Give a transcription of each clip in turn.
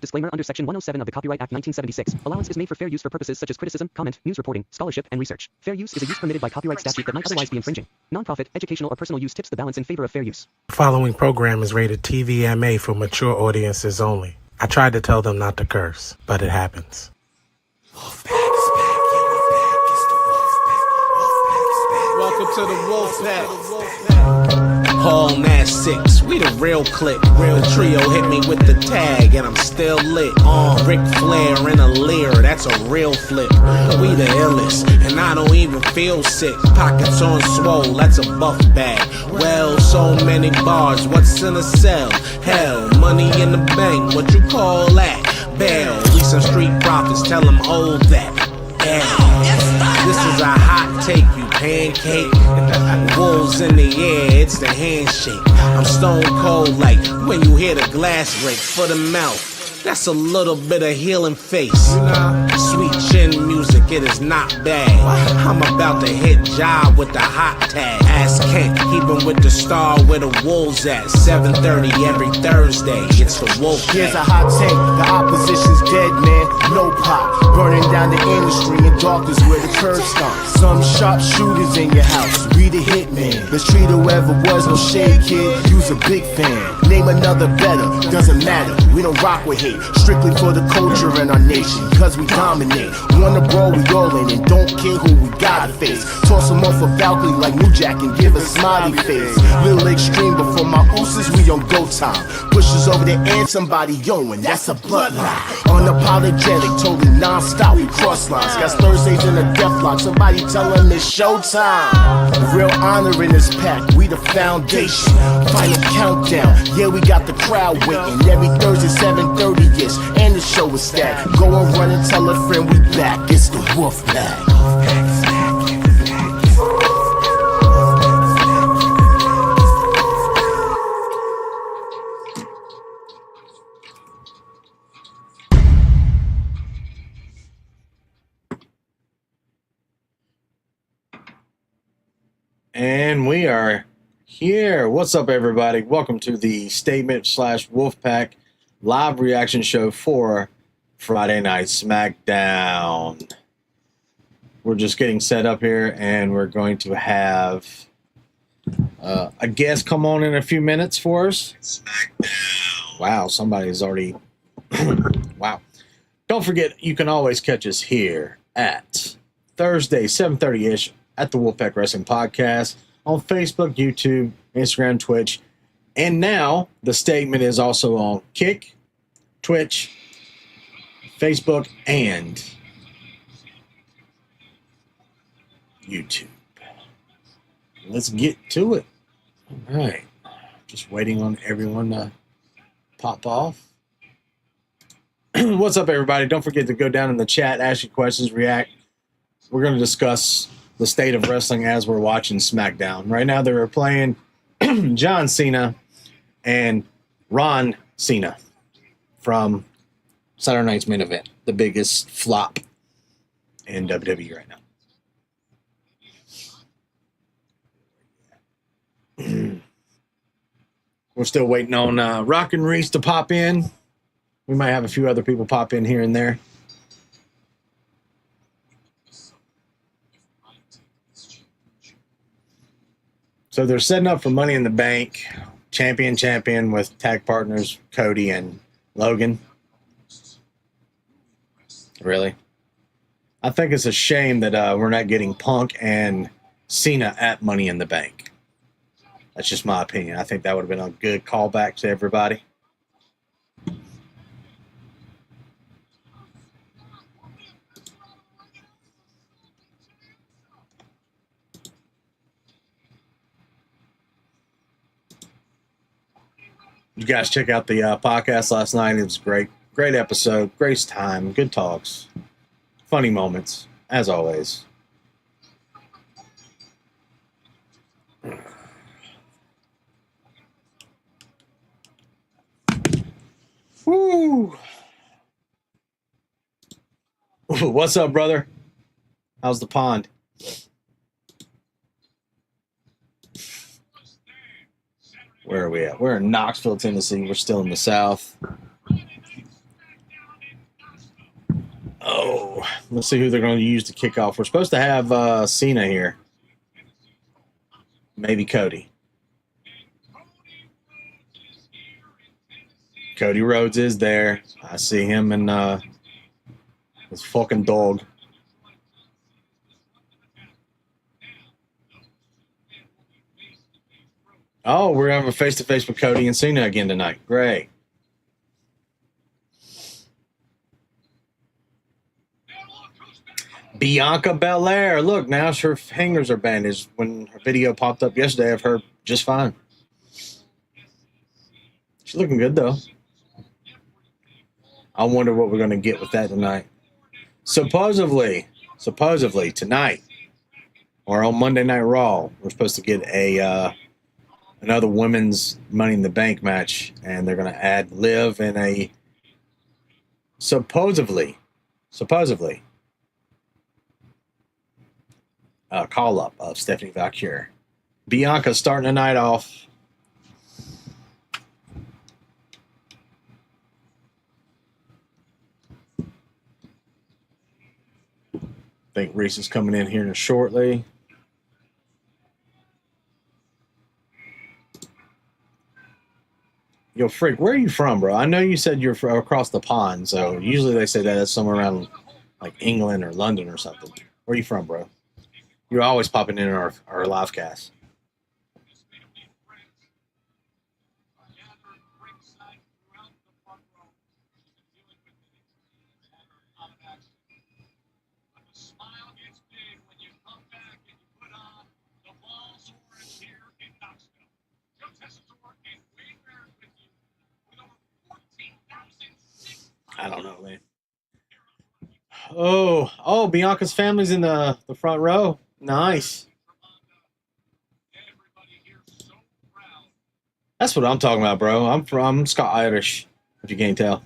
disclaimer under Section 107 of the Copyright Act 1976. Allowance is made for fair use for purposes such as criticism, comment, news reporting, scholarship, and research. Fair use is a use permitted by copyright statute that might otherwise be infringing. Non-profit, educational, or personal use tips the balance in favor of fair use. The following program is rated TVMA for mature audiences only. I tried to tell them not to curse, but it happens. Welcome to the wolfpack. Hall Nash 6, we the real click. Real trio hit me with the tag, and I'm still lit. Ric Flair in a leer, that's a real flip. We the illest, and I don't even feel sick. Pockets on swole, that's a buff bag. Well, so many bars, what's in a cell? Hell, money in the bank, what you call that? Bail, we some street prophets, tell them hold that. This is a hot take, you pancake. Wolves in the air, it's the handshake. I'm stone cold like when you hear the glass break for the mouth. That's a little bit of healing face. Sweet chin music, it is not bad. I'm about to hit job with the hot tag. Ask Kent, keep him with the star where the wolves at. 7:30 every Thursday, it's the wolf. Here's a hot take, the opposition's dead, man. No pop, burning down the industry in darkness where the curb stops. Some sharp shooters in your house, we the hitman. Let's treat whoever was no shade kid, you's a big fan. Name another better, doesn't matter, we don't rock with hate. Strictly for the culture and our nation, cause we dominate. Wanna brawl, we all in, and don't care who we gotta face. Toss them off a balcony like New Jack and give a smiley face. Little extreme, but for my ooses, we on go time. Pushes over the end, somebody yoing, that's a bloodline. Unapologetic, totally non-stop, we cross lines. Got Thursdays in a death lock, somebody tell them it's showtime. Real honor in this pack, we the foundation. Final countdown, yeah, we got the crowd waiting. Every Thursday, 7:30, yes, and the show is stacked. Go and run and tell a friend we back, it's the wolfpack. And we are here. What's up, everybody? Welcome to the Statement/Wolfpack live reaction show for Friday Night Smackdown. We're just getting set up here, and we're going to have a guest come on in a few minutes for us. Smackdown. Wow, somebody's already... Wow. Don't forget, you can always catch us here at Thursday, 7:30-ish, at the Wolfpack Wrestling Podcast on Facebook, YouTube, Instagram, Twitch, and now the Statement is also on Kick, Twitch, Facebook, and YouTube. Let's get to it. All right. Just waiting on everyone to pop off. What's up, everybody? Don't forget to go down in the chat, ask your questions, react. We're going to discuss the state of wrestling as we're watching SmackDown. Right now, they're playing John Cena and Ron Cena from Saturday Night's Main Event, the biggest flop in WWE right now. We're still waiting on Rock and Reese to pop in. We might have a few other people pop in here and there. So they're setting up for Money in the Bank, champion with tag partners Cody and Logan. Really? I think it's a shame that we're not getting Punk and Cena at Money in the Bank. That's just my opinion. I think that would have been a good callback to everybody. You guys check out the podcast last night. It was great. Great episode. Great time. Good talks. Funny moments, as always. Woo! What's up, brother? How's the pond? Where are we at? We're in Knoxville, Tennessee. We're still in the South. Oh, let's see who they're going to use to kick off. We're supposed to have Cena here. Maybe Cody. Cody Rhodes is there. I see him and his fucking dog. Oh, we're going to have a face-to-face with Cody and Cena again tonight. Great. Bianca Belair. Look, now her fingers are bandaged. When her video popped up yesterday of her just fine. She's looking good, though. I wonder what we're going to get with that tonight. Supposedly tonight or on Monday Night Raw, we're supposed to get another women's Money in the Bank match, and they're going to add Liv in a supposedly call up of Stephanie Valkyrie. Bianca starting the night off. I think Reese is coming in here shortly. Yo, Freak, where are you from, bro? I know you said you're from across the pond, so usually they say that's somewhere around like England or London or something. Where are you from, bro? You're always popping in our live cast. I don't know, man. Oh, Bianca's family's in the front row. Nice. That's what I'm talking about, bro. I'm Scottish, if you can't tell.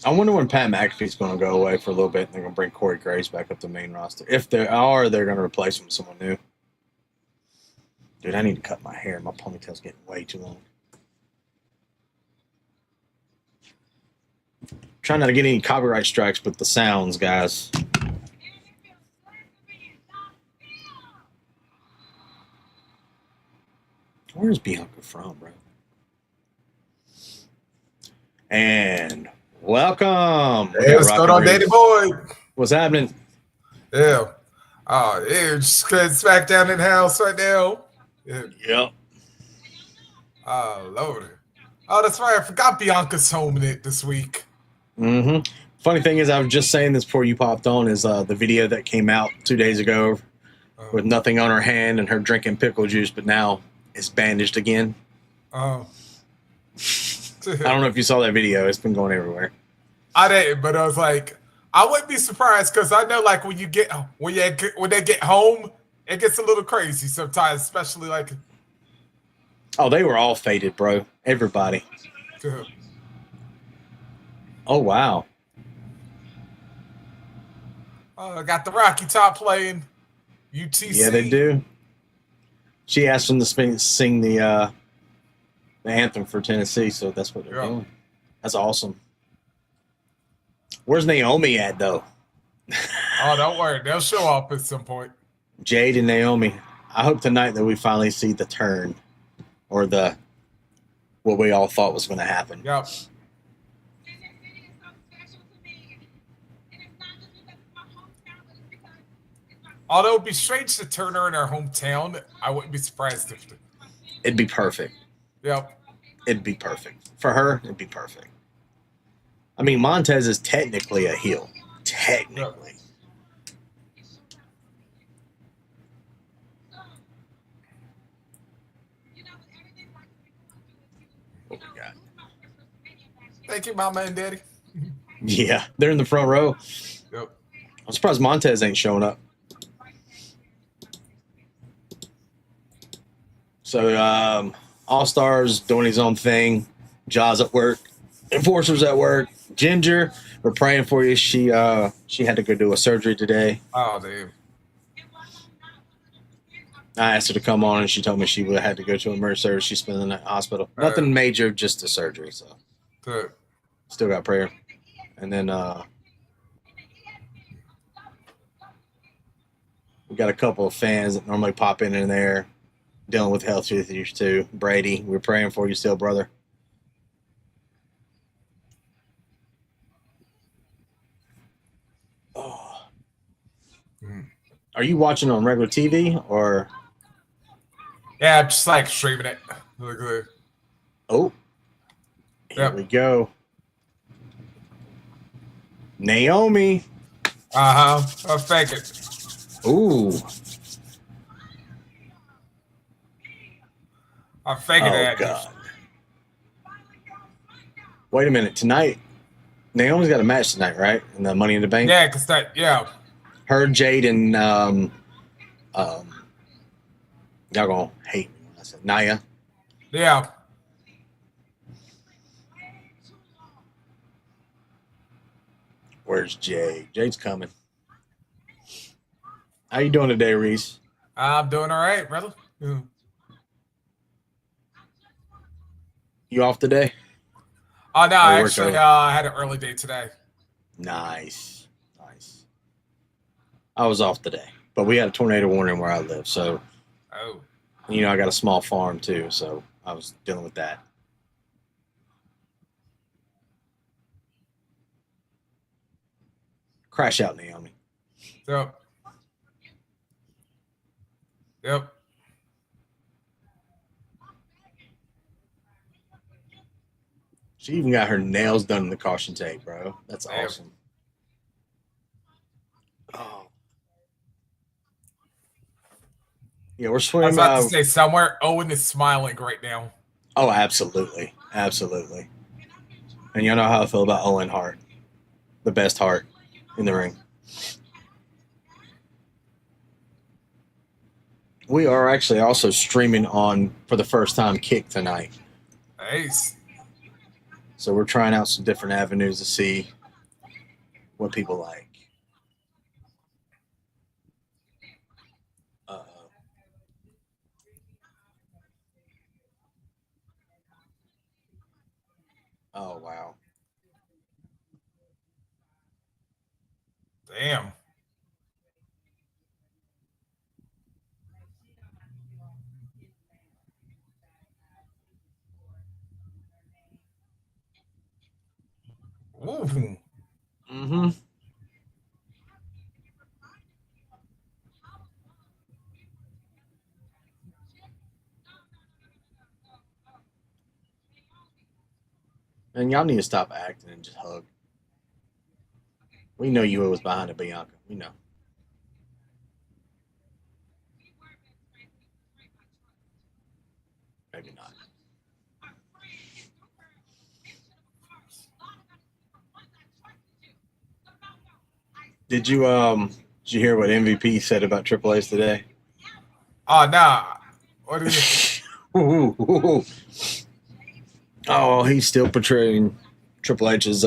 I wonder when Pat McAfee's going to go away for a little bit and they're going to bring Corey Graves back up to the main roster. If they are, they're going to replace him with someone new. Dude, I need to cut my hair. My ponytail's getting way too long. Trying not to get any copyright strikes with the sounds, guys. Where's Bianca from, bro? And welcome. Hey, what's going on, Daddy Boy? What's happening? Yeah. Just Smackdown in the house right now. Yeah. Yep. Oh, Lord. Oh, that's right. I forgot Bianca's home in it this week. Mm-hmm. Funny thing is, I was just saying this before you popped on, is the video that came out 2 days ago with nothing on her hand and her drinking pickle juice, but now it's bandaged again. Oh. I don't know if you saw that video. It's been going everywhere. I didn't, but I was like, I wouldn't be surprised because I know, like, when they get home, it gets a little crazy sometimes, especially like. Oh, they were all faded, bro. Everybody. Oh, wow. I got the Rocky Top playing. UTC. Yeah, they do. She asked them to sing the anthem for Tennessee, so that's what they're doing. That's awesome. Where's Naomi at, though? Oh, don't worry. They'll show up at some point. Jade and Naomi. I hope tonight that we finally see the turn or what we all thought was going to happen. Yep. Although it'd be strange to turn her in her hometown, I wouldn't be surprised if it'd be perfect. Yep. It'd be perfect. For her, it'd be perfect. I mean, Montez is technically a heel. Technically. What we got? Thank you, Mama and Daddy. Yeah, they're in the front row. Yep. I'm surprised Montez ain't showing up. So, All-Stars doing his own thing. Jaws at work. Enforcers at work. Ginger, we're praying for you. She had to go do a surgery today. Oh, dude. I asked her to come on, and she told me she would have had to go to emergency service. She's been in the hospital. Nothing major, just a surgery. So, Good. still got prayer. And then we got a couple of fans that normally pop in there, dealing with health issues too. Brady, we're praying for you still, brother. Oh. Are you watching on regular TV or? Yeah, just like streaming it. Look good. Oh, here we go. Naomi. I'll fake it. Ooh. I'll fake it. Oh, God. Wait a minute. Tonight, Naomi's got a match tonight, right? In the Money in the Bank? Yeah, because that, yeah. Her, Jade, and y'all gonna hate me when I said Naya. Yeah. Where's Jade? Jade's coming. How you doing today, Reese? I'm doing all right, brother. You off today? Oh, no, actually, I had an early day today. Nice. Nice. I was off today, but we had a tornado warning where I live, so. Oh. You know, I got a small farm too, so I was dealing with that. Crash out, Naomi. Yep. Yep. She even got her nails done in the caution tape, bro. That's awesome. Oh. Yeah, we're swimming. I was about to say somewhere. Owen is smiling right now. Oh, absolutely. Absolutely. And y'all know how I feel about Owen Hart. The best Hart in the ring. We are actually also streaming on, for the first time, Kick tonight. Nice. So we're trying out some different avenues to see what people like. Oh, wow. Damn. Ooh. Mm-hmm. And y'all need to stop acting and just hug. We know you was behind it, Bianca. We know. Maybe not. Did you hear what MVP said about Triple H today? Oh, nah. What is it? Oh, he's still portraying Triple H as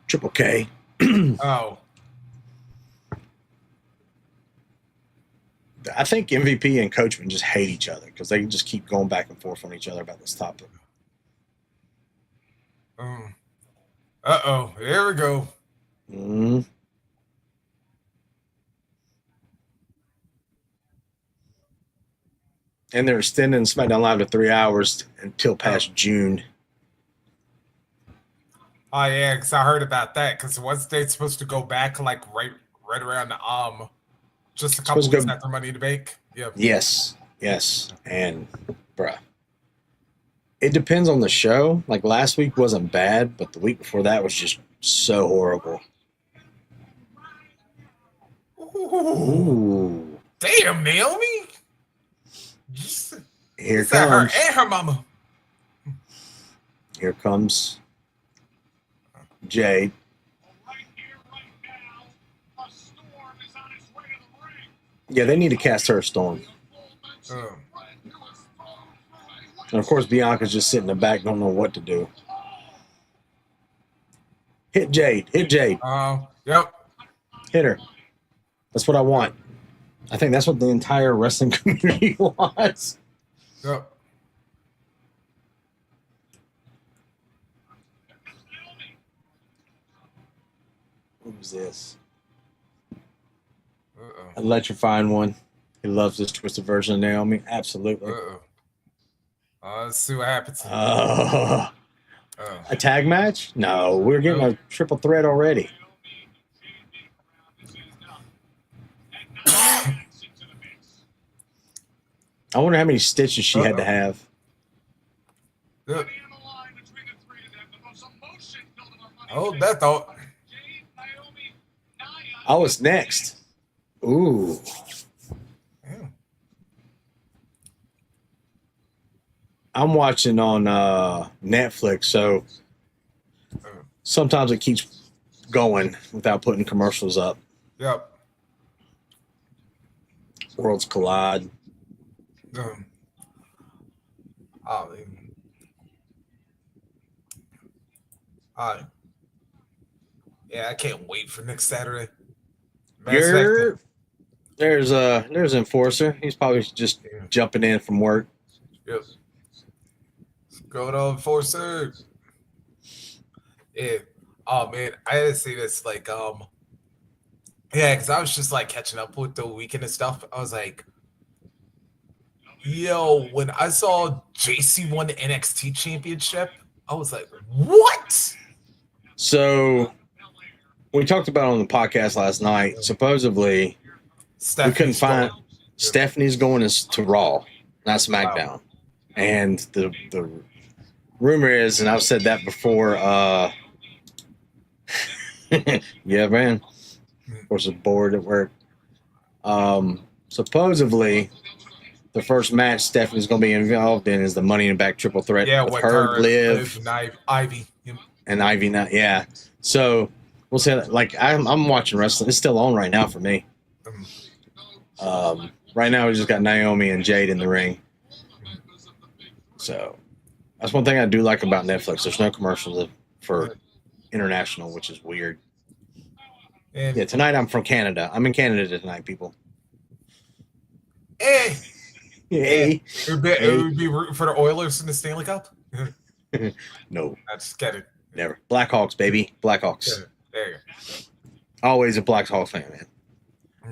Triple K. Oh. I think MVP and Coachman just hate each other because they just keep going back and forth on each other about this topic. Uh-oh. Here we go. Mm-hmm. And they're extending SmackDown Live to 3 hours until past June. Oh, yeah, because I heard about that. Because once they're supposed to go back, like, right around the, just a couple weeks after Money in the Bank. Yep. Yes. And, bruh, it depends on the show. Like, last week wasn't bad, but the week before that was just so horrible. Ooh. Damn, Naomi. Here comes her and her mama. Here comes Jade. Yeah, they need to cast her a storm. And of course, Bianca's just sitting in the back, don't know what to do. Hit Jade. Hit Jade. Yep. Hit her. That's what I want. I think that's what the entire wrestling community wants. Yep. Who's this? Uh-oh. Electrifying one. He loves this twisted version of Naomi. Absolutely. Uh-oh. Let's see what happens. A tag match? No, we're getting a triple threat already. I wonder how many stitches she had to have. Yep. Oh, that thought. Oh, it's next. Ooh. Yeah. I'm watching on Netflix, so sometimes it keeps going without putting commercials up. Yep. Worlds collide. Yeah, I can't wait for next Saturday. There's Enforcer. He's probably just jumping in from work. Yep. Going on Enforcer. Yeah. Oh man, I had to say this yeah, because I was just like catching up with the weekend and stuff. I was like, yo, when I saw JC won the NXT championship, I was like, what? So we talked about on the podcast last night. Supposedly, we couldn't find Stephanie's going to Raw, not SmackDown. Wow. And the rumor is, and I've said that before, yeah, man. Of course, it's bored at work. Supposedly, the first match Stephanie's going to be involved in is the Money in the Bank triple threat with her, Liv, and Ivy. And Ivy now, yeah. So we'll say that, like I'm watching wrestling. It's still on right now for me. Right now we just got Naomi and Jade in the ring. So that's one thing I do like about Netflix. There's no commercials for international, which is weird. And yeah, tonight I'm from Canada. I'm in Canada tonight, people. Hey. Hey. It would be rooting for the Oilers in the Stanley Cup? No. I just get it. Never. Blackhawks, baby. Blackhawks. Yeah, there you go. Always a Blackhawks fan, man.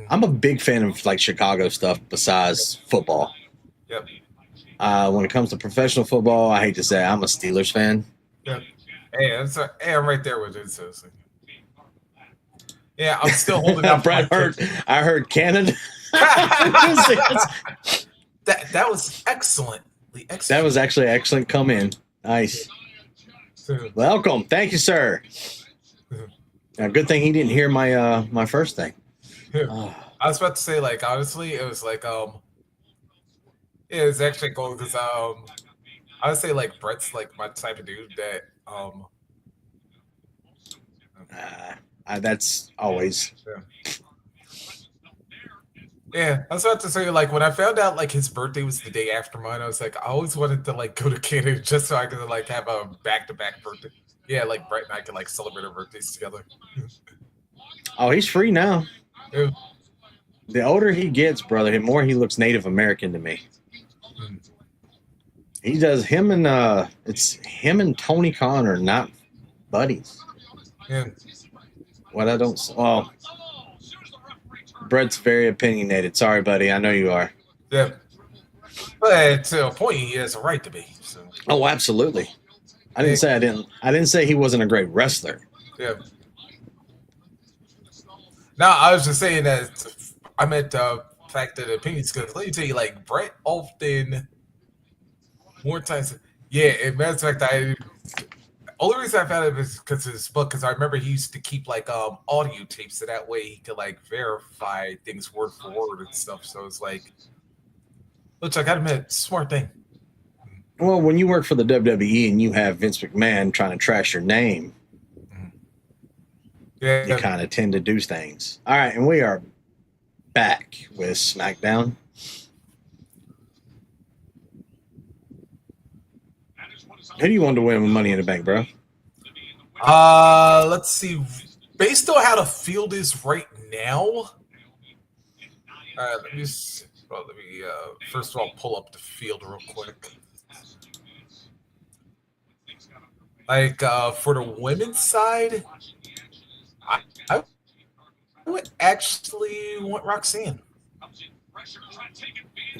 I'm a big fan of like Chicago stuff besides football. Yep. When it comes to professional football, I hate to say I'm a Steelers fan. Yep. Hey, I'm right there with it. So. Yeah, I'm still holding out. Brad I heard Canada. that was excellent. That was actually excellent. Come in. Nice. Welcome. Thank you, sir. Good thing he didn't hear my first thing. I was about to say, like, honestly, it was like it was actually cool because I would say like Brett's like my type of dude that that's always yeah. I was about to say, like, when I found out like his birthday was the day after mine, I was like, I always wanted to like go to Canada just so I could like have a back-to-back birthday. Yeah, like Brett and I could like celebrate our birthdays together. Oh, he's free now. Yeah. The older he gets, brother, the more he looks Native American to me. He does him and it's him and Tony Khan are not buddies. Yeah. What I don't Brett's very opinionated. Sorry, buddy. I know you are. Yeah. But to a point, he has a right to be. So. Oh, absolutely. I didn't say he wasn't a great wrestler. Yeah. No, I was just saying that I meant the fact that opinions, because let me tell you, like, Brett often, more times, yeah, as a matter of fact, only reason I found it was because of his book, because I remember he used to keep, like, audio tapes, so that way he could, like, verify things word for word and stuff, so it's like, which I gotta admit, smart thing. Well, when you work for the WWE and you have Vince McMahon trying to trash your name, yeah, you kind of tend to do things. All right, and we are back with Smackdown. Who do you want to win with Money in the Bank, bro? Let's see. Based on how the field is right now, let me first of all pull up the field real quick. Like for the women's side, I would actually want Roxanne.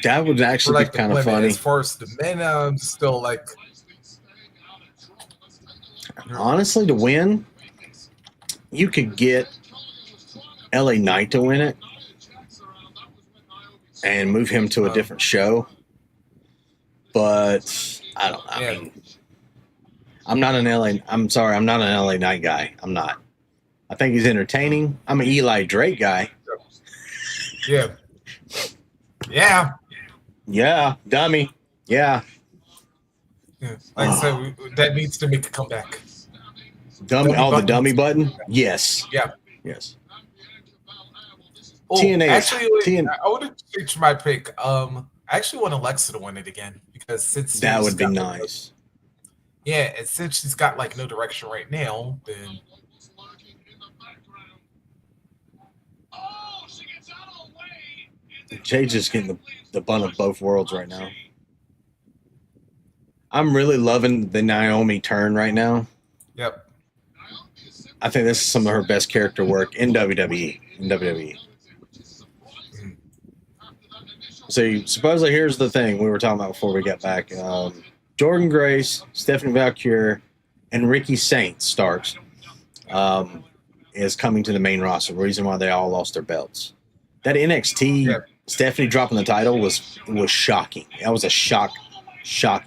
That would actually be kind of funny. As far as the men, I'm still like. Honestly, to win, you could get LA Knight to win it and move him to a different show. But I mean, I'm not an LA Knight guy. I'm not. I think he's entertaining. I'm an Eli Drake guy. Yeah. Yeah. Yeah. Dummy. Yeah. Like I said, that needs to make a comeback. Dummy. The dummy button? Yes. Yeah. Yes. Oh, TNA. Actually, I would have changed my pick. I actually want Alexa to win it again because since that would be nice. Yeah, and since she's got like no direction right now, then. Jay's just getting the bun of both worlds right now. I'm really loving the Naomi turn right now. Yep. I think this is some of her best character work in WWE. So supposedly here's the thing we were talking about before we got back. Jordan Grace, Stephanie Valkyrie, and Ricky Saint Starks is coming to the main roster. The reason why they all lost their belts. That NXT Stephanie dropping the title was shocking. That was a shock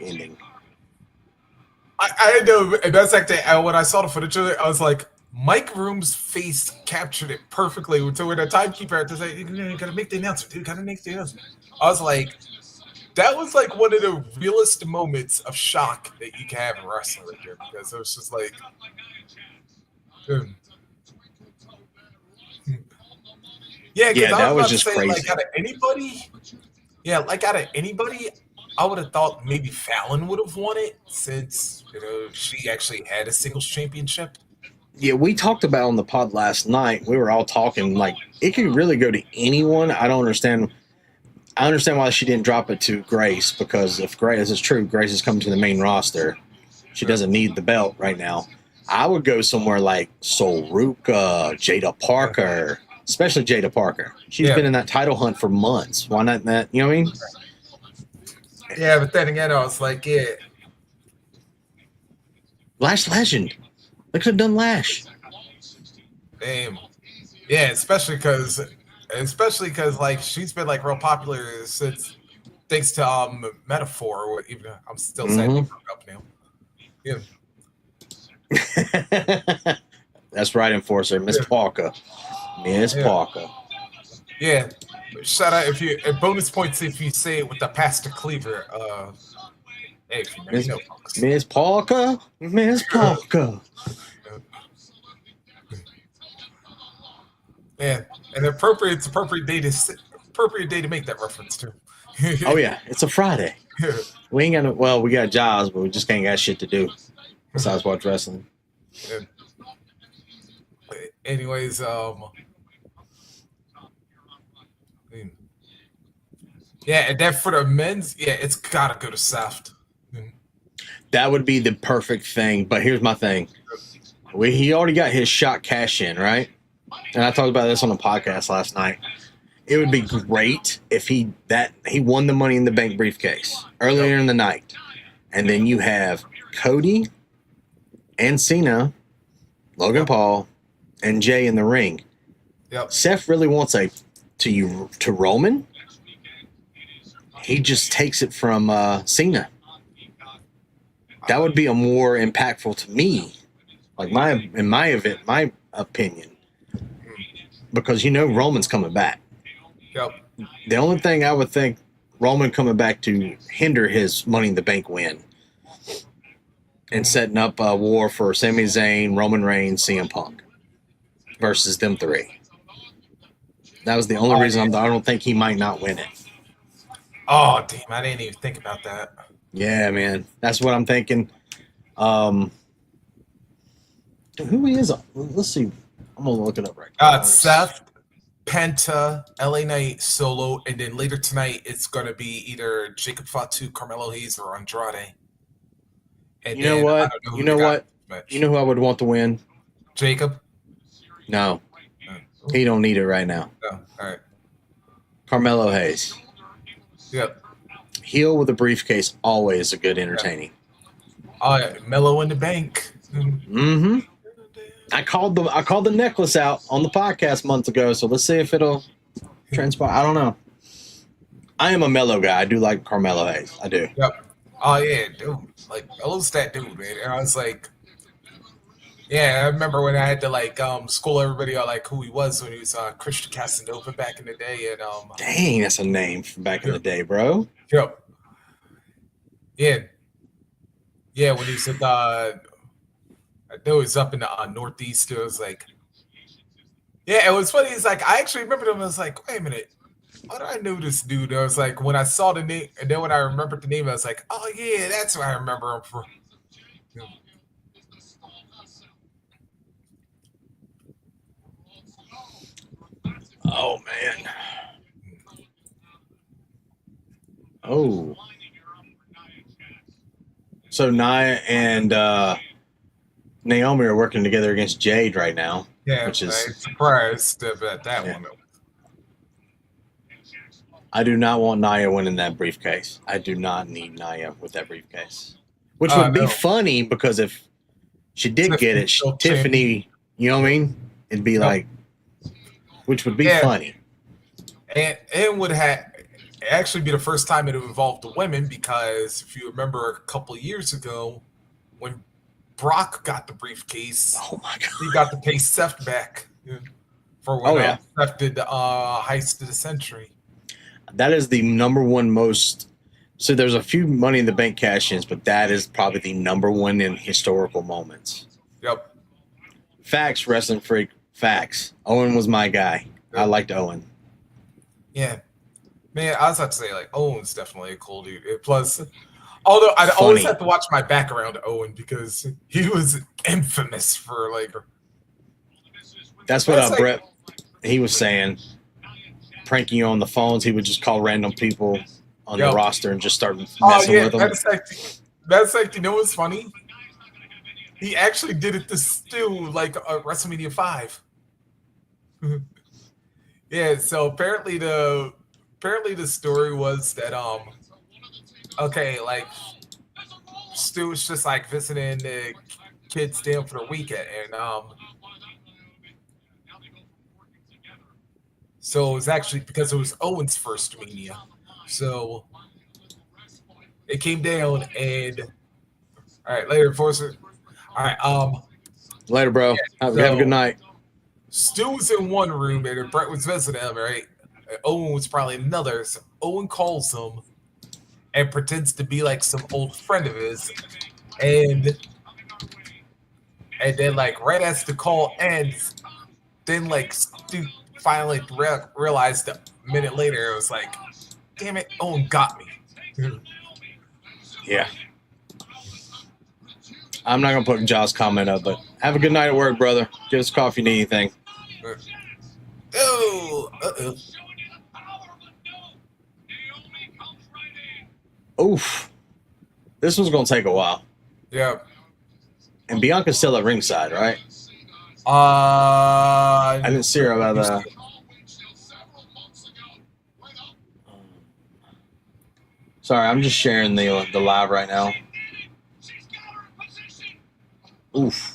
ending. I know, and that's like when I saw the footage of it, I was like, Mike Room's face captured it perfectly. So when the timekeeper had to say, "You gotta make the announcement, dude. Gotta make the announcement," I was like, that was like one of the realest moments of shock that you can have in wrestling right there, because it was just like, yeah, that was just crazy. Like out of anybody, I would have thought maybe Fallon would have won it since she actually had a singles championship. Yeah, we talked about on the pod last night. We were all talking like it could really go to anyone. I don't understand. I understand why she didn't drop it to Grace, because if Grace is true, Grace is coming to the main roster. She doesn't need the belt right now. I would go somewhere like Sol Ruka, Jada Parker, especially Jada Parker. She's been in that title hunt for months. Why not that? You know what I mean? Yeah, but then again, I was like, yeah. Lash Legend. They could have done Lash. Damn. Yeah, especially because like she's been like real popular since, thanks to Metaphor. Even I'm still sad they broke up now. Yeah. That's right, Enforcer. Miss Parker. Miss Parker. Yeah. Shout out bonus points if you say it with the Pastor Cleaver. Hey, if you know, Miss Parker. Miss Parker. Yeah, and it's appropriate day to make that reference too. Oh yeah, it's a Friday. We ain't got we got jobs, but we just ain't got shit to do besides watch wrestling. Yeah. Anyways, yeah, and then for the men's, it's gotta go to Saft. That would be the perfect thing, but here's my thing. He already got his shot cash in, right? And I talked about this on the podcast last night. It would be great if he won the Money in the Bank briefcase earlier in the night. And then you have Cody and Cena, Logan Paul, and Jay in the ring. Yep. Seth really wants to Roman. He just takes it from Cena. That would be a more impactful to me. Like my opinion. Because Roman's coming back. Yep. The only thing I would think Roman coming back to hinder his Money in the Bank win and setting up a war for Sami Zayn, Roman Reigns, CM Punk versus them three. That was the only reason I don't think he might not win it. Oh, damn. I didn't even think about that. Yeah, man. That's what I'm thinking. Who he is? Let's see. I'm gonna look it up right now. Seth, Penta, LA Knight, Solo, and then later tonight it's going to be either Jacob Fatu, Carmelo Hayes, or Andrade. And You know what? who You know they got what? match. You know who I would want to win? Jacob? No, he don't need it right now. Oh, all right. Carmelo Hayes. Yep. Heel with a briefcase, always a good entertaining. Mellow in the bank. Mm-hmm. I called the necklace out on the podcast months ago, so let's see if it'll transpire. I don't know. I am a Mellow guy. I do like Carmelo Hayes. I do. Yep. Oh yeah, dude. Like Melo's that dude, man. And I was like, yeah, I remember when I had to like school everybody on like who he was when he was Christian Casanova back in the day, and Dang, that's a name from back in the day, bro. Yep. Yeah, when he was at I know it was up in the Northeast. It was like, yeah, it was funny. It's like I actually remembered him. I was like, wait a minute, how do I know this dude? I was like, when I saw the name, and then when I remembered the name, I was like, oh yeah, that's what I remember him from. Oh man. Oh. So Nia and Naomi are working together against Jade right now. Yeah, which is I'm surprised about that one. I do not want Nia winning that briefcase. I do not need Nia with that briefcase. Which would be funny because if she did get it, Tiffany, you know what I mean? It'd be like, which would be funny. And it would have actually be the first time it involved the women, because if you remember a couple of years ago when Brock got the briefcase, oh my God, he got to pay Seth back for when Seth did the heist of the century. That is the number one most. So there's a few Money in the Bank cash-ins, but that is probably the number one in historical moments. Yep. Facts, wrestling freak. Facts. Owen was my guy. Yep. I liked Owen. Yeah. Man, I was about to say, like, Owen's definitely a cool dude. Plus, although I always have to watch my back around Owen because he was infamous for, like... That's what Brett, he was saying. Pranking you on the phones. He would just call random people on the roster and just start messing with them. That's like, you know what's funny? He actually did it to Stu, like WrestleMania 5. Yeah, so apparently the story was that like Stu was just like visiting the kids down for the weekend, and so it was actually because it was Owen's first Mania. So it came down and all right, later, Enforcer. All right, later, bro. Yeah, have a good night. Stu was in one room and Brett was visiting him, right? And Owen was probably in another. So Owen calls him and pretends to be like some old friend of his, and then like right as the call ends, then like Stu finally realized a minute later, it was like, damn it, Owen got me. Yeah. I'm not going to put Josh's comment up, but have a good night at work, brother. Give us a call if you need anything. Oh, uh-oh. Oof. This one's going to take a while. Yeah. And Bianca's still at ringside, right? I didn't see her about that. Sorry, I'm just sharing the live right now. Oof.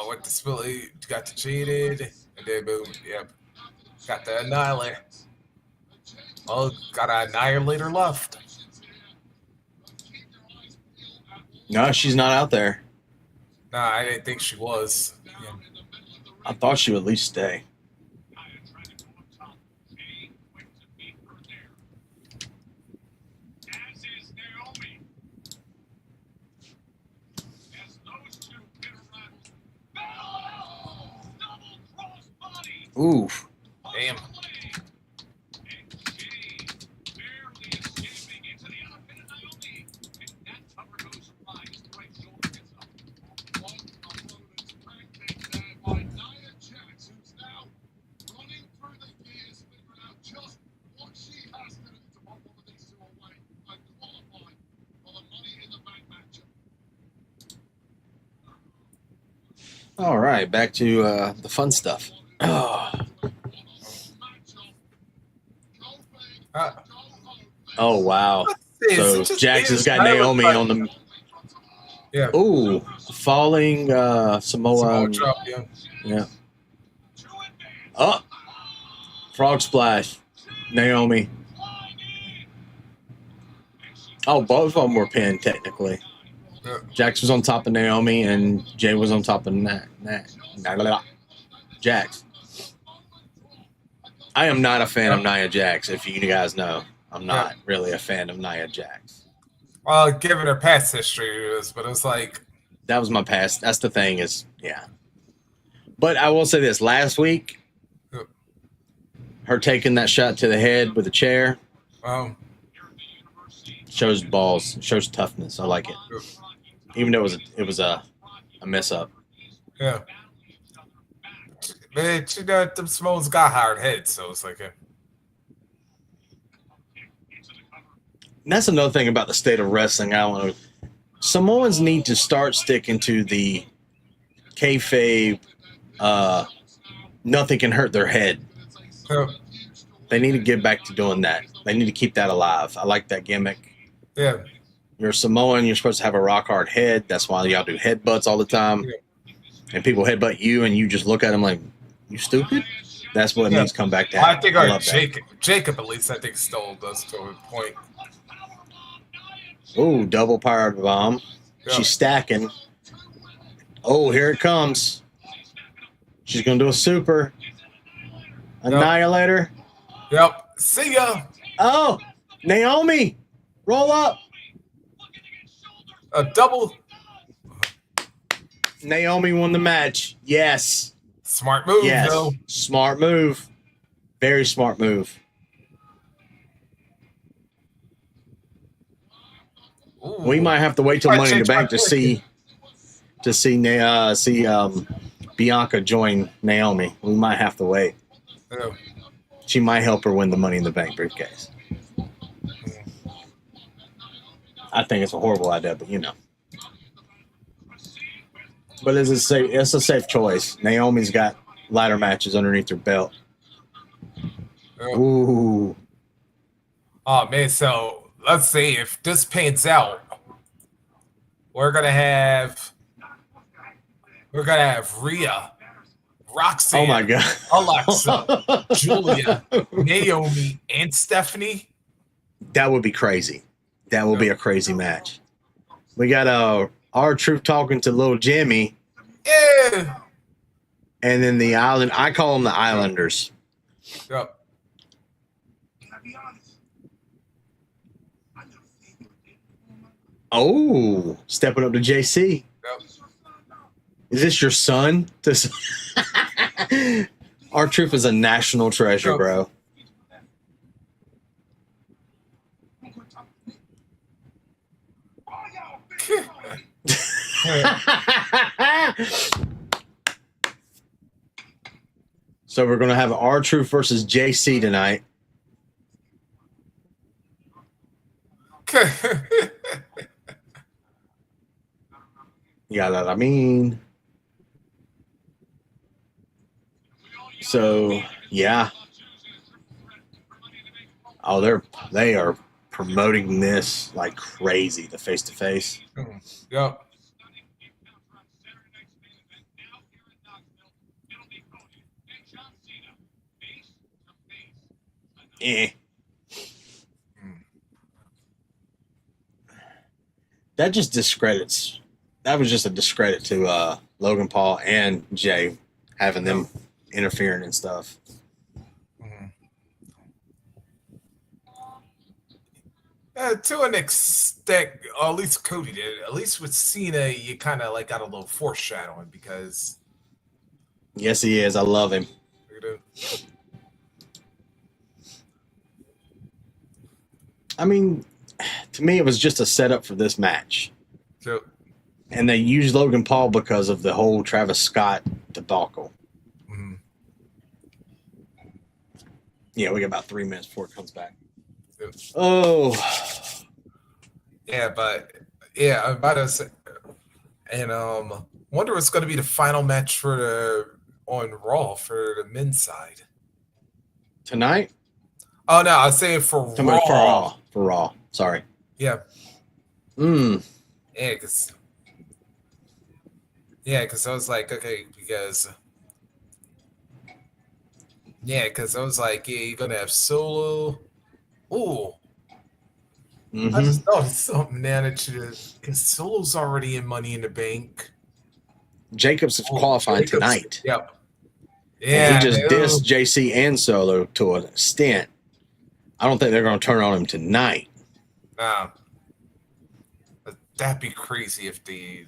With the spill, you got the cheated, and then boom, yep. Got the annihilator. Oh, got an annihilator left. No, she's not out there. Nah, I didn't think she was. Yeah. I thought she would at least stay. Oof. Damn. All right, back to the fun stuff. Oh, oh wow. Is So it just Jax has is? got I was Naomi like, on the. yeah. Ooh, falling Samoa. Samoa drop, yeah. Yeah. Oh, frog splash. Naomi. Oh, both of them were pinned technically. Yeah. Jax was on top of Naomi, and Jay was on top of Jax. I am not a fan of Nia Jax. If you guys know, I'm not really a fan of Nia Jax. Well, given her past history, it was, but it was like That was my past. That's the thing is, yeah. But I will say this: last week, her taking that shot to the head with a chair shows balls, shows toughness. I like it, even though it was a mess up. yeah. Man, you know, them Samoans got hard heads, so it's like And that's another thing about the state of wrestling. I don't know. Samoans need to start sticking to the kayfabe. Nothing can hurt their head. They need to get back to doing that. They need to keep that alive. I like that gimmick. yeah. You're a Samoan. You're supposed to have a rock hard head. That's why y'all do headbutts all the time. And people headbutt you, and you just look at them like, you stupid? That's what needs to come back to I think our love Jacob, at least, I think, still does to a point. Ooh, double power bomb. Yeah. She's stacking. Oh, here it comes. She's going to do a super. Annihilator. Yep. See ya. Oh, Naomi. Roll up. A double. Naomi won the match. Yes. Smart move, Yes. though. Smart move. Very smart move. Ooh. We might have to wait till Money in the Bank to see Bianca join Naomi. We might have to wait. Yeah. She might help her win the Money in the Bank briefcase. I think it's a horrible idea, but you know. But it's a safe choice. Naomi's got ladder matches underneath her belt. Yeah. Ooh. Oh man, so let's see if this pans out. We're gonna have Rhea, Roxanne, Oh my God. Alexa, Julia, Naomi, and Stephanie. That would be crazy. That will be a crazy match. We got R-Truth talking to little Jimmy. Yeah. And then the island, I call them the Islanders. Yep. Oh, stepping up to JC. Yep. Is this your son? R-Truth is a national treasure, Yep. bro. So we're going to have R-Truth versus JC tonight. Yeah, that I mean. So yeah. Oh, they are promoting this like crazy. The face to face. Yep. That just discredits. That was just a discredit to Logan Paul and Jay having them interfering and stuff. To an extent, or at least Cody did. At least with Cena, you kind of like got a little foreshadowing because. Yes, he is. I love him. I mean, to me, it was just a setup for this match. So, And they used Logan Paul because of the whole Travis Scott debacle. mm-hmm. Yeah, we got about 3 minutes before it comes back. Yep. Oh. Yeah, but yeah, I'm about to say, and wonder what's going to be the final match on Raw for the men's side. Tonight? Oh no, I was saying for Raw. For Raw. Sorry. Yeah. Hmm. Yeah, because I was like, okay, because I was like, yeah, you're gonna have Solo. Ooh, I just thought of something now because Solo's already in Money in the Bank. Jacobs is qualifying tonight. Yep. Yeah, and he just dissed JC and Solo to an extent. I don't think they're going to turn on him tonight. Nah. That'd be crazy if they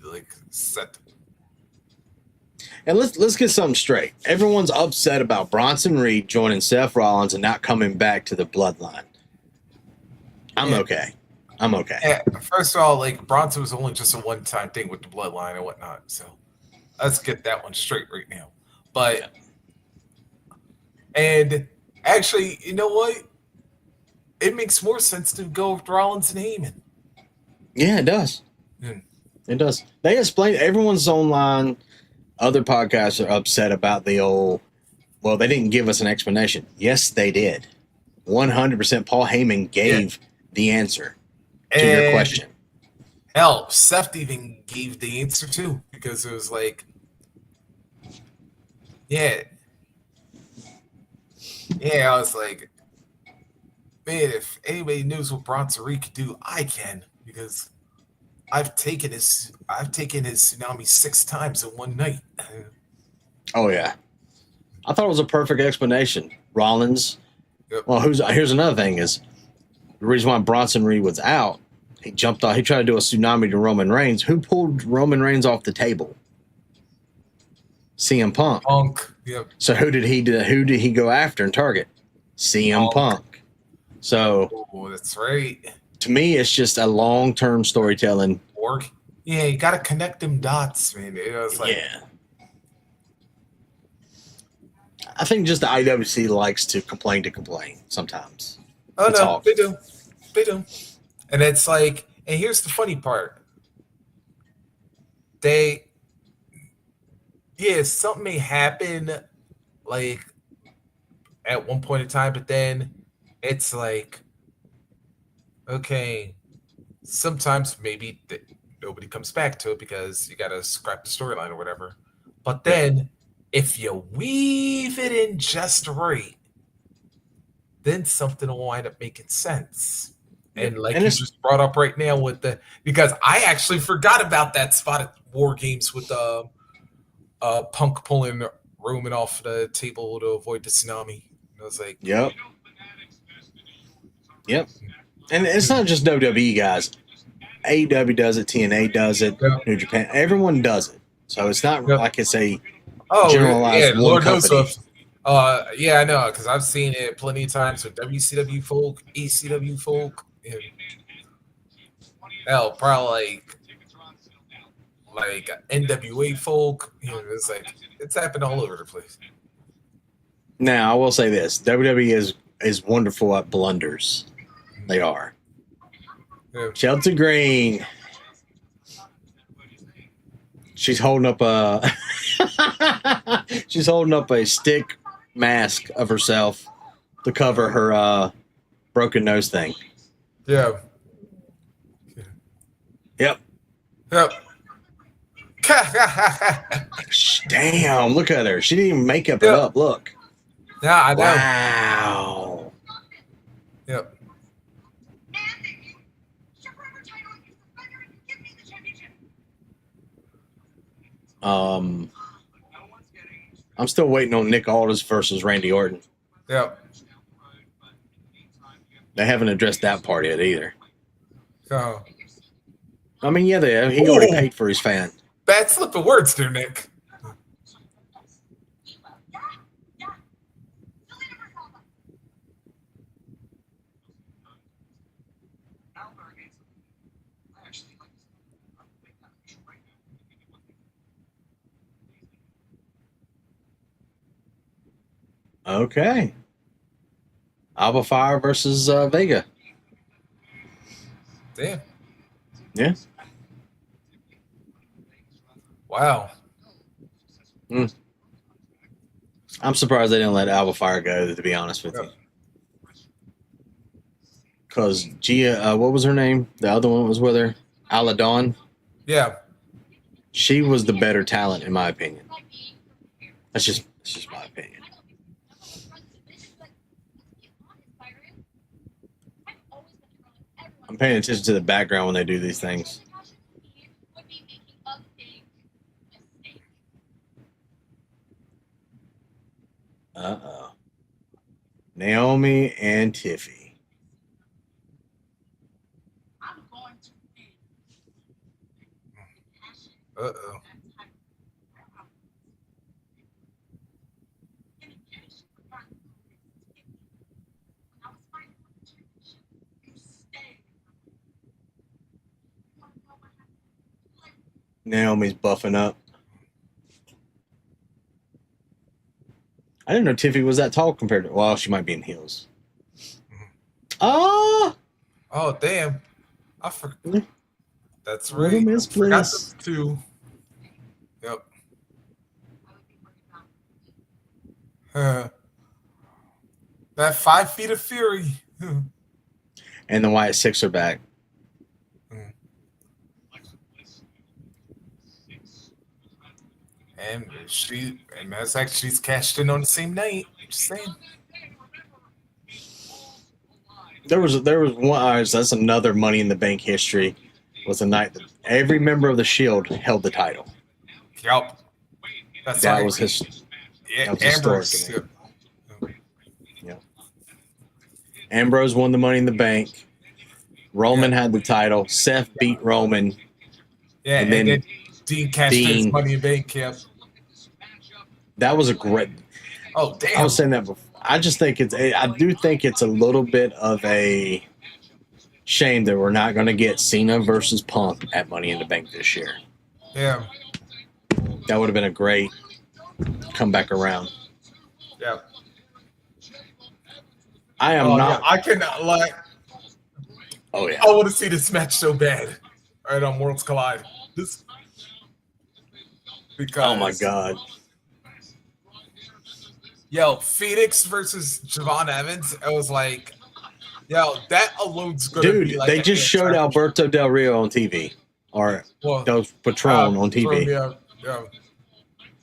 set. And let's get something straight. Everyone's upset about Bronson Reed joining Seth Rollins and not coming back to the Bloodline. I'm okay. Yeah, first of all, Bronson was only just a one-time thing with the Bloodline and whatnot. So let's get that one straight right now. But and actually, you know what? It makes more sense to go with Rollins and Heyman. Yeah, it does. It does. They explained everyone's online. Other podcasts are upset about the old. Well, they didn't give us an explanation. Yes, they did. 100%. Paul Heyman gave the answer to your question. Hell, Seth even gave the answer too, because it was like, I was like, man, if anybody knows what Bronson Reed could do, I can, because I've taken his tsunami 6 times in one night. Oh yeah, I thought it was a perfect explanation. Rollins. Yep. Well, here's another thing is the reason why Bronson Reed was out. He jumped off. He tried to do a tsunami to Roman Reigns. Who pulled Roman Reigns off the table? CM Punk. Yep. So who did he do? Who did he go after and target? CM Punk. So that's right. To me, it's just a long-term storytelling. Yeah, you got to connect them dots, man. It was like, I think just the IWC likes to complain sometimes. Oh no, they do. And it's like, and here's the funny part. Something may happen at one point in time, but then it's like, okay, sometimes maybe nobody comes back to it because you got to scrap the storyline or whatever. But then if you weave it in just right, then something will wind up making sense. And you just brought up right now because I actually forgot about that spot at War Games with Punk pulling Roman off the table to avoid the tsunami. And I was like, Yep. And it's not just WWE guys. AEW does it, TNA does it, New Japan. Everyone does it. So it's not like it's a generalized one company. I know, because I've seen it plenty of times with WCW folk, ECW folk, and hell, probably like NWA folk. It's like it's happened all over the place. Now I will say this: WWE is wonderful at blunders. They are. Yeah. Chelsea Green. She's holding up a stick mask of herself to cover her broken nose thing. Yeah. Yep. Damn, look at her. She didn't even make it up. Look. Yeah, I know. Wow. Yep. I'm still waiting on Nick Aldis versus Randy Orton. Yep. They haven't addressed that part yet either. Oh. I mean, yeah, he already paid for his fan. Bad slip of words there, Nick. Okay. Alba Fire versus Vega. Damn. Yeah. Wow. I'm surprised they didn't let Alba Fire go, to be honest with you. Because Gia, what was her name? The other one was with her, Aladon. Yeah. She was the better talent, in my opinion. That's just my opinion. I'm paying attention to the background when they do these things. Uh-oh. Naomi and Tiffy. Uh-oh. Naomi's buffing up. I didn't know Tiffy was that tall compared to... Well, she might be in heels. Oh! Oh, damn. I forgot. That's What right. a miss, I forgot please. those two. Yep. That 5 feet of fury. And the Wyatt Six are back. And that's actually she's cashed in on the same night. Just saying. There was one. That's another Money in the Bank history. Was a night that every member of the Shield held the title. Yup. That's That right. was his. Yeah, that was historic Ambrose. to me. Yeah. Ambrose won the Money in the Bank. Roman had the title. Seth beat Roman. Yeah, and then Dean cashed in his Money in the Bank. Yep. That was a great. Oh damn! I was saying that before. I just think I do think it's a little bit of a shame that we're not going to get Cena versus Punk at Money in the Bank this year. Yeah. That would have been a great comeback around. Yeah. I am not. Yeah, I cannot like. Oh yeah. I want to see this match so bad. All right, on Worlds Collide. Because. Oh my God. Yo, Phoenix versus Javon Evans. I was like, yo, that alone's gonna be like. Dude, they just showed Alberto Del Rio on TV, or Dos Patron on TV. Yeah.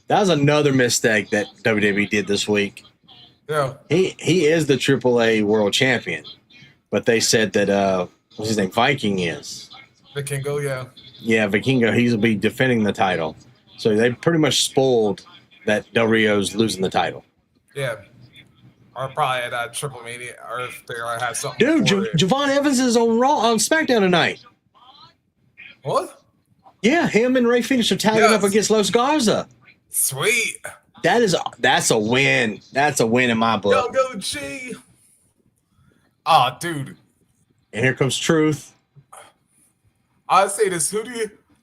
That was another mistake that WWE did this week. Yeah. He is the AAA World Champion, but they said that what's his name, Viking is. Vikingo, yeah. Yeah, Vikingo. He'll be defending the title, so they pretty much spoiled that Del Rio's losing the title. Yeah. Or probably at Triple Mania, or if they're gonna have something. Dude, Javon Evans is on SmackDown tonight. What? Yeah, him and Ray Phoenix are tagging up against Los Garza. Sweet. That's a win. That's a win in my book. Go G. Oh, dude. And here comes Truth. I'd say this.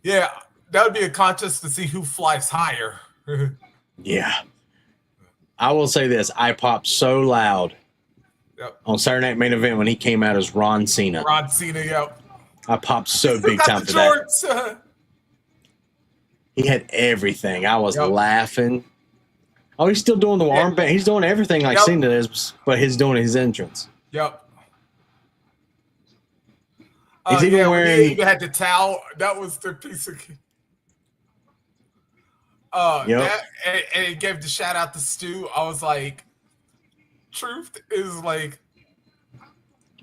Yeah, that would be a contest to see who flies higher. Yeah. I will say this. I popped so loud on Saturday Night Main Event when he came out as Ron Cena. Ron Cena, yep. I popped so big time for that. He had everything. I was laughing. Oh, he's still doing the armband. He's doing everything like Cena is, but he's doing his entrance. Yep. He's even wearing. He even had the towel. That was the piece of. And he gave the shout out to Stu. I was like, Truth is like.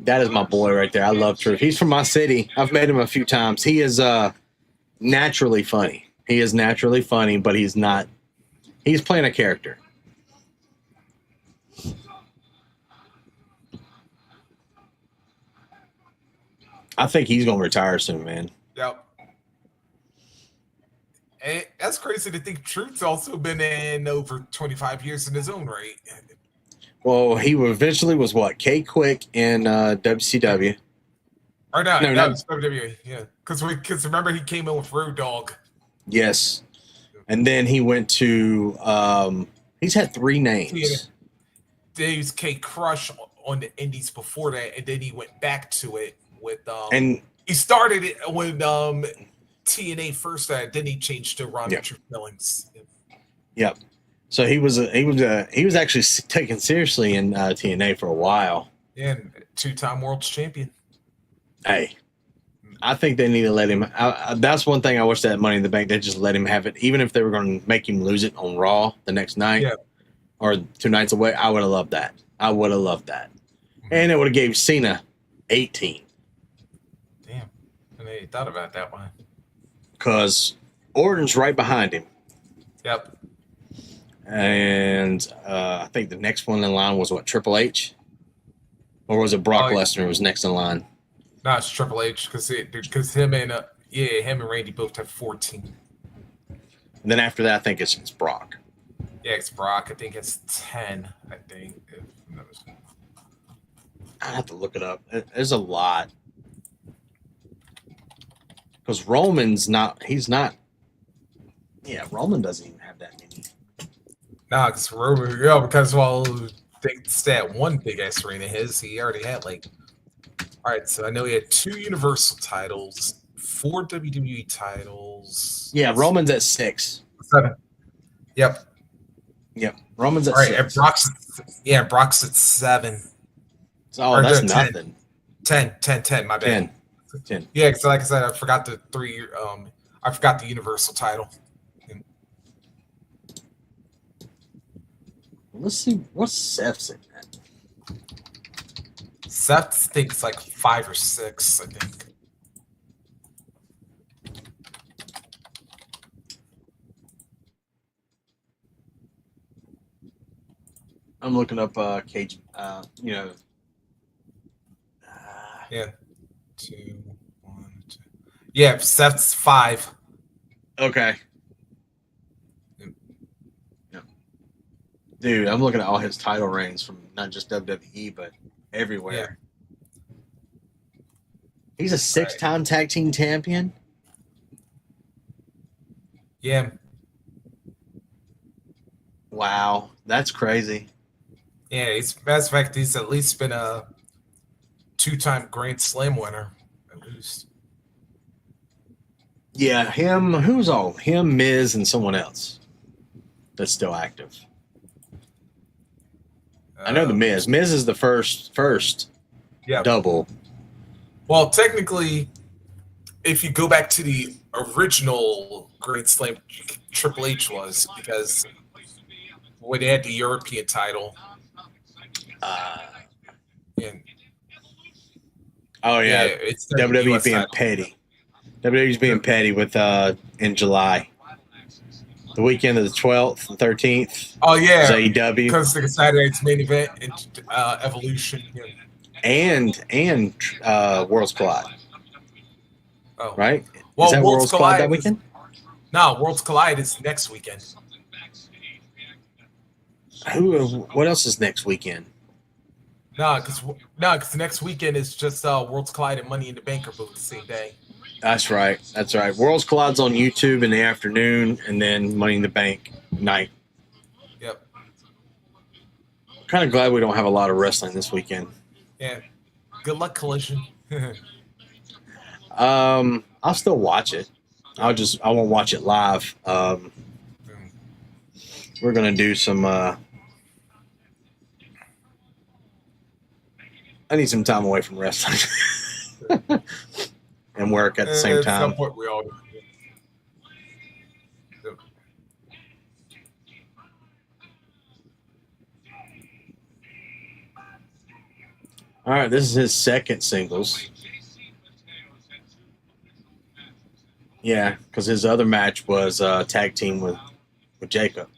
That is my boy right there. I love Truth. He's from my city. I've met him a few times. He is naturally funny. He is naturally funny, but he's not. He's playing a character. I think he's going to retire soon, man. Yep. And that's crazy to think Truth's also been in over 25 years in his own right. Well, he eventually was what? K-Quick in WCW. Or no, No. that was WWE, yeah. Because remember he came in with Road Dogg. Yes. And then he went to he's had 3 names. Dave's K-Crush on the Indies before that, and then he went back to it with and he started it when TNA first. Then he changed to Ronnie True Billings. Yep. So he was actually taken seriously in TNA for a while. And 2-time world champion. Hey, I think they need to let him. That's one thing I wish that Money in the Bank, they just let him have it, even if they were going to make him lose it on Raw the next night or 2 nights away. I would have loved that. I would have loved that, and it would have gave Cena 18. Damn, and they thought about that one because Orton's right behind him. Yep. And I think the next one in line was Triple H, or was it Brock Lesnar was next in line? No, it's Triple H because him and Randy both have 14. And then after that, I think it's Brock. Yeah, it's Brock. I think it's 10. I think. I have to look it up. There's a lot because Roman's not. He's not. Yeah, Roman doesn't even have that many. Nah, because Roman, because it's that one big ass ring of his. He already had all right, so I know he had 2 Universal titles, 4 WWE titles. Yeah, Roman's at 6. 7. Yep. Roman's at 6. And Brock's at 7. Oh, that's nothing. 10. My bad. 10. Yeah, because like I said, I forgot the 3. I forgot the Universal title. Let's see what's Seth's in that. Seth thinks 5 or 6, I think. I'm looking up Cage. Yeah. 2, 1, 2. Yeah, Seth's 5. Okay. Yep. Dude, I'm looking at all his title reigns from not just WWE, but everywhere. Yeah. He's a 6-time tag team champion. Yeah. Wow, that's crazy. Yeah, as a matter of fact, he's at least been a 2-time Grand Slam winner, at least. Yeah, him. Who's all? Him, Miz, and someone else that's still active. I know the Miz. Miz is the first double. Well, technically, if you go back to the original Grand Slam, Triple H was, because when they had the European title. It's WWE being petty. WWE's being petty with in July. The weekend of the 12th and 13th. Oh, yeah. AEW. Because it's Saturday's main event in Evolution. And Worlds Collide. Oh. Right? Well, is that Worlds Collide that weekend? No, Worlds Collide is next weekend. What else is next weekend? No, because next weekend is just Worlds Collide and Money in the Bank are both the same day. That's right. Worlds Collide's on YouTube in the afternoon, and then Money in the Bank night. Yep. Kind of glad we don't have a lot of wrestling this weekend. Yeah. Good luck, Collision. I'll still watch it. I won't watch it live. We're gonna do some. I need some time away from wrestling and work at the same time. At some point we all do. All right, this is his second singles. Yeah, because his other match was tag team with Jacob.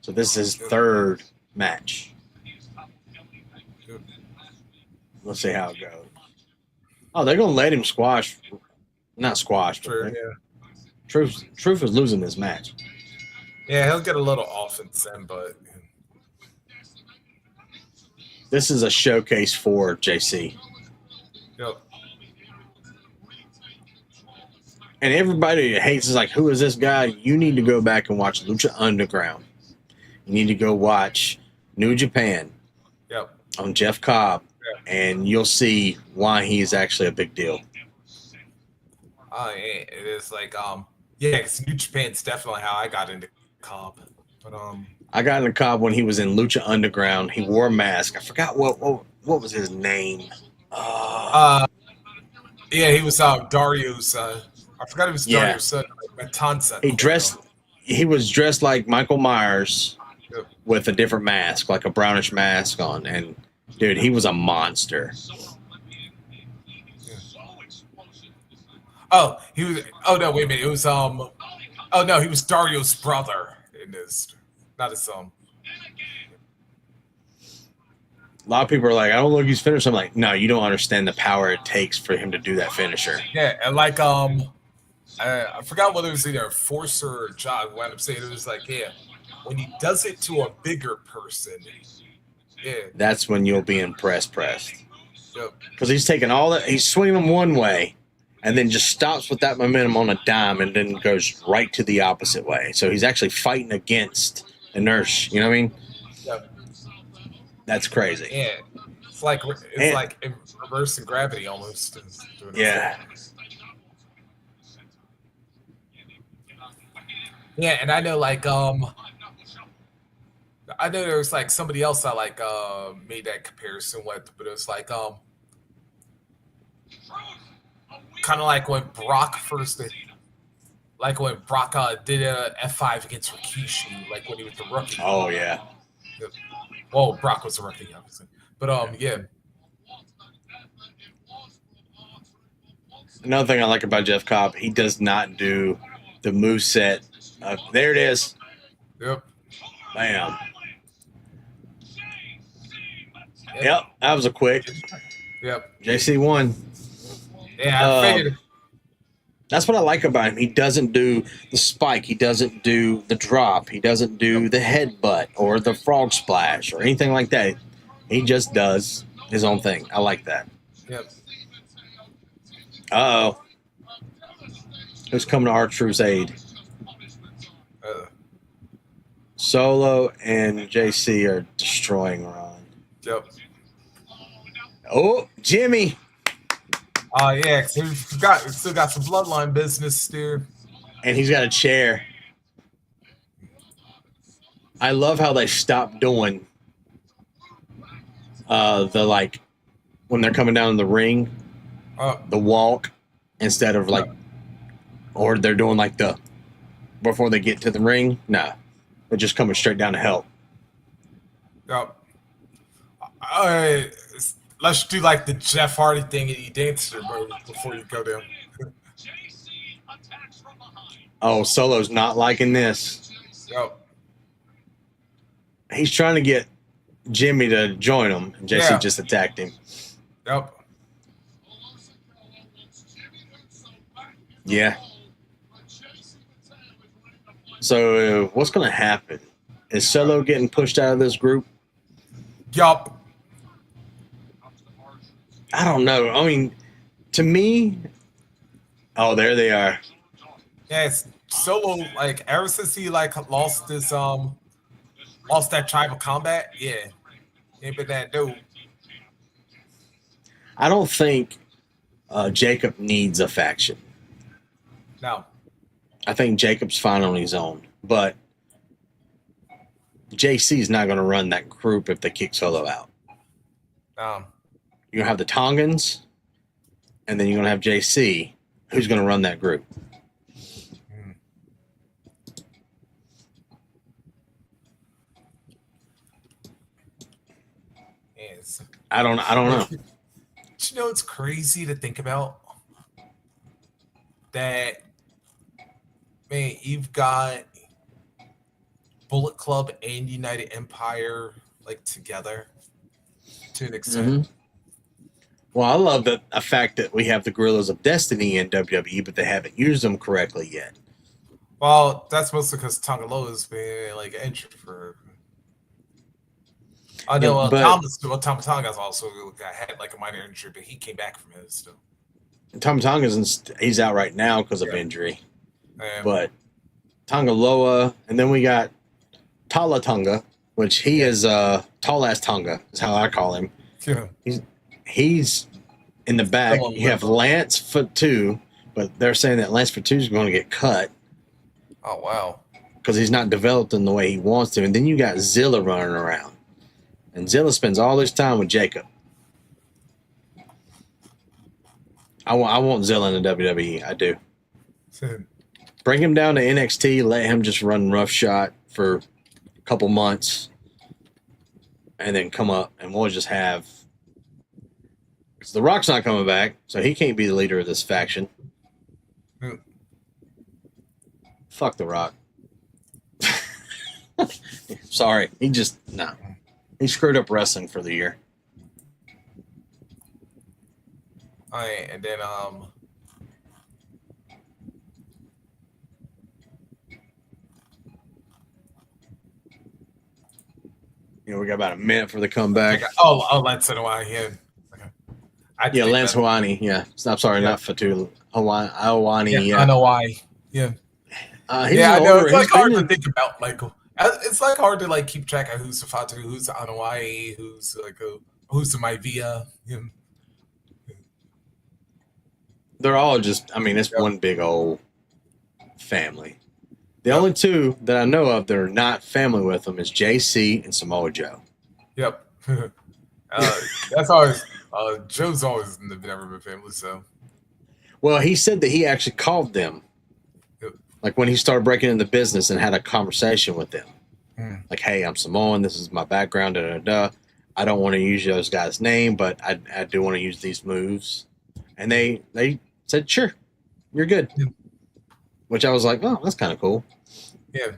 So this is his third match. Let's see how it goes. Oh, they're gonna let him squash, not squash. True, Truth is losing this match. Yeah, he'll get a little offense in, but this is a showcase for JC. Yep. And everybody that hates is like, who is this guy? You need to go back and watch Lucha Underground. You need to go watch New Japan. Yep. On Jeff Cobb. And you'll see why he's actually a big deal. Yeah, it is like yeah, 'cause New Japan's definitely how I got into Cobb. But I got into Cobb when he was in Lucha Underground. He wore a mask. I forgot what was his name. yeah, he was Dario's. I forgot he was Yeah. Dario's son, Matanza. He was dressed like Michael Myers Yep. with a different mask, like a brownish mask on. And dude, he was a monster. Oh, he was. Oh no, wait a minute. It was Oh no, he was Dario's brother in this, not his son. A lot of people are like, I don't look his finisher. I'm like, no, you don't understand the power it takes for him to do that finisher. Yeah, and like I forgot whether it was either Forcer or John wound up saying it was like, yeah, when he does it to a bigger person, yeah, That's when you'll be pressed. yep, Because he's taking all that, he's swinging them one way, and then just stops with that momentum on a dime, and then goes right to the opposite way. So he's actually fighting against inertia. You know what I mean? yep. That's crazy. Yeah, it's like in reversing gravity almost. Yeah. Yeah, and I know like I know there was like somebody else I like made that comparison with, but it was like kind of like when Brock first did, like when Brock did a F5 against Rikishi, like when he was the rookie. Oh yeah. Well, Brock was a rookie, obviously, but yeah. Another thing I like about Jeff Cobb, he does not do the moveset. There it is. Yep. Bam. Yep, that was a quick. Yep. JC won. Yeah, I figured. That's what I like about him. He doesn't do the spike. He doesn't do the drop. He doesn't do the headbutt or the frog splash or anything like that. He just does his own thing. I like that. Yep. Uh-oh. Who's coming to R-Truth's aid? Solo and JC are destroying Ron. Yep. Oh, Jimmy. Oh yeah, cause we still got some bloodline business, dude. And he's got a chair. I love how they stopped doing the like when they're coming down the ring, the walk instead of like, or they're doing like the before they get to the ring. Nah, they're just coming straight down to help. Yep. Let's do like the Jeff Hardy thing and you dance your move before you go down. Oh, Solo's not liking this. Yep. He's trying to get Jimmy to join him, and JC Yeah. just attacked him. Yep. Yeah. So what's going to happen? Is Solo getting pushed out of this group? Yup. I don't know. I mean, to me, oh, there they are. Yeah, it's Solo, like ever since he like lost that tribal combat, yeah. Ain't been that dude. I don't think Jacob needs a faction. No. I think Jacob's fine on his own, but JC's not going to run that group if they kick Solo out. You're going to have the Tongans, and then you're going to have JC, who's going to run that group. Yes. I don't know. You know, it's crazy to think about that. Man, you've got Bullet Club and United Empire like together to an extent. Mm-hmm. Well, I love the fact that we have the Guerrillas of Destiny in WWE, but they haven't used them correctly yet. Well, that's mostly because Tongaloa's been like injured for. I know Tama Tonga's also had like a minor injury, but he came back from it still. Tama Tonga's he's out right now because of injury. Yeah. But Tongaloa, and then we got Tala Tonga, which he is tall ass Tonga, is how I call him. Yeah. He's in the back. You have Lance for 2, but they're saying that Lance Fatu's going to get cut Oh wow. because he's not developed in the way he wants to. And then you got Zilla running around, and Zilla spends all his time with Jacob. I want Zilla in the WWE. I do. Bring him down to NXT. Let him just run roughshod for a couple months, and then come up, and we'll just have. Because The Rock's not coming back, so he can't be the leader of this faction. Fuck The Rock. Sorry, he screwed up wrestling for the year. All right, and then We got about a minute for the comeback. Lance Anoa'i, yeah. Yeah, Lance Hawani. Yeah, I'm sorry, not Fatu. Hawani. Yeah, Anoa'i. Yeah. I know. It's like hard to think about. Like, it's like hard to like keep track of who's the Fatu, who's the Anoa'i, who's the Maivia. Yeah. They're all just. I mean, it's one big old family. The only two that I know of that are not family with them is JC and Samoa Joe. Yep. That's always. Joe's always never been family, so. Well, he said that he actually called them, Yep. like when he started breaking into business and had a conversation with them. Like, hey, I'm Samoan. This is my background. Da, da, da. I don't want to use those guys' name, but I do want to use these moves. And they said, sure, you're good. Yeah. Which I was like, oh, that's kind of cool. Yeah.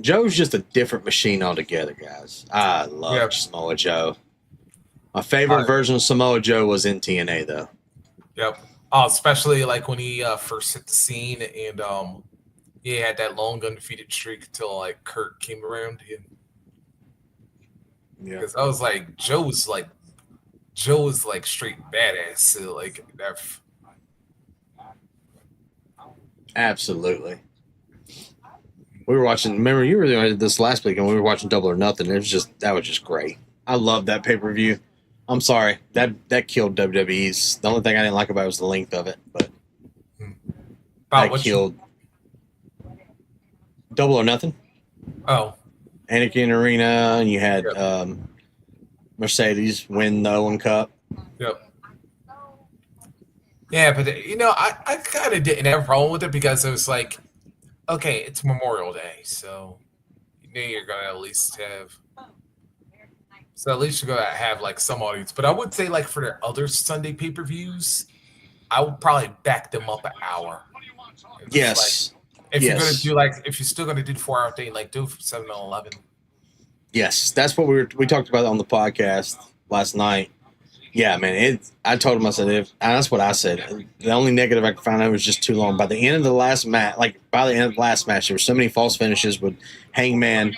Joe's just a different machine altogether, guys. I love Samoa Joe. My favorite version of Samoa Joe was in TNA, though. Yep. Especially like when he first hit the scene and he had that long undefeated streak until like Kurt came around. Yeah. Because I was like, Joe was like straight badass. So like that. Absolutely. We were watching. Remember, you were doing this last week, and we were watching Double or Nothing. That was just great. I love that pay-per-view. I'm sorry that killed WWE's. The only thing I didn't like about it was the length of it, but that killed Double or Nothing. Oh, Anakin Arena, and you had Mercedes win the Owen Cup. Yep. Yeah, but I kind of didn't have a problem with it because it was like, okay, it's Memorial Day, so you're gonna at least have. So at least you're going to have, like, some audience. But I would say, like, for their other Sunday pay-per-views, I would probably back them up an hour. Yes. Like, if you're going to do, like, if you're still going to do the 4-hour thing, like, do it from 7 to 11. Yes. That's what we talked about on the podcast last night. Yeah, man. I told him, I said, and that's what I said. The only negative I could find out was just too long. By the end of the last match, there were so many false finishes with Hangman.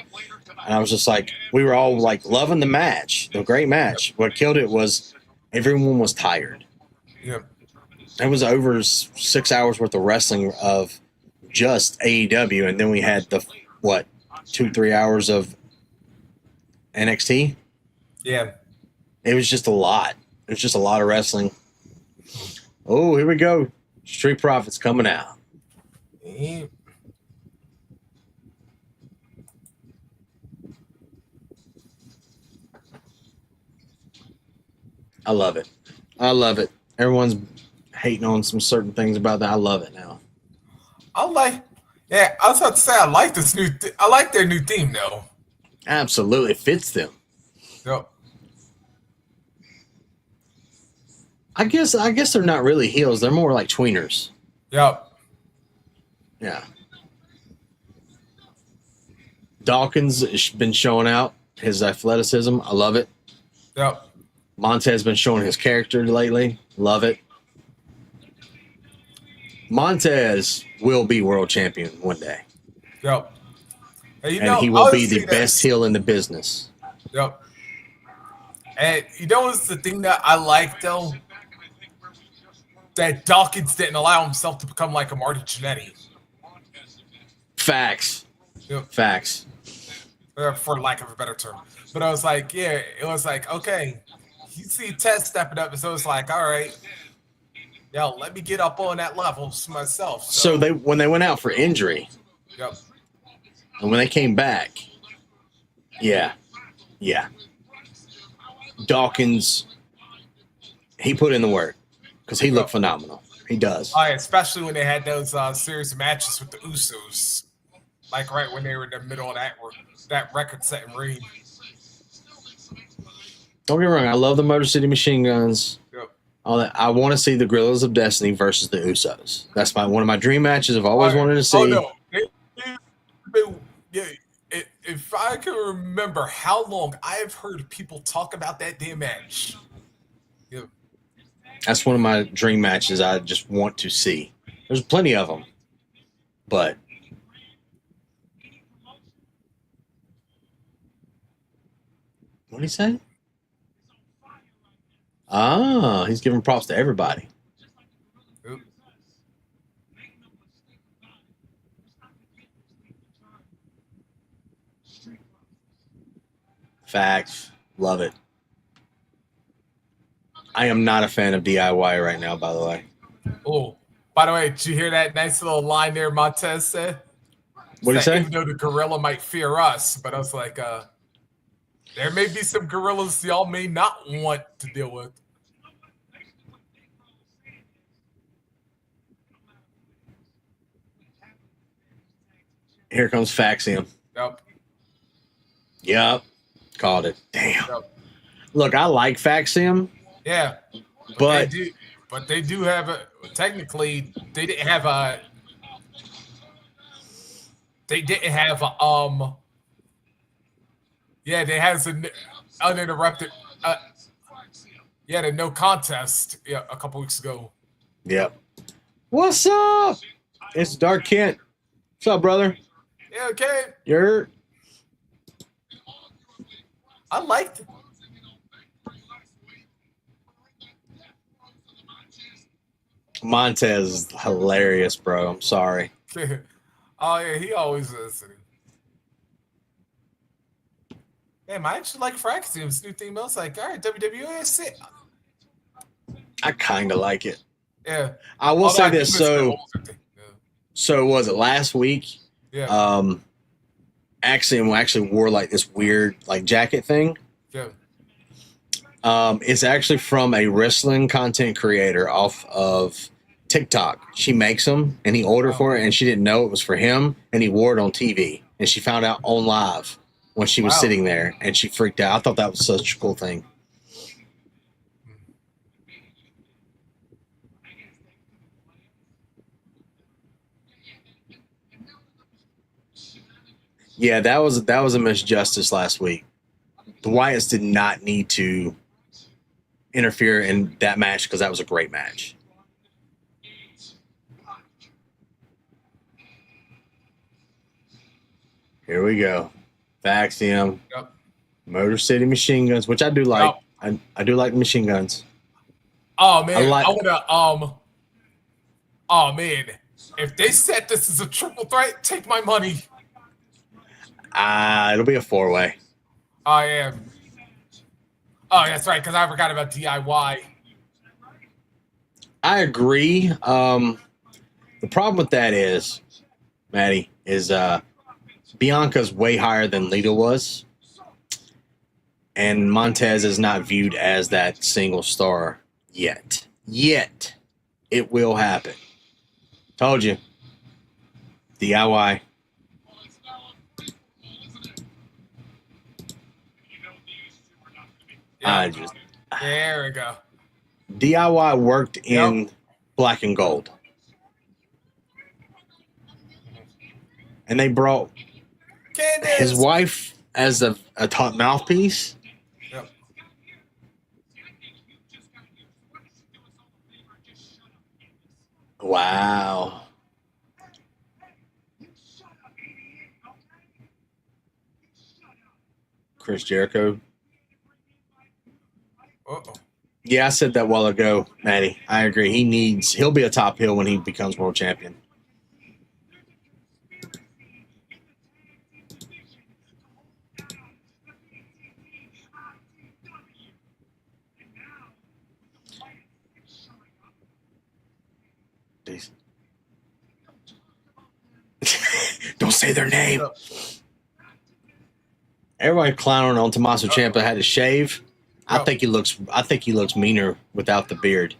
And I was just like, we were all like loving the match, the great match. What killed it was everyone was tired. Yep. It was over 6 hours worth of wrestling of just AEW. And then we had 2-3 hours of NXT? Yeah. It was just a lot. It was just a lot of wrestling. Oh, here we go. Street Profits coming out. Yeah. I love it. I love it. Everyone's hating on some certain things about that. I love it now. I was about to say I like this new. I like their new theme though. Absolutely, it fits them. Yep. I guess they're not really heels. They're more like tweeners. Yep. Yeah. Dawkins has been showing out his athleticism. I love it. Yep. Montez has been showing his character lately. Love it. Montez will be world champion one day. Yep. And he will be the best heel in the business. Yep. And what's the thing that I like though? That Dawkins didn't allow himself to become like a Marty Jannetty. Facts. Yep. Facts. For lack of a better term. But I was like, it was like, okay. You see Ted stepping up, so it's like, all right. Yo, let me get up on that level myself. So when they went out for injury, Yep. and when they came back, yeah. Dawkins, he put in the work because he looked phenomenal. He does. Especially when they had those series matches with the Usos, like right when they were in the middle of that record-setting reign. Don't get me wrong. I love the Motor City Machine Guns. Yep. All that. I want to see the Gorillas of Destiny versus the Usos. That's one of my dream matches. I've always wanted to see. Oh no! If I can remember how long I've heard people talk about that damn match. Yep. That's one of my dream matches. I just want to see. There's plenty of them, but what did he say? Ah, he's giving props to everybody. Yep. Facts. Love it. I am not a fan of DIY right now, by the way. Oh, by the way, did you hear that nice little line there Montez said? What did he say? Even though the gorilla might fear us, but I was like, there may be some gorillas y'all may not want to deal with. Here comes Faxium. Yep. Called it. Damn. Yep. Look, I like Faxium. Yeah. But they do have a technically they didn't have a they has an uninterrupted the no contest a couple weeks ago. Yep. What's up? It's Dark Kent. What's up, brother? Yeah, okay. You're I liked it. Montez is hilarious, bro. I'm sorry. Oh yeah, he always is. Damn, I actually like Fraxium's new theme. I was like, all right, WWE, that's it. I kind of like it. Yeah. I will say this. So was it last week? Yeah. Axiom actually wore like this weird like jacket thing. Yeah. It's actually from a wrestling content creator off of TikTok. She makes them, and he ordered for it, and she didn't know it was for him, and he wore it on TV, and she found out on live when she was sitting there, and she freaked out. I thought that was such a cool thing. Yeah, that was a misjustice last week. The Wyatts did not need to interfere in that match because that was a great match. Here we go. Faxium. Yep. Motor City Machine Guns, which I do like. Yep. I do like machine guns. Oh man, oh man, if they said this is a triple threat, take my money. It'll be a 4-way. I am. Oh, that's right, because I forgot about DIY. I agree. The problem with that is, Maddie, is Bianca's way higher than Lita was. And Montez is not viewed as that single star yet. Yet. It will happen. Told you. DIY. There we go. DIY worked in black and gold. And they brought his wife as a top mouthpiece. Yep. Wow. Chris Jericho. Uh-oh. Yeah, I said that a while ago, Maddie. I agree. He'll be a top heel when he becomes world champion. these. Don't say their name. Everybody clowning on Tommaso Ciampa had to shave. I think he looks meaner without the beard.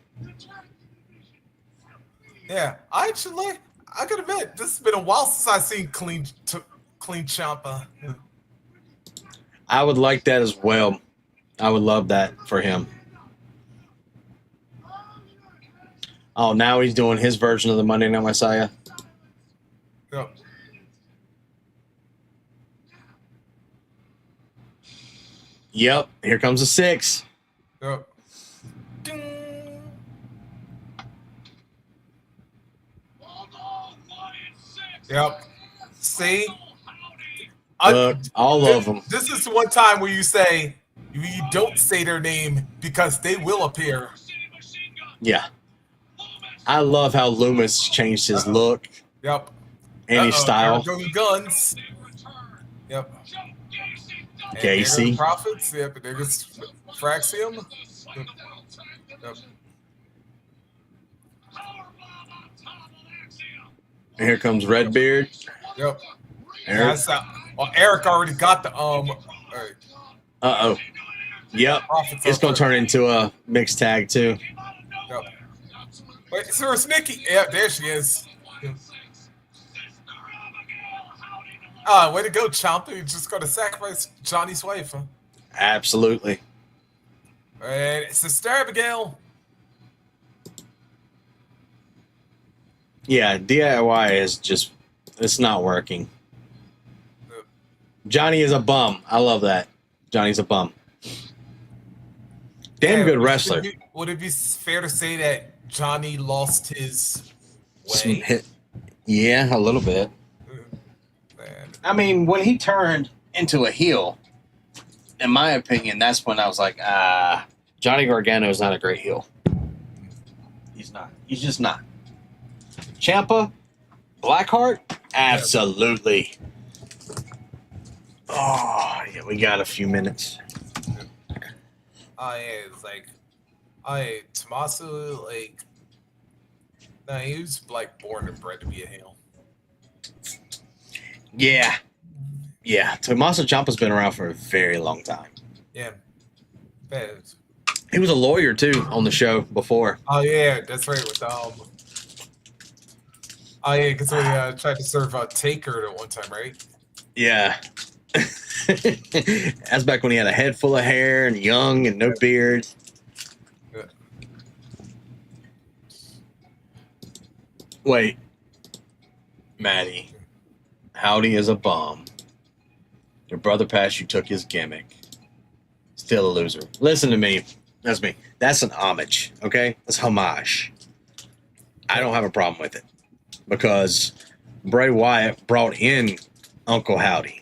Yeah, I could admit this has been a while since I've seen clean Ciampa. I would like that as well. I would love that for him. Oh, now he's doing his version of the Monday Night Messiah. Yep. Yep. Here comes a 6. Yep. Ding. Yep. See? Look, all of them. This is the one time where you say you don't say their name because they will appear. Yeah. I love how Loomis changed his look. Yep. And his style. Guns. Yep. Casey. Profits. Yep. And there's Fraxium. Yep. And here comes Redbeard. Yep. Eric. Eric already got the Uh-oh. Yep. It's going to turn into a mixed tag, too. Yep. Wait, so where's Nikki? Yep, there she is. Way to go, Ciampa. You're just going to sacrifice Johnny's wife, huh? Absolutely. And it's Sister Abigail. Yeah, DIY is just, it's not working. Johnny is a bum. I love that. Johnny's a bum. Damn good wrestler. Would it be fair to say that Johnny lost his way? Yeah, a little bit. I mean, when he turned into a heel, in my opinion, that's when I was like, Johnny Gargano is not a great heel. He's not. He's just not. Ciampa, Blackheart, absolutely. Oh, yeah, we got a few minutes. Yeah, it's like, Tommaso, like, nah, he was like born and bred to be a heel. Yeah. Yeah, Tommaso Ciampa's been around for a very long time. Yeah. He was a lawyer, too, on the show before. Oh, yeah, that's right. With, oh, yeah, because we tried to serve Taker at one time, right? Yeah. That's back when he had a head full of hair and young and no beard. Yeah. Wait. Maddie. Howdy is a bum. Your brother passed you, took his gimmick. Still a loser. Listen to me. That's me. That's an homage, okay? That's homage. I don't have a problem with it. Because Bray Wyatt brought in Uncle Howdy.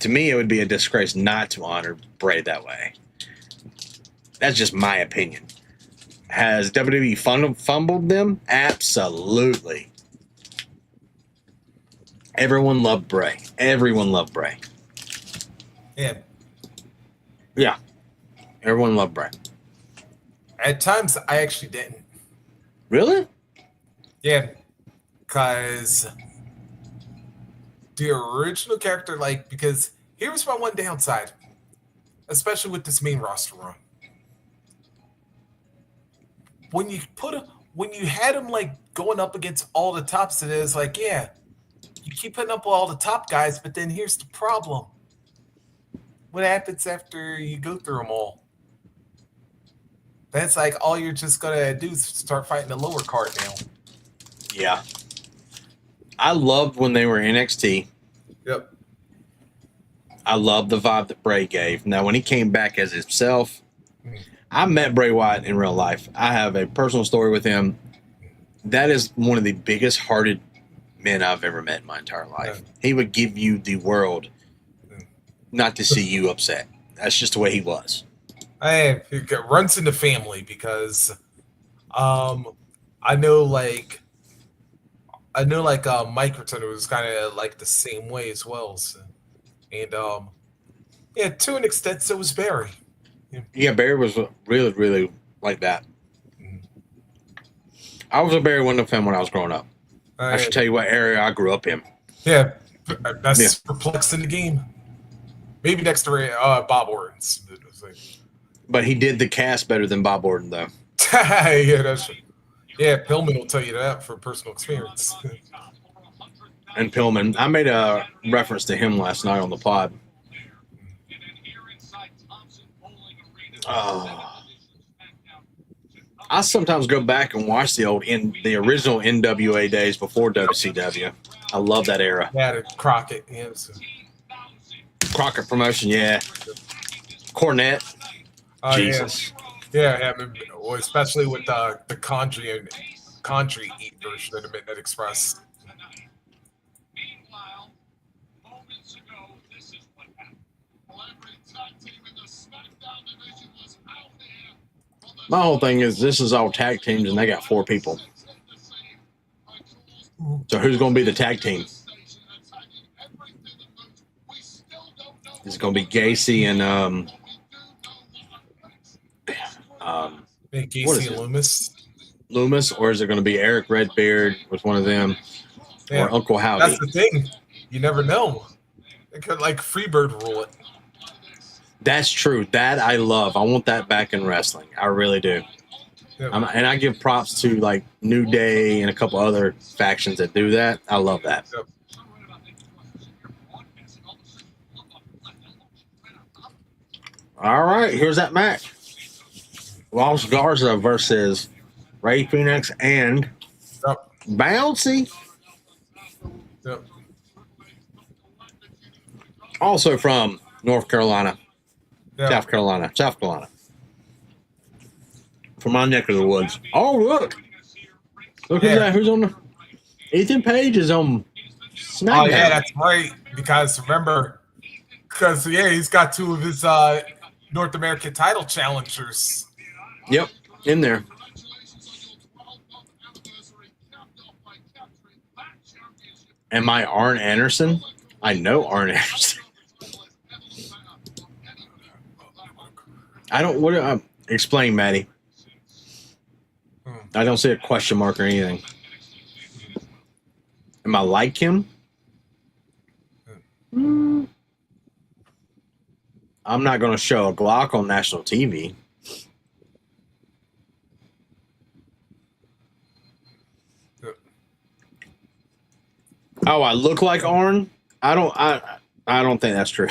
To me, it would be a disgrace not to honor Bray that way. That's just my opinion. Has WWE fumbled them? Absolutely. Everyone loved Bray. Everyone loved Bray. Yeah. Yeah. Everyone loved Bray. At times, I actually didn't. Really? Yeah. Because the original character, like, because here was my one downside, especially with this main roster run. When you had him like going up against all the tops, it is like, yeah, you keep putting up all the top guys, but then here's the problem. What happens after you go through them all? That's like all you're just gonna do is start fighting the lower card now. Yeah. I loved when they were NXT. Yep. I loved the vibe that Bray gave. Now, when he came back as himself, I met Bray Wyatt in real life. I have a personal story with him. That is one of the biggest hearted men I've ever met in my entire life. Yeah. He would give you the world not to see you upset. That's just the way he was. It runs in the family because I know like Mike Rotunda was kind of like the same way as well. So, and yeah, to an extent, so was Barry. Yeah, Barry was really, really like that. I was a Barry Windham fan when I was growing up. I should tell you what area I grew up in. Yeah, best perplexed in the game. Maybe next to Bob Orton's. But he did the cast better than Bob Orton, though. Yeah, Pillman will tell you that from personal experience. And Pillman. I made a reference to him last night on the pod. I sometimes go back and watch the original NWA days before WCW. I love that era. Yeah, the Crockett. Yeah, Crockett promotion, yeah. Cornette. Jesus. Yeah, well, especially with the Condry Eat version of the Midnight Express. My whole thing is this is all tag teams, and they got 4 people. So who's going to be the tag team? Is it going to be Gacy and Gacy and Loomis? Loomis, or is it going to be Eric Redbeard with one of them, or Uncle Howdy? That's the thing. You never know. They could like Freebird rule it. That's true. That I love. I want that back in wrestling. I really do. Yeah. And I give props to like New Day and a couple other factions that do that. I love that. Yep. All right, here's that match. Los Garza versus Ray Phoenix and Bouncy. Yep. Also from North Carolina. Yep. South Carolina. From my neck of the woods. Oh, look. Look at that. Who's on the... Ethan Page is on Smackdown. Oh, yeah, that's right. Because he's got 2 of his North American title challengers. Yep, in there. Am I Arn Anderson? I know Arn Anderson. I don't... explain, Maddie. I don't see a question mark or anything. Am I like him? I'm not going to show a Glock on national TV. Oh, I look like Arn? I don't think that's true.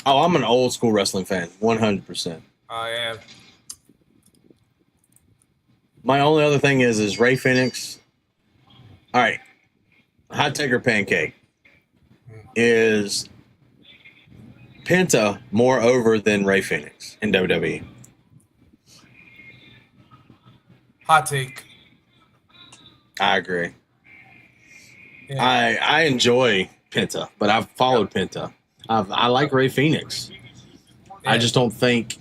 Oh, I'm an old school wrestling fan, 100%. I am. My only other thing is Ray Phoenix. All right, hot take or pancake. Is Penta more over than Ray Phoenix in WWE? Hot take. I agree. Yeah. I enjoy Penta, but I've followed Penta. I like Ray Phoenix. Yeah. I just don't think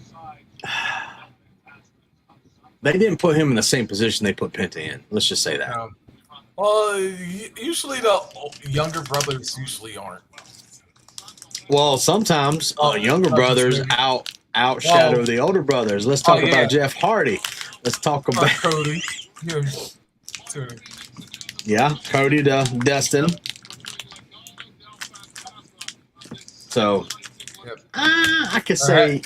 they didn't put him in the same position they put Penta in. Let's just say that. Well, usually the younger brothers usually aren't. Well, sometimes younger brothers outshadow the older brothers. Let's talk about Jeff Hardy. Let's talk about Cody. Yeah, Cody to Dustin. So, I could say,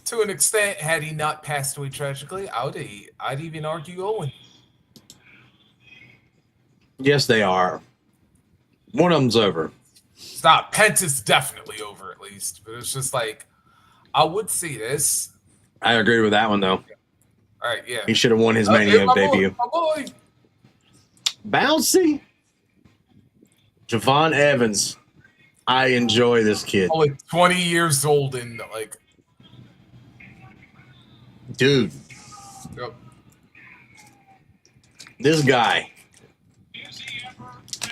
to an extent, had he not passed away tragically, I'd even argue Owen. yes, they are. One of them's over. Stop. Penta's definitely over, at least. But it's just like, I would say this. I agree with that one, though. All right, yeah. He should have won his Mania debut. My boy. Bouncy. Javon Evans. I enjoy this kid. Only 20 years old and like. Dude. Yep. This guy.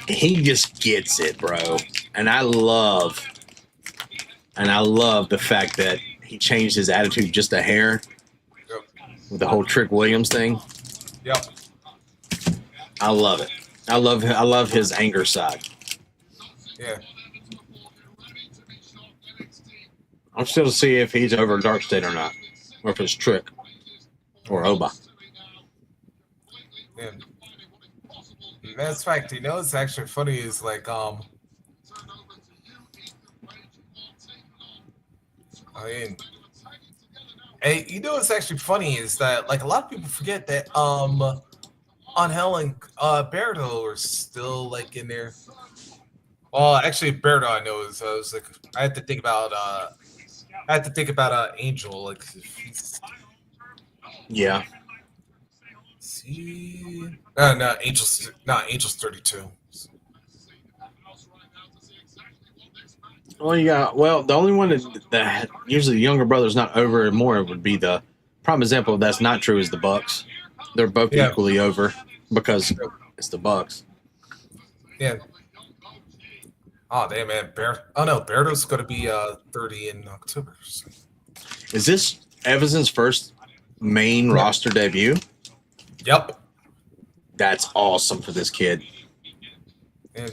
He just gets it, bro. And I love the fact that he changed his attitude just a hair. Yep. With the whole Trick Williams thing. Yep. I love it. I love his anger side. Yeah. I'm still to see if he's over Dark State or not, or if it's Trick or Oba. Yeah. That's fact. You know, it's actually funny. Is like I mean, hey, you know, what's actually funny is that like a lot of people forget that Angel and Berto are still like in there. Well, actually, Berto I know is I was like I had to think about Angel like Yeah. see no Angel's 32. Well, you got the only one that usually the younger brother's not over and more would be the prime example of that's not true is the Bucks. They're both equally over because it's the Bucks. Yeah. Oh damn man, Berto's gonna be 30 in October. So. Is this Evanson's first main roster debut? Yep. That's awesome for this kid. And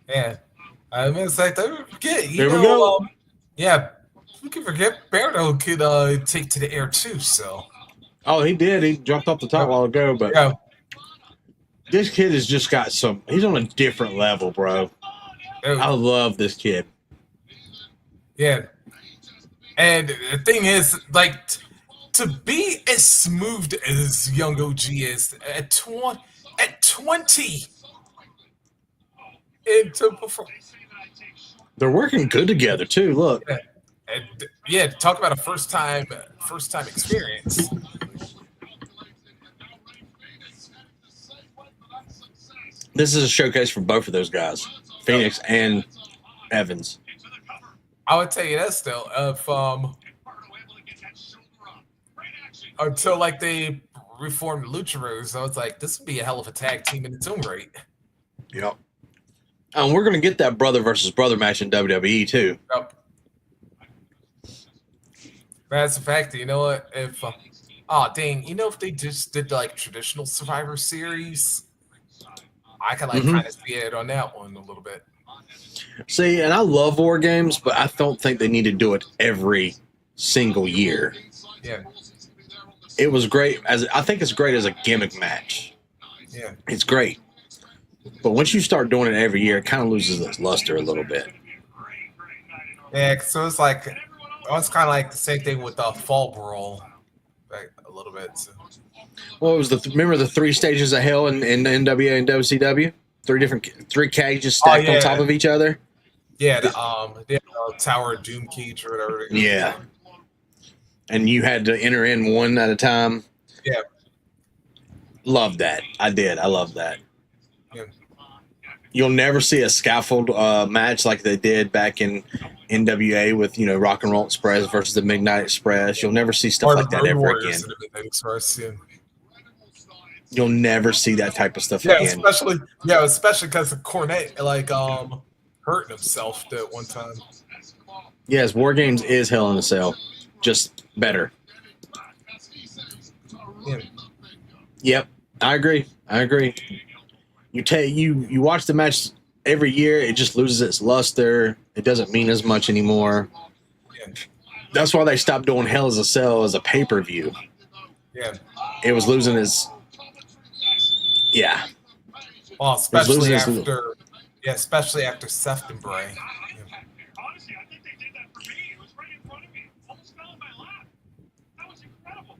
yeah, I mean, it's like don't forget. Here we go. Yeah, we can forget Berto could take to the air too. So. Oh, he did. He jumped off the top a while ago, but this kid has just got some. He's on a different level, bro. I love this kid. Yeah, and the thing is, like, to be as smooth as young OG is at 20. And to perform. They're working good together too. Look, talk about a first time experience. this is a showcase for both of those guys, Phoenix and Evans. I would tell you this though, if until like they reformed Luchasaurus, I was like, this would be a hell of a tag team in its own right. Yep. And we're going to get that brother versus brother match in WWE too. Yep. That's a fact. You know what? If dang, you know, if they just did like traditional Survivor Series, I can like kind of see it on that one a little bit. See, and I love War Games, but I don't think they need to do it every single year. Yeah. It was great I think it's great as a gimmick match. Yeah. It's great. But once you start doing it every year, it kind of loses its luster a little bit. Yeah, so it's like it's kind of like the same thing with the Fall Brawl, like a little bit. So. Well, it was remember the 3 stages of hell in NWA and WCW? 3 cages stacked on top of each other. Yeah, the Tower of Doom cage or whatever. Yeah, and you had to enter in one at a time. Yeah, love that. I did. I love that. Yeah. You'll never see a scaffold match like they did back in NWA with Rock and Roll Express versus the Midnight Express. You'll never see stuff like that ever again. Express, yeah. You'll never see that type of stuff again. Especially because of Cornette hurting himself that one time. Yes, War Games is Hell in a Cell, just better. Yeah. Yep, I agree. You watch the match every year, it just loses its luster. It doesn't mean as much anymore. Yeah. That's why they stopped doing Hell in a Cell as a pay-per-view. Yeah. It was losing its. Yeah. Well, especially after Seth and Bray. Honestly, I think they did that for me. It was right in front of me. Almost fell on my lap. That was incredible.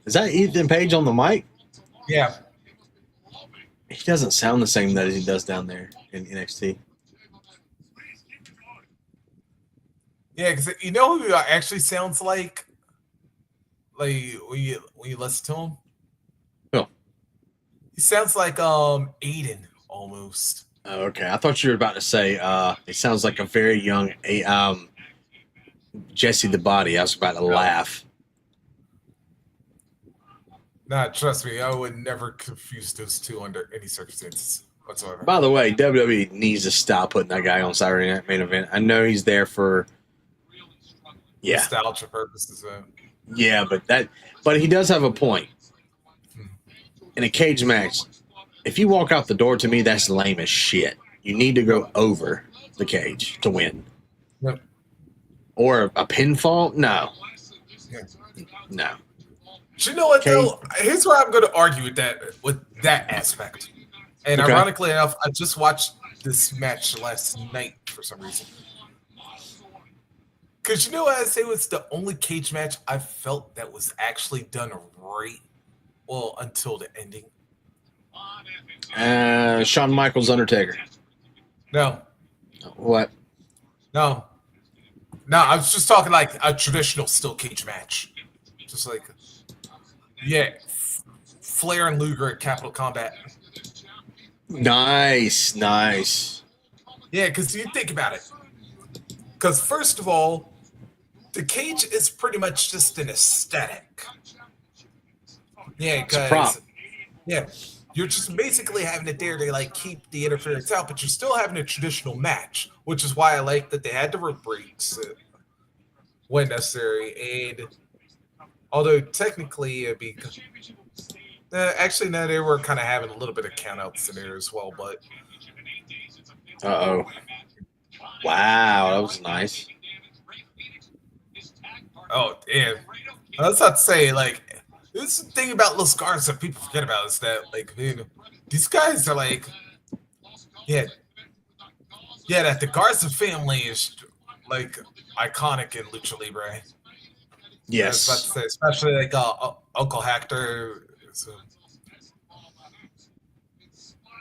Is that Ethan Page on the mic? Yeah. He doesn't sound the same that he does down there in NXT. Yeah, because you know who actually sounds like when you listen to him? Oh. He sounds like Aiden almost. Oh, okay. I thought you were about to say it sounds like a very young Jesse the Body. I was about to laugh. Nah, trust me, I would never confuse those two under any circumstances whatsoever. By the way, WWE needs to stop putting that guy on Saturday Night Main Event. I know he's there for Yeah. nostalgia purposes. Yeah, but he does have a point. In a cage match, if you walk out the door, to me, that's lame as shit. You need to go over the cage to win. Yep. Or a pinfall? No. Yeah. No. But you know what, though? Here's where I'm going to argue with that aspect. And Okay. ironically enough, I just watched this match last night for some reason. Because you know what I say was the only cage match I felt that was actually done right. Well, until the ending. Shawn Michaels, Undertaker. No. What? No, I was just talking like a traditional steel cage match. Just like, yeah, Flair and Luger at Capital Combat. Nice. Yeah, because you think about it. Because first of all, the cage is pretty much just an aesthetic. Yeah, It's a prop. because yeah, you're just basically having it there to like keep the interference out, but you're still having a traditional match, which is why I like that they had the rope breaks when necessary. And although technically it'd be actually no, they were kind of having a little bit of countouts in there as well, but Uh-oh. Wow, that was nice. oh yeah, I was about to say like. This is the thing about Los Garza that people forget about is that, like, man, these guys are like, that the Garza family is, like, iconic in Lucha Libre. Yes. I was about to say, especially, like, Uncle Hector. So,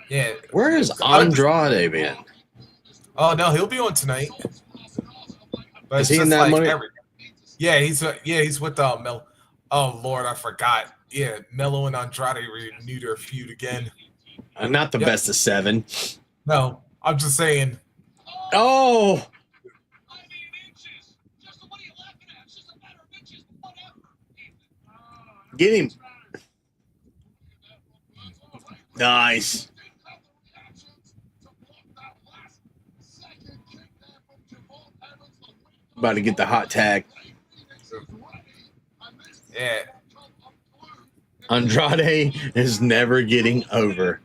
yeah. Where has Andrade been? Oh, no, he'll be on tonight. But Is he in that money? Yeah, he's with Mel. Oh, Lord, I forgot. Yeah, Melo and Andrade renewed their feud again. Not the best of 7. No, I'm just saying. Oh! Get him. Nice. About to get the hot tag. Yeah. Andrade is never getting over.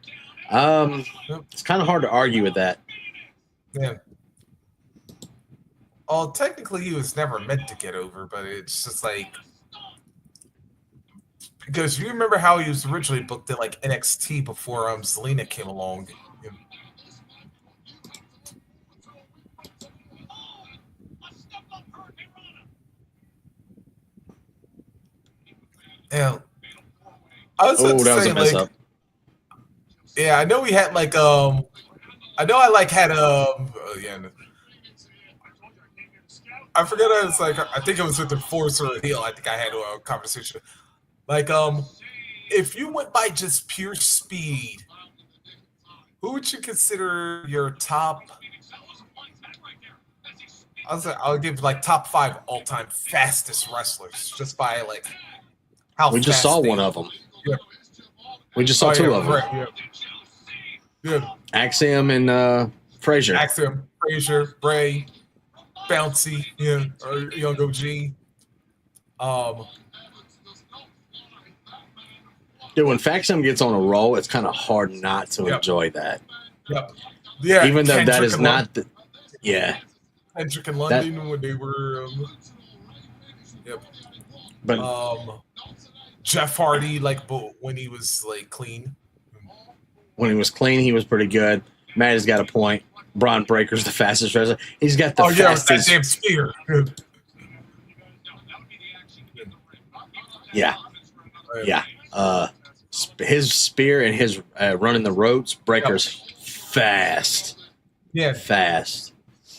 It's kind of hard to argue with that. Yeah. Well, technically, he was never meant to get over, but it's just like because you remember how he was originally booked at like NXT before Zelina came along. Yeah. I was about to that was say, a mess like, up. yeah, I know we had like I know I like had yeah. I forget. I was like, I think it was with the Force or Heel. I think I had a conversation. Like, if you went by just pure speed, who would you consider your top? I'll give like top 5 all-time fastest wrestlers just by like how We just fast saw they- one of them. Yeah. We just saw 2 of them. Right, yeah. Axiom and Frazier. Axiom, Frazier, Bray, Bouncy, or Young OG. Dude, when Faxion gets on a roll, it's kind of hard not to enjoy that. Yep. Yeah. Even though that Kendrick is and not the. Yeah. Kendrick in London when they were. Yep. But Jeff Hardy, like when he was like clean. when he was clean, he was pretty good. Matt has got a point. Braun Breaker's the fastest wrestller. He's got the fastest. That damn spear. Yeah. Yeah. His spear and his running the ropes, Breaker's fast. Yeah. Fast.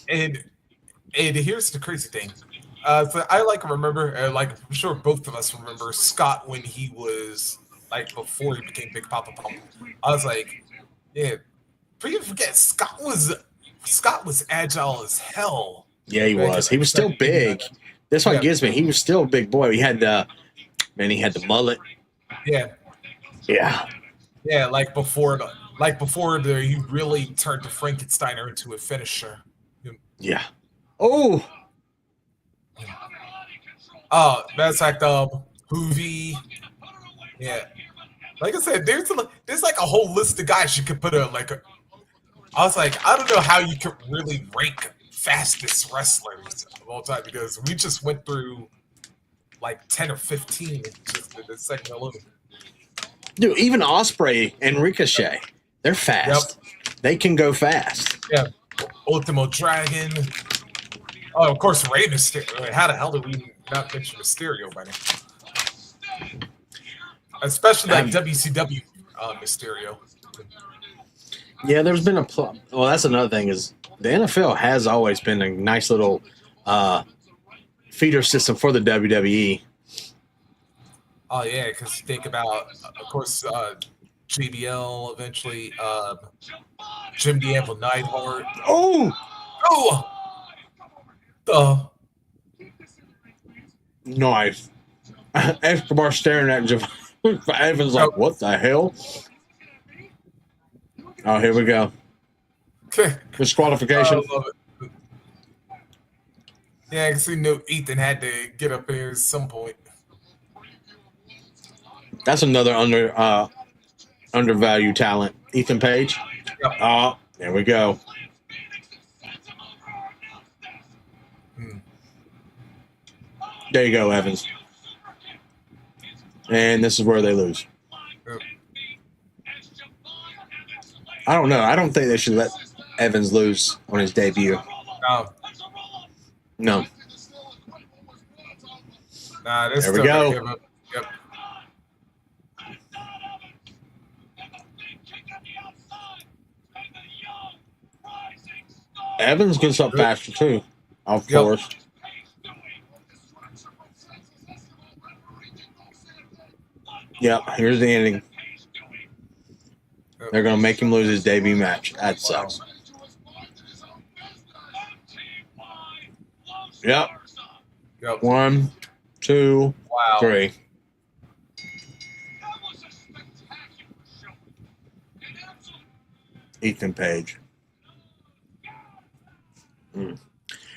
And here's the crazy thing. So I remember, like I'm sure both of us remember Scott when he was like before he became Big Papa Pump. I was like, yeah, but you forget Scott was agile as hell. Yeah, he was. He was still big. That's what gets me. He was still a big boy. He had he had the mullet. Yeah. Yeah. Yeah, like before he really turned the Frankensteiner into a finisher. Yeah. Oh. Matter of fact, Hoovy. Yeah. Like I said, there's like a whole list of guys you could put I was like, I don't know how you could really rank fastest wrestlers of all time because we just went through like 10 or 15 just in this segment alone. Dude, even Osprey and Ricochet, they're fast. Yep. They can go fast. Yeah. Ultimo Dragon. Oh, of course, Rey Mysterio. How the hell did we not mention Mysterio by now? Especially like WCW Mysterio. Yeah, there's been well, that's another thing is the NFL has always been a nice little feeder system for the WWE. Oh yeah, because you think about, of course, JBL eventually, Jim D'Anville Neidhart. Oh, The nice. Escobar staring at Evans like, what the hell? Oh, here we go. Disqualification. I love it. Yeah, I can see Ethan had to get up there at some point. That's another undervalued talent. Ethan Page. Yep. Oh, there we go. There you go, Evans. And this is where they lose. Yep. I don't know. I don't think they should let Evans lose on his debut. No. Nah, this there we go. Yep. Evans gets up faster too, of course. Yep, here's the ending. They're going to make him lose his debut match. That sucks. Yep. 1, 2, 3. Ethan Page.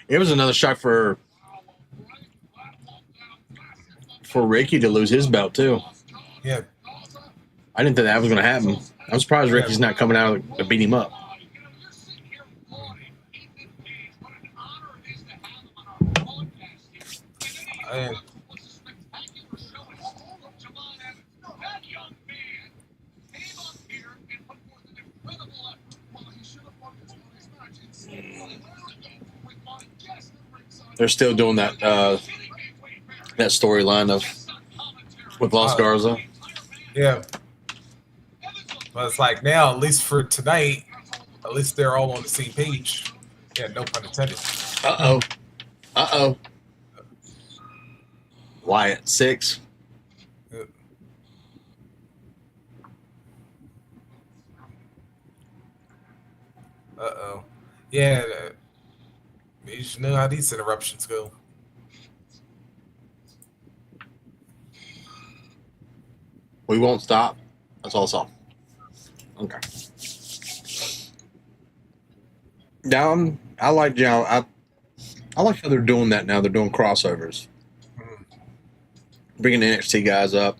It was another shot for Ricky to lose his belt too. Yeah. I didn't think that was going to happen. I'm surprised Ricky's not coming out to beat him up. They're still doing that that storyline with Los Garza. Yeah. But it's like now, at least for tonight, at least they're all on the same page. Yeah, no pun intended. Uh-oh. Wyatt, 6. Uh-oh. Yeah, you should know how these interruptions go. We won't stop. That's all I saw. Okay. Now I like I like how they're doing that now. They're doing crossovers, bringing NXT guys up.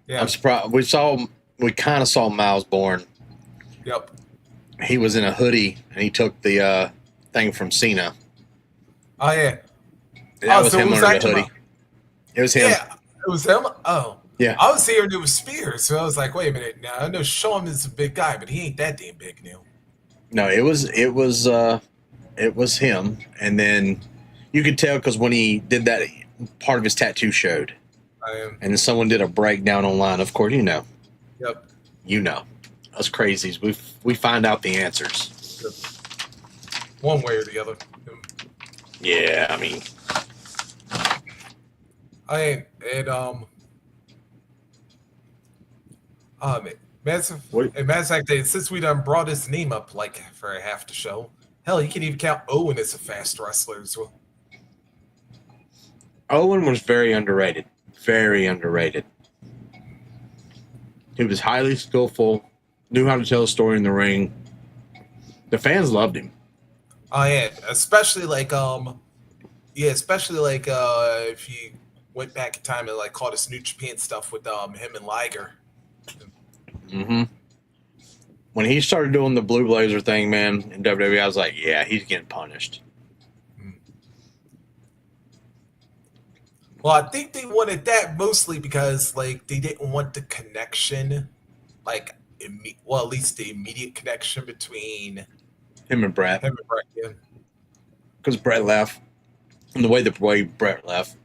Yeah. I'm surprised. We kind of saw Miles Bourne. Yep. He was in a hoodie and he took the thing from Cena. Oh yeah. That was him under the hoodie. It was him. Yeah, it was him. Oh. Yeah. I was hearing it was Spears, so I was like, wait a minute. Now I know Shawn is a big guy, but he ain't that damn big now. No, it was him, and then you could tell because when he did that, part of his tattoo showed. And then someone did a breakdown online. Of course, you know. Yep. You know, us crazies. We find out the answers. Yep. One way or the other. Yeah, I mean. Matter of fact, since we done brought his name up like for half the show, hell, you can even count Owen as a fast wrestler as well. Owen was very underrated. Very underrated. He was highly skillful, knew how to tell a story in the ring. The fans loved him. Oh yeah, especially like if you went back in time and like caught his New Japan stuff with him and Liger. Mm-hmm. When he started doing the Blue Blazer thing, man, in WWE, I was like, yeah, he's getting punished. Well, I think they wanted that mostly because like they didn't want the connection, like well, at least the immediate connection between Him and Brett. Yeah. Because Brett left. And the way Brett left.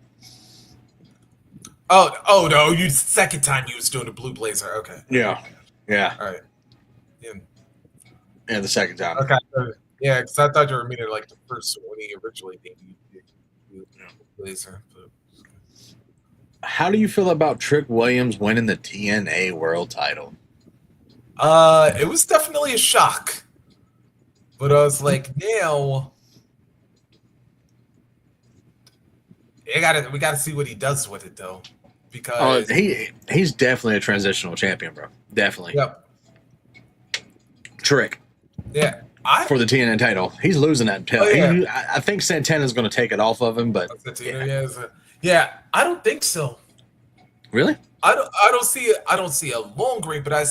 Oh no! You second time you was doing the Blue Blazer. Okay. Yeah. All right. Yeah, the second time. Okay. Yeah, because I thought you were meaning like the first one when he originally did Blue Blazer. But... How do you feel about Trick Williams winning the TNA World Title? It was definitely a shock, but I was like, now we gotta see what he does with it though, because he's definitely a transitional champion, bro. Definitely. Yep. Trick. Yeah. For the TNA title, he's losing that title. I think Santana's going to take it off of him, but yeah, I don't think so. Really? I don't see a long reign, but I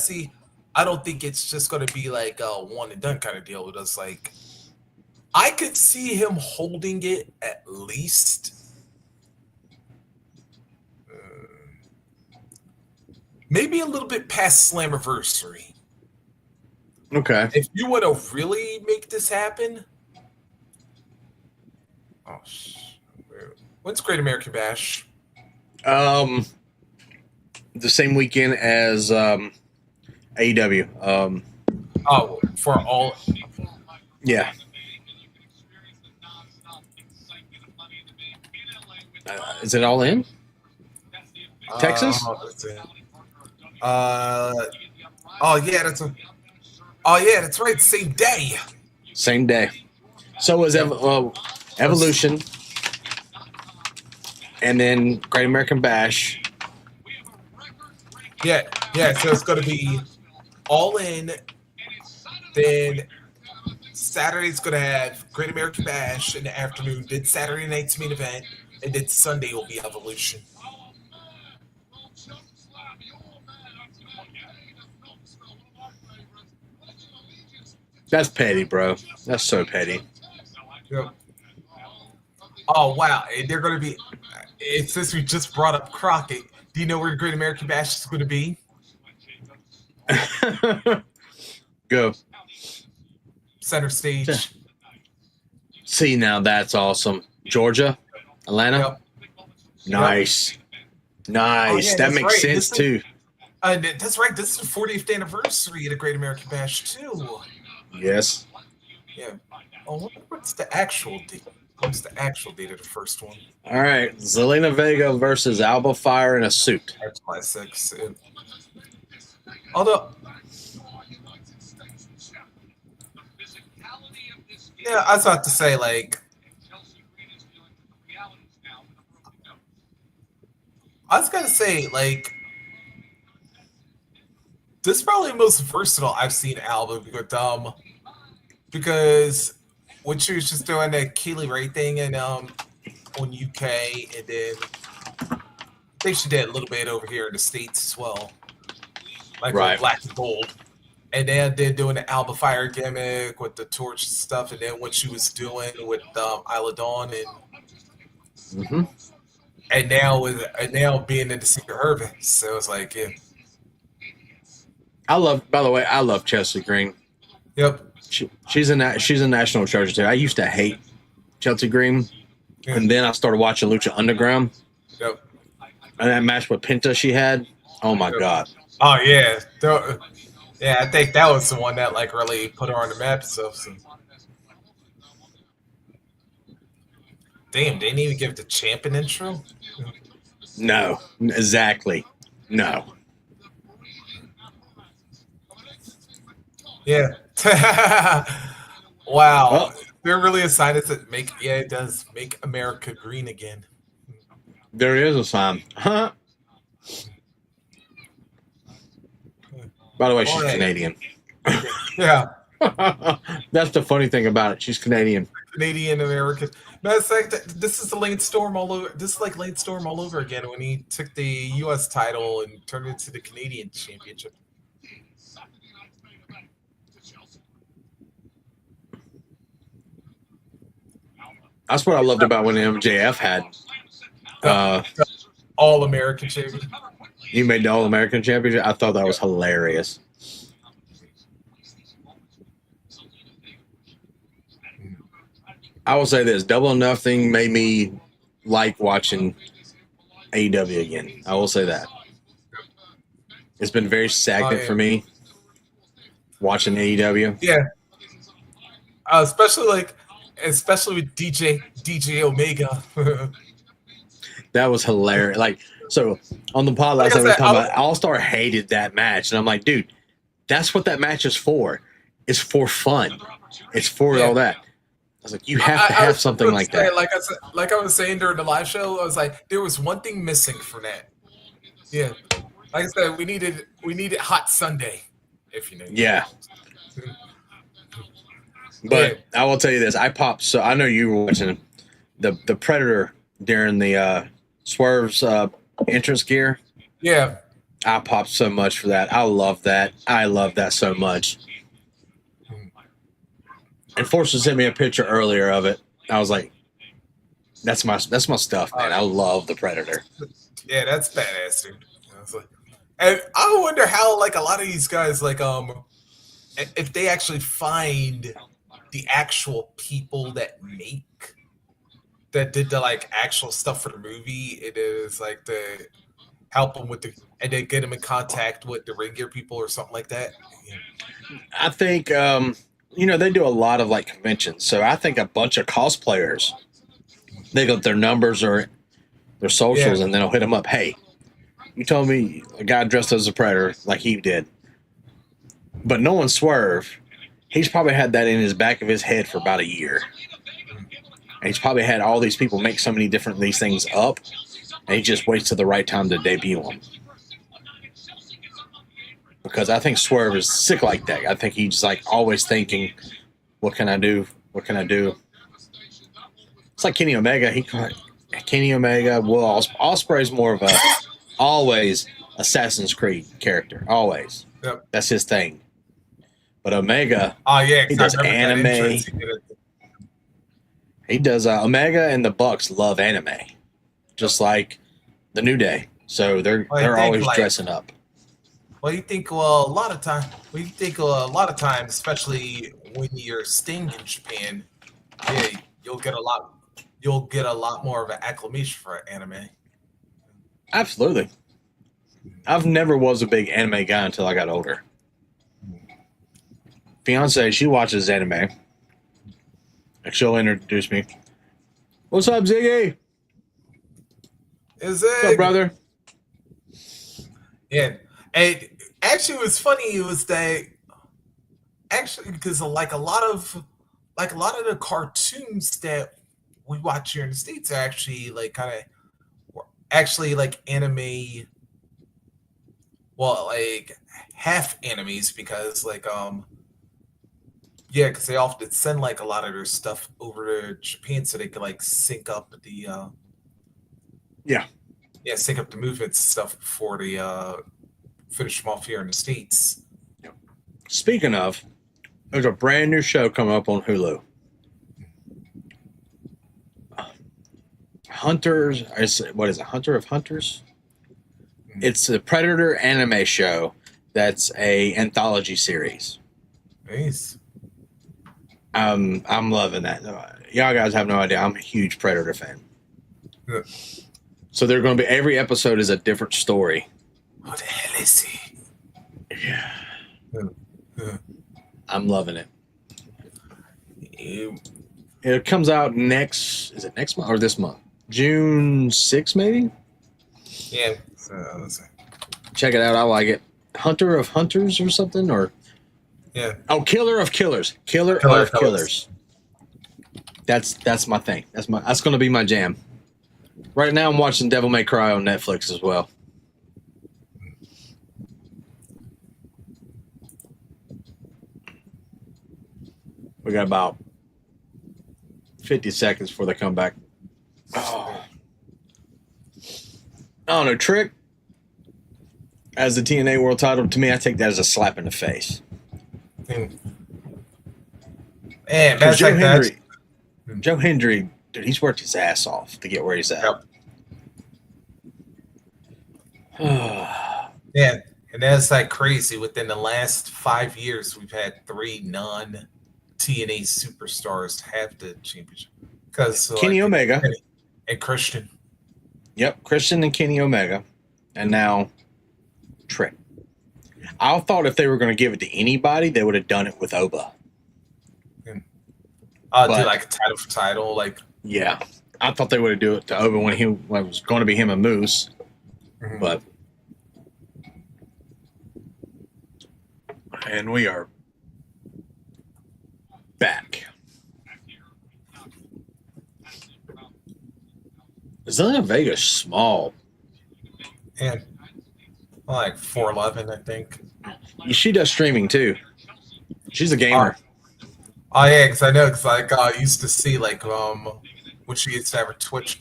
don't think it's just going to be like a one and done kind of deal with us. Like, I could see him holding it at least maybe a little bit past Slammiversary. Okay. If you want to really make this happen, when's Great American Bash? The same weekend as AEW. For all. Yeah. Is it all in? Texas? That's right. Same day. Same day. So was Evolution, and then Great American Bash. Yeah. So it's going to be all in. Then Saturday's going to have Great American Bash in the afternoon. Then Saturday night's main event, and then Sunday will be Evolution. That's petty, bro. That's so petty. Yep. Oh, wow. They're going to be... Since we just brought up Crockett, do you know where Great American Bash is going to be? Go. Center stage. See, now that's awesome. Georgia? Atlanta? Yep. Nice. Nice. Yeah, that makes right. sense, too. That's right. This is the 40th anniversary of the Great American Bash, too. Yes. Yeah. Oh, what's the actual date? What's the actual date of the first one? All right. Zelina Vega versus Alba Fire in a suit. That's July 6th. Although, yeah, I was about to say, like, I was going to say, like, this is probably the most versatile I've seen Alba with because when she was just doing that Keely Ray thing and on UK, and then I think she did a little bit over here in the States as well, like right. With Black and Gold, and then they're doing the Alba Fire gimmick with the torch stuff, and then what she was doing with Isla Dawn and now being in the Secret Harvest, so it's like yeah. By the way, I love Chelsea Green. Yep. She's a national treasure too. I used to hate Chelsea Green, and then I started watching Lucha Underground. Yep. And that match with Penta she had, oh my god. Oh yeah, yeah. I think that was the one that like really put her on the map. So. Damn, they didn't even give the champion intro. No, exactly. No. Yeah. Wow. Well, they're really excited to it does make America green again. There is a sign. Huh? By the way, she's Canadian. Yeah. That's the funny thing about it. She's Canadian. Canadian American. Matter of fact, this is the Lane Storm all over. This is like Lane Storm all over again when he took the U.S. title and turned it into the Canadian Championship. That's what I loved about when MJF had. All American champion. You made the All American Championship. I thought that was hilarious. I will say this: Double or Nothing made me like watching AEW again. I will say that. It's been very stagnant for me watching AEW. Yeah. Especially with DJ Omega. That was hilarious. Like, so on the pod last time we were talking about All-Star hated that match. And I'm like, dude, that's what that match is for. It's for fun. It's for all that. I was like, you have to have something like that. Like I was saying during the live show, I was like, there was one thing missing from that. Yeah. Like I said, we needed Hot Sunday, if you know. Yeah. But I will tell you this. I popped, so I know you were watching the Predator during the Swerve's entrance gear. Yeah. I popped so much for that. I love that. I love that so much. And Forrester sent me a picture earlier of it. I was like, that's my stuff, man. I love the Predator. Yeah, that's badass, dude. And I wonder how, like, a lot of these guys, like, if they actually find the actual people that did the like actual stuff for the movie. It is like to help them with and they get them in contact with the ring gear people or something like that. Yeah. I think they do a lot of like conventions, so I think a bunch of cosplayers, they got their numbers or their socials, and then they'll hit them up. Hey, you told me a guy dressed as a Predator like he did, but no one Swerve. He's probably had that in his back of his head for about a year. And he's probably had all these people make so many different these things up, and he just waits till the right time to debut them. Because I think Swerve is sick like that. I think he's like always thinking, what can I do? What can I do? It's like Kenny Omega. Ospreay's more of a always Assassin's Creed character. Always. Yep. That's his thing. But Omega, he does anime. He does Omega and the Bucks love anime, just like the New Day. So they're always dressing up. Well, you think a lot of times, especially when you're staying in Japan, you'll get a lot more of an acclamation for anime. Absolutely. I've never was a big anime guy until I got older. Fiance, she watches anime. And she'll introduce me. What's up, Ziggy? What's up, brother? Yeah. And actually, what's funny was that because like a lot of the cartoons that we watch here in the States are actually like like anime. Well, like half animes because like because they often send like a lot of their stuff over to Japan so they can like sync up the sync up the movements and stuff before they finish them off here in the States. Speaking of, there's a brand new show coming up on Hulu. Hunters, what is it? Hunter of Hunters? It's a Predator anime show that's a anthology series. Nice. I'm loving that. Y'all guys have no idea. I'm a huge Predator fan. Yeah. So they're going to be every episode is a different story. What the hell is he? Yeah. Yeah. I'm loving it. It comes out next month or this month? June 6th, maybe? Yeah. Check it out. I like it. Hunter of Hunters or something? Or oh, Killer of Killers. Killer of Killers. That's my thing. That's going to be my jam. Right now I'm watching Devil May Cry on Netflix as well. We got about 50 seconds before they come back. Oh. I don't know, Trick as the TNA World Title, to me, I take that as a slap in the face. Man, Because that's like that. Joe Hendry, dude, he's worked his ass off to get where he's at. Yep. Yeah, and that's like crazy. Within the last 5 years, we've had 3 non-TNA superstars have the championship. Because Kenny Omega and Christian. Yep, Christian and Kenny Omega, and now Trick. I thought if they were going to give it to anybody, they would have done it with Oba. Do like a title for title, like yeah. I thought they would have do it to Oba when it was going to be him and Moose, but and we are back. Zelina Vega's small. and like 4'11", I think. She does streaming too. She's a gamer. Oh yeah, because I know, because like I used to see like when she used to have her Twitch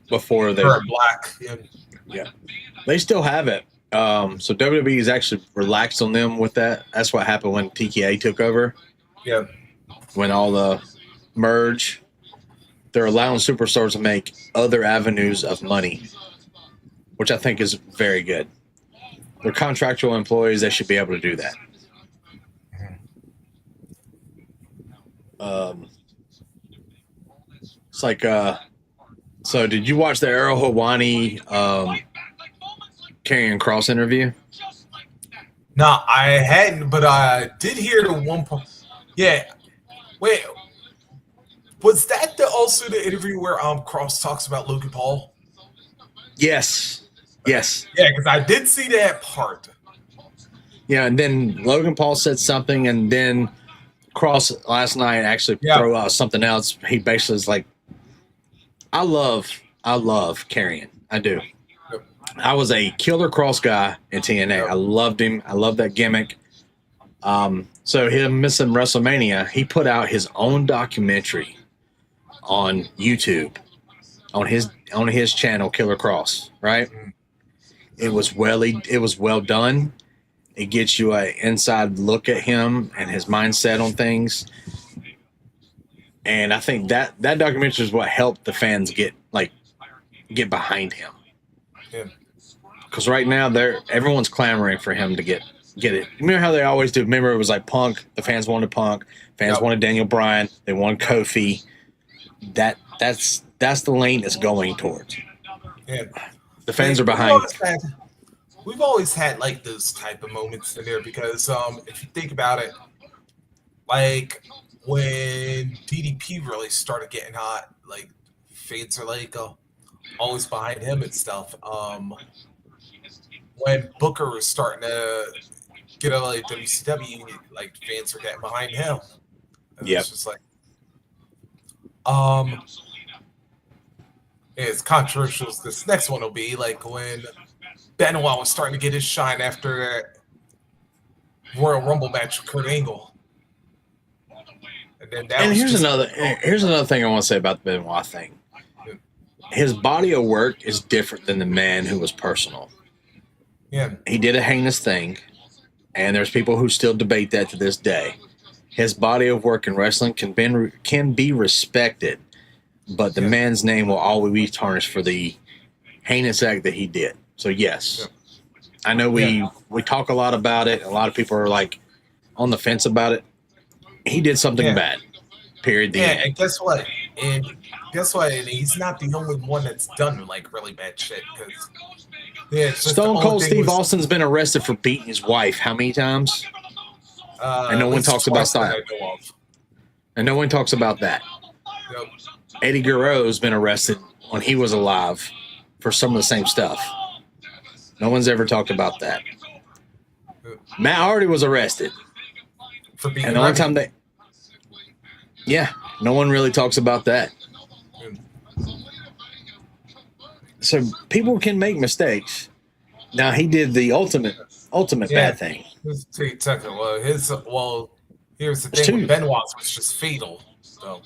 Before they her Black. Yeah, they still have it. So WWE is actually relaxed on them with that. That's what happened when TKA took over. Yeah. When all the merge, they're allowing superstars to make other avenues of money, which I think is very good. They're contractual employees. They should be able to do that. It's like, so did you watch the Errol Hawani Karrion Kross interview? No, I hadn't, but I did hear the one point. Yeah. Wait. Was that also the interview where Kross talks about Logan Paul? Yes. Yes. Yeah, because I did see that part. Yeah, and then Logan Paul said something, and then Kross last night actually threw out something else. He basically is like, I love Karrion. I do. Yep. I was a Killer Kross guy in TNA. Yep. I loved him. I love that gimmick. So him missing WrestleMania, he put out his own documentary on YouTube, on his channel, Killer Kross. Right? Mm-hmm. It was well done. It gets you an inside look at him and his mindset on things. And I think that documentary is what helped the fans get behind him. Because right now everyone's clamoring for him to get it. Remember how they always do? Remember it was like Punk. The fans wanted Punk. Fans wanted Daniel Bryan. They wanted Kofi. That's the lane it's going towards. Yeah. The fans are behind. We've always had like those type of moments in there because if you think about it, like when DDP really started getting hot, like fans are like always behind him and stuff. When Booker was starting to get out like WCW, like fans were getting behind him. Yeah, it's just like it's controversial. This next one will be like when Benoit was starting to get his shine after that Royal Rumble match with Kurt Angle. And here's another thing I want to say about the Benoit thing. His body of work is different than the man who was personal. Yeah. He did a heinous thing, and there's people who still debate that to this day. His body of work in wrestling can be respected, but the man's name will always be tarnished for the heinous act that he did. So yes, I know we talk a lot about it. A lot of people are like on the fence about it. He did something bad. Period. And guess what? And he's not the only one that's done like really bad shit. Stone Cold Steve Austin's been arrested for beating his wife how many times? And no one talks about that. And no one talks about that. Yep. Eddie Guerrero's been arrested when he was alive for some of the same stuff. No one's ever talked about that. Matt Hardy was arrested. For being and the only time no one really talks about that. So people can make mistakes. Now he did the ultimate bad thing. Here's the thing with Benoit was just fatal. So,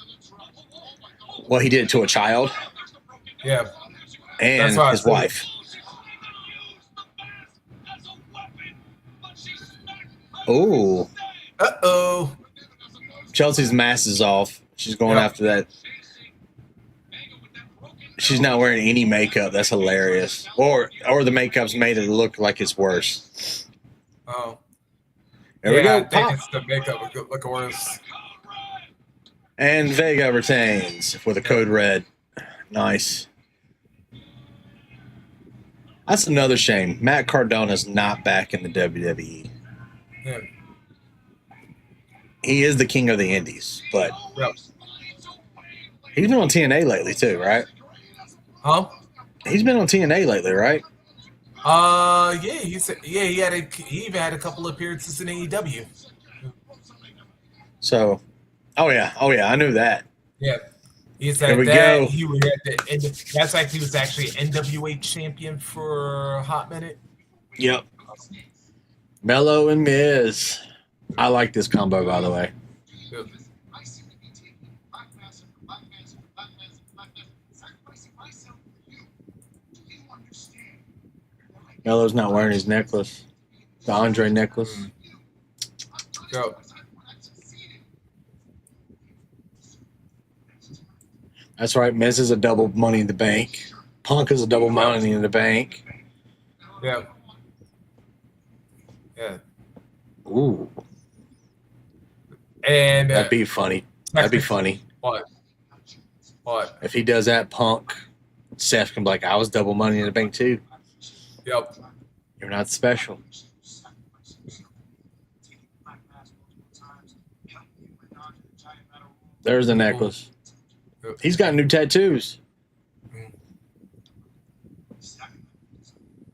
Well, he did it to a child yeah. and That's why I his said it. wife. Oh, Uh-oh. Chelsea's mask is off. She's going Yep. after that. She's not wearing any makeup. That's hilarious. Or the makeup's made it look like it's worse. Oh. There we Yeah, go. I think Pop. it's the makeup look worse. And Vega retains with a code red. Nice. That's another shame. Matt Cardona's not back in the WWE. Yeah. He is the king of the indies, but Yep. he's been on TNA lately too, right? Huh? He's been on TNA lately, right? Yeah, he even had a couple of appearances in AEW. So, oh yeah, I knew that. Yeah. He said Here we that go. he was that's like he was actually NWA champion for a hot minute. Yep. Mello and Miz. I like this combo, by the way. Yeah. Mello's not wearing his necklace, the Andre necklace. Go. That's right. Miz is a double Money in the Bank. Punk is a double Money in the Bank. Yeah. Yeah. Ooh, And that'd be funny. That'd be funny. What? What? If he does that, Punk, Seth can be like, I was double Money in the Bank too. Yep. You're not special. There's the necklace. He's got new tattoos.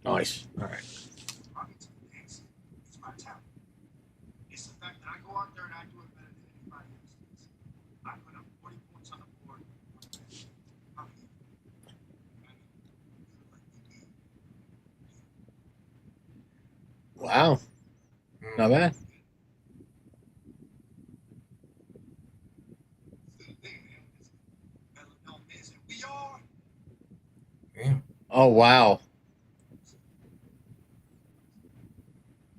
Nice. All right. Wow. Not bad. Yeah. Oh, wow.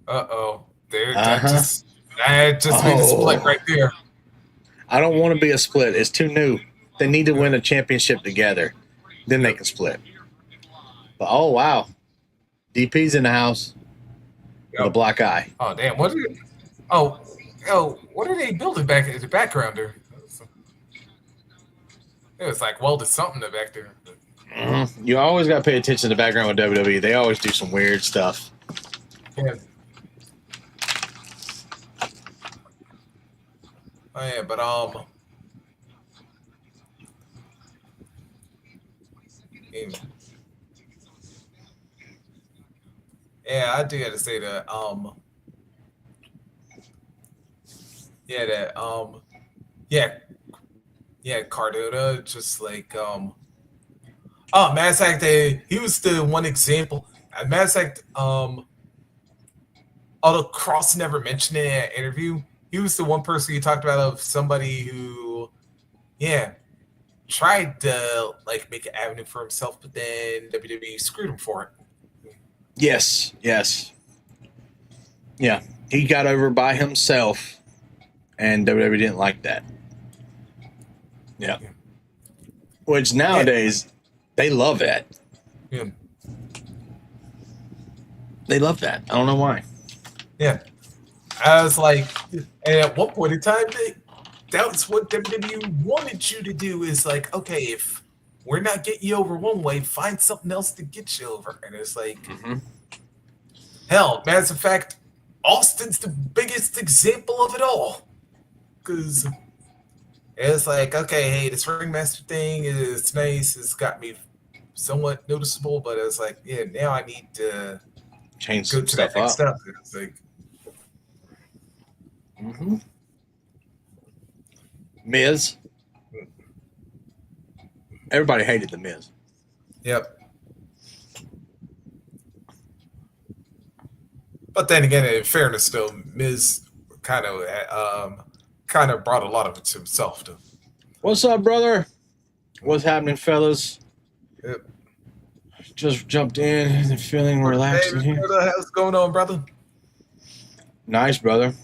Uh-oh. There, Uh-huh. that just made a split right there. I don't want to be a split. It's too new. They need to win a championship together. Then they can split. But, oh, wow. DP's in the house with a black eye. Oh, damn. What are they building back in the background there? It was like welded something back there. Mhm. You always got to pay attention to the background with WWE. They always do some weird stuff. Yeah. Oh yeah, but yeah, I do have to say that Cardona just like oh, matter of fact, he was the one example. Matter of fact, although Cross never mentioned it in that interview, he was the one person you talked about of somebody who, tried to like make an avenue for himself, but then WWE screwed him for it. Yes. Yeah. He got over by himself, and WWE didn't like that. Yeah. Which nowadays, they love that. Yeah. They love that. I don't know why. Yeah. I was like, and at one point in time, that's what WWE wanted you to do is like, okay, if we're not getting you over one way, find something else to get you over. And it's like, hell, matter of fact, Austin's the biggest example of it all. Because it's like, okay, hey, this Ringmaster thing is nice. It's got me somewhat noticeable, but it's like, yeah, now I need to Change go some to that stuff next up. step. It's like, Miz. Everybody hated the Miz. yep. But then again, in fairness, though, Miz kind of brought a lot of it to himself, though. What's up, brother? What's happening, fellas? Yep. Just jumped in and feeling relaxed in Hey, here. what's going on, brother? Nice, brother.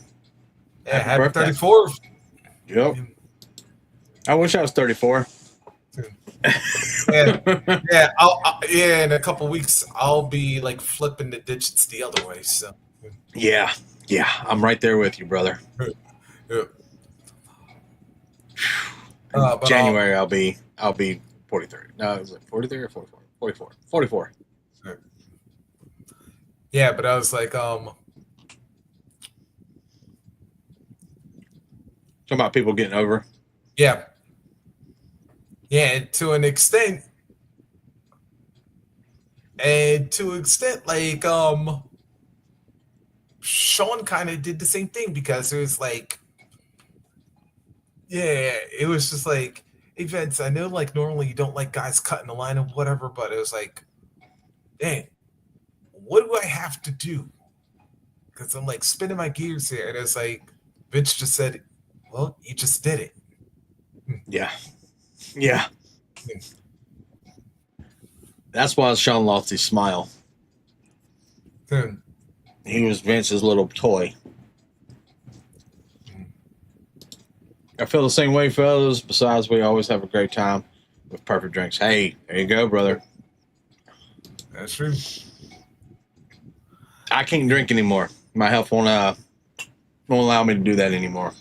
Yeah, Happy happy birthday. 34th. Yep. I wish I was 34. Yeah, in a couple weeks I'll be like flipping the digits the other way. So Yeah, I'm right there with you, brother. yeah. But, January, I'll be 43. No, is it 43 or 44? 44. 44. Yeah, but I was like, Talking about people getting over. yeah, and to an extent, like, Sean kind of did the same thing because it was like, yeah, it was just like, hey Vince, I know like normally you don't like guys cutting the line or whatever, but it was like, dang, what do I have to do? Because I'm like spinning my gears here, and it's like Vince just said, well, you just did it. Yeah. That's why Sean lost his smile. He was Vince's little toy. I feel the same way, fellas. Besides, we always have a great time with perfect drinks. Hey, there you go, brother. That's true. I can't drink anymore. My health won't allow me to do that anymore.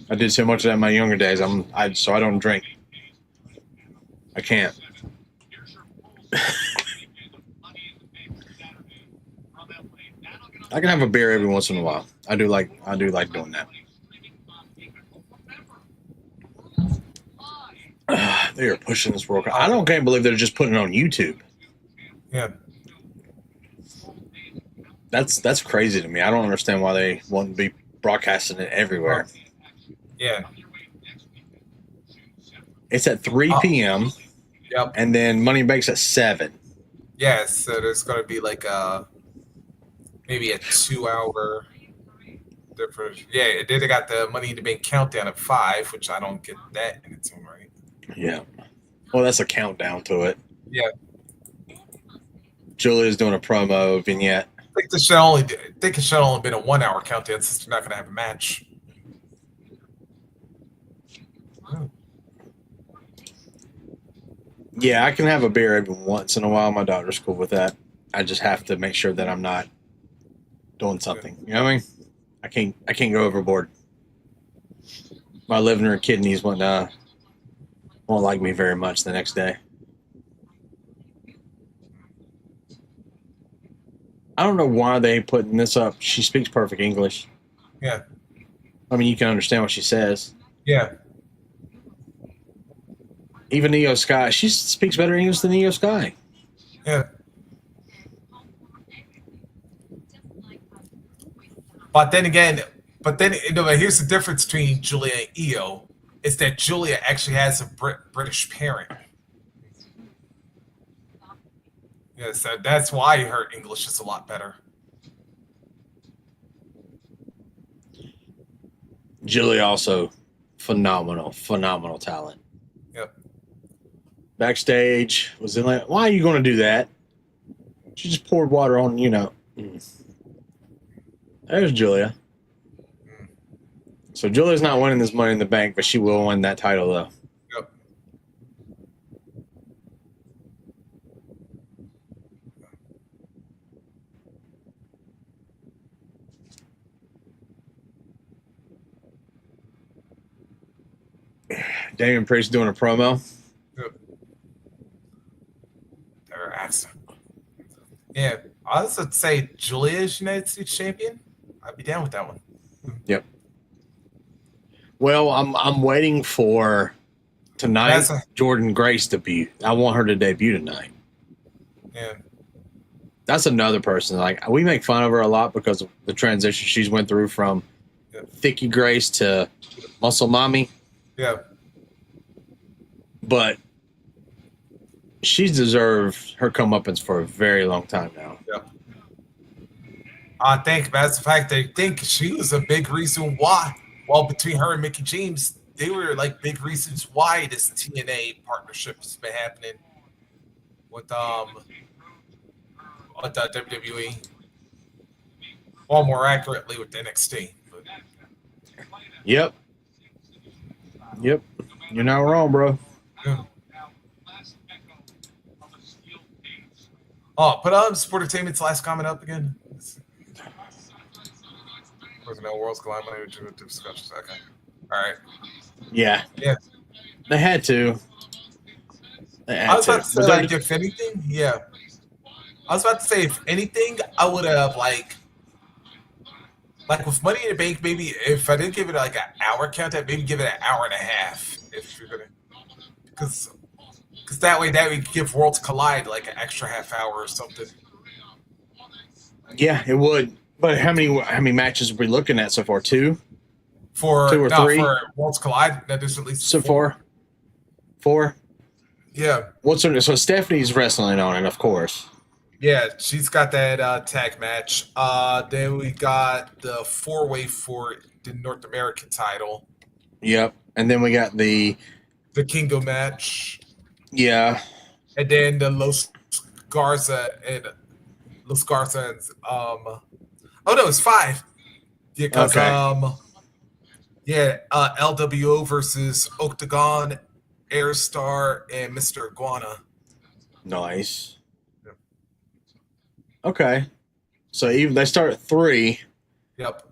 I did so much of that in my younger days. So I don't drink. I can't. I can have a beer every once in a while. I do like doing that. They are pushing this world. Can't believe they're just putting it on YouTube. Yeah. That's crazy to me. I don't understand why they want to be broadcasting it everywhere. Yeah. It's at 3 p.m. Yep. And then Money Bank's at 7. Yeah, so there's going to be like maybe a 2-hour difference. Yeah, then they got the Money in the Bank countdown at 5, which I don't get that in its own right. Yeah. Well, that's a countdown to it. Yeah. Julia's doing a promo vignette. I think it should only been a 1-hour countdown since they're not going to have a match. Yeah, I can have a beer every once in a while. My daughter's cool with that. I just have to make sure that I'm not doing something. You know what I mean? I can't go overboard. My liver and kidneys won't like me very much the next day. I don't know why they putting this up. She speaks perfect English. Yeah. I mean, you can understand what she says. Yeah. Even Io Sky, she speaks better English than Io Sky. Yeah. But then here's the difference between Julia and Io. Is that Julia actually has a British parent. Yeah, so that's why her English is a lot better. Julia also phenomenal talent. Yep. Backstage was in like, why are you going to do that? She just poured water on, There's Julia. So Julia's not winning this Money in the Bank, but she will win that title though. Yep. Damian Priest doing a promo. Yep. They're awesome. Yeah, I was to say Julia is United States champion. I'd be down with that one. Yep. Well, I'm waiting for tonight Jordan Grace debut. I want her to debut tonight. Yeah. That's another person. Like, we make fun of her a lot because of the transition she's went through from Thicky Grace to Muscle Mommy. Yeah. But she's deserved her comeuppance for a very long time now. Yeah. I think that's the fact they think she was a big reason why. Well, between her and Mickey James, they were like big reasons why this TNA partnership has been happening with the WWE. Or more accurately with NXT. But. Yep. Yep. You're not wrong, bro. Yeah. Oh, put on Sportainment's last comment up again. No Worlds Collide money with discussions. Okay. All right. Yeah. Yeah. They had to. I was about to say, like, if anything, yeah. I was about to say, if anything, I would have, like with Money in the Bank, maybe if I didn't give it like an hour count, I'd maybe give it an hour and a half. If you're gonna, because that way would give Worlds Collide like an extra half hour or something. Yeah, it would. But how many matches are we looking at so far? Two or three? For Worlds Collide, that is at least so far. Four. Yeah. So Stephanie's wrestling on it, of course. Yeah, she's got that tag match. Then we got the 4-way for the North American title. Yep. And then we got the Kingo match. Yeah. And then the Los Garza and oh no, it's 5. Yeah, because LWO versus Octagon, Airstar, and Mr. Iguana. Nice. Okay. So even they start at 3. Yep.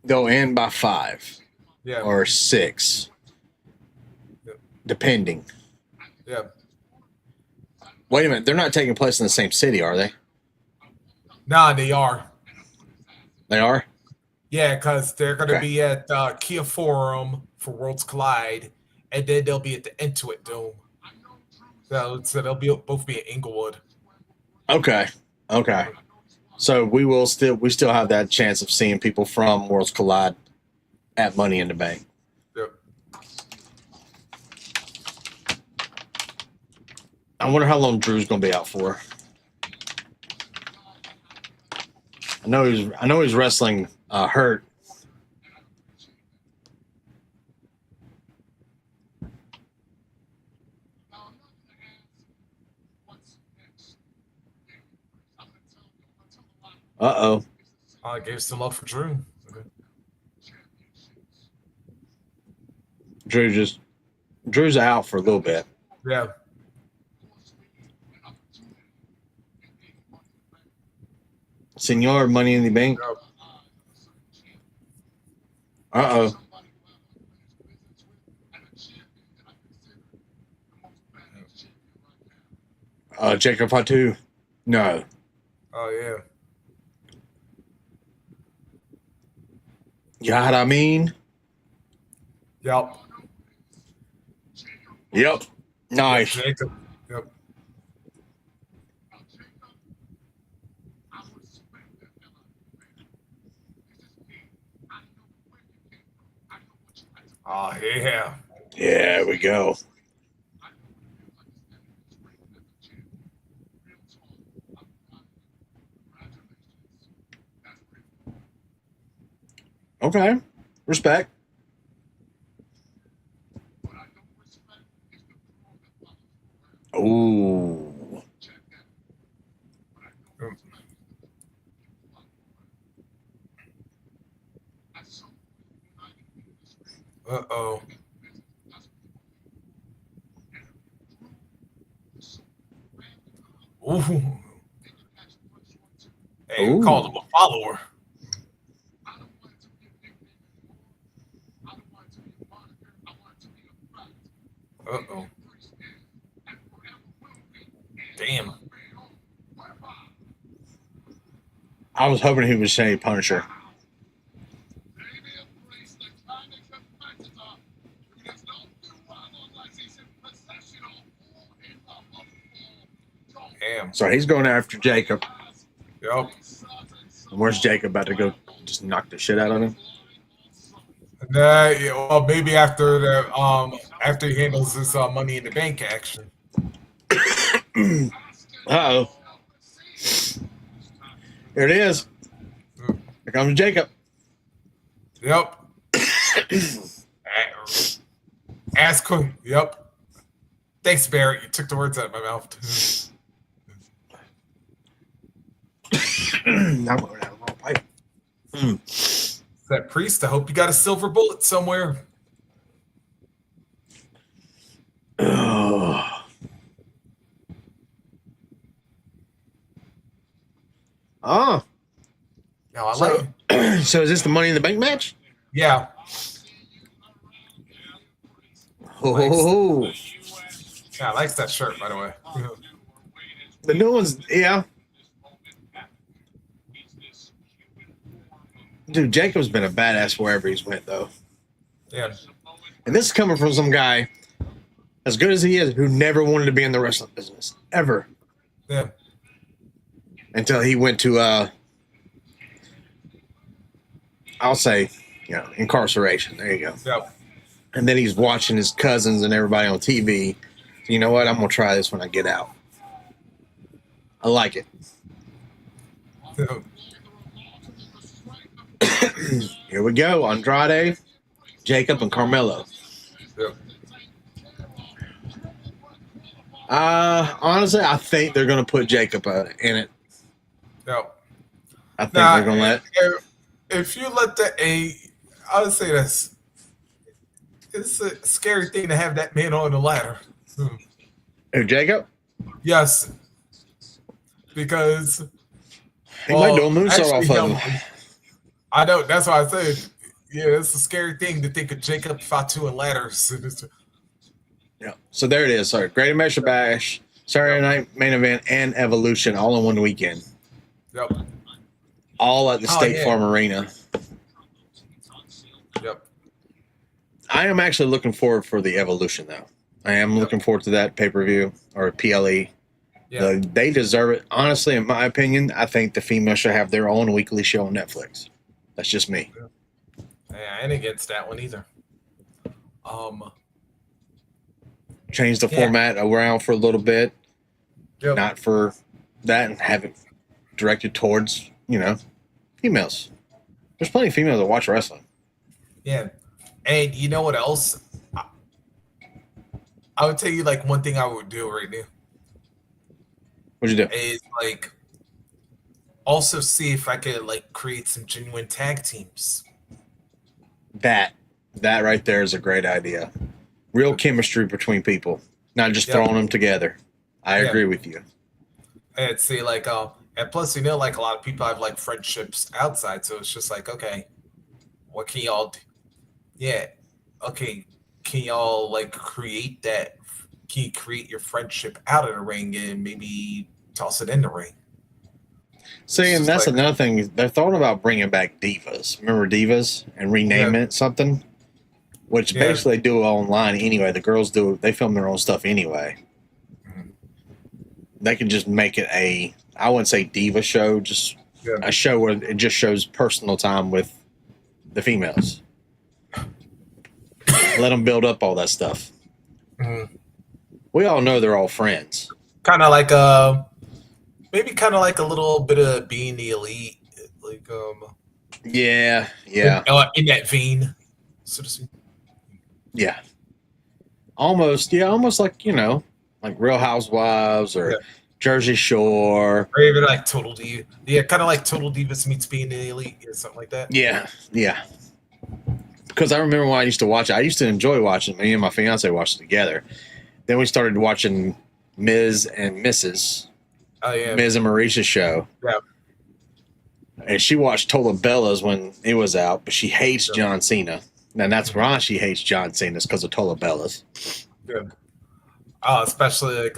They'll end by 5. Yeah. Or 6. Yep. Depending. Yeah. Wait a minute. They're not taking place in the same city, are they? Nah, they are. They are? Yeah, because they're going to be at Kia Forum for Worlds Collide, and then they'll be at the Intuit Dome. So they'll both be at Inglewood. Okay. So we still have that chance of seeing people from Worlds Collide at Money in the Bank. Yep. I wonder how long Drew's gonna be out for. I know he's wrestling hurt. Uh-oh. I gave some love for Drew. Okay. Drew's out for a little bit. Yeah. Senor Money in the Bank. Uh-oh. Jacob Fatu. No. Oh, yeah. You know what I mean? Yep. Nice. Jacob. Yep. Oh, yeah. Yeah, we go. Okay. Respect. Ooh. Uh-oh. Ooh. Hey, Ooh. called him a follower. Uh-oh. Damn. I was hoping he would say Punisher. Damn. So he's going after Jacob. Yep. And where's Jacob about to go just knock the shit out of him? Yeah, well, maybe after after he handles this Money in the Bank action. Uh-oh. Here it is. Here comes Jacob. Yep. Ask quick. Yep. Thanks, Barrett. You took the words out of my mouth. I'm going down the wrong pipe. That priest, I hope you got a silver bullet somewhere. Oh. Oh. No, I like it. So is this the Money in the Bank match? Yeah. Oh. Yeah, I like that shirt, by the way. The new one's, yeah. Dude, Jacob's been a badass wherever he's went, though. Yeah. And this is coming from some guy, as good as he is, who never wanted to be in the wrestling business. Ever. Yeah. Until he went to, I'll say, incarceration. There you go. Yep. And then he's watching his cousins and everybody on TV. So you know what? I'm going to try this when I get out. I like it. Yep. Here we go. Andrade, Jacob, and Carmelo. Yep. Honestly, I think they're going to put Jacob in it. Yep. I think they're going to let. If you let I would say this. It's a scary thing to have that man on the ladder. Who, Jacob? Yes. Because He might do a moonsault off of him. I know. That's why I said, yeah, it's a scary thing to think of Jacob Fatu and ladders. Yeah. So there it is. Sorry. Great American Bash, Saturday Night Main Event, and Evolution all in one weekend. Yep. All at the State Farm Arena. Yep. I am actually looking forward for the Evolution, though. I am looking forward to that pay-per-view or PLE. Yeah. They deserve it. Honestly, in my opinion, I think the females should have their own weekly show on Netflix. That's just me. Yeah, I ain't against that one either. Change the format around for a little bit. Yep. Not for that, and have it directed towards, females. There's plenty of females that watch wrestling. Yeah. And you know what else? I would tell you, like, one thing I would do right now. What'd you do? Is, like, also see if I could, like, create some genuine tag teams. That right there is a great idea. Real chemistry between people, not just throwing them together. I agree with you. And see, like, and plus, like, a lot of people have, like, friendships outside, so it's just like, okay, what can y'all do? Yeah, okay, can y'all, like, create that? Can you create your friendship out of the ring and maybe toss it in the ring? See, and that's another thing. They're thinking about bringing back Divas. Remember Divas? And rename it something? Which basically do it online anyway. The girls they film their own stuff anyway. Mm-hmm. They can just make it I wouldn't say diva show, just a show where it just shows personal time with the females. Let them build up all that stuff. Mm-hmm. We all know they're all friends. Kind of like maybe kind of like a little bit of Being the Elite, like yeah, in that vein, so to speak. Yeah, almost like like Real Housewives or Jersey Shore, or even like Total Divas. Yeah, kind of like Total Divas meets Being the Elite or something like that. Yeah. Because I remember when I used to watch it, I used to enjoy watching. Me and my fiance watched it together. Then we started watching Ms. and Mrs. Oh yeah, Ms. and Marisha's show. Yeah. And she watched Tola Bellas when it was out, but she hates John Cena. And that's why she hates John Cena, is because of Tola Bellas. Good. Especially like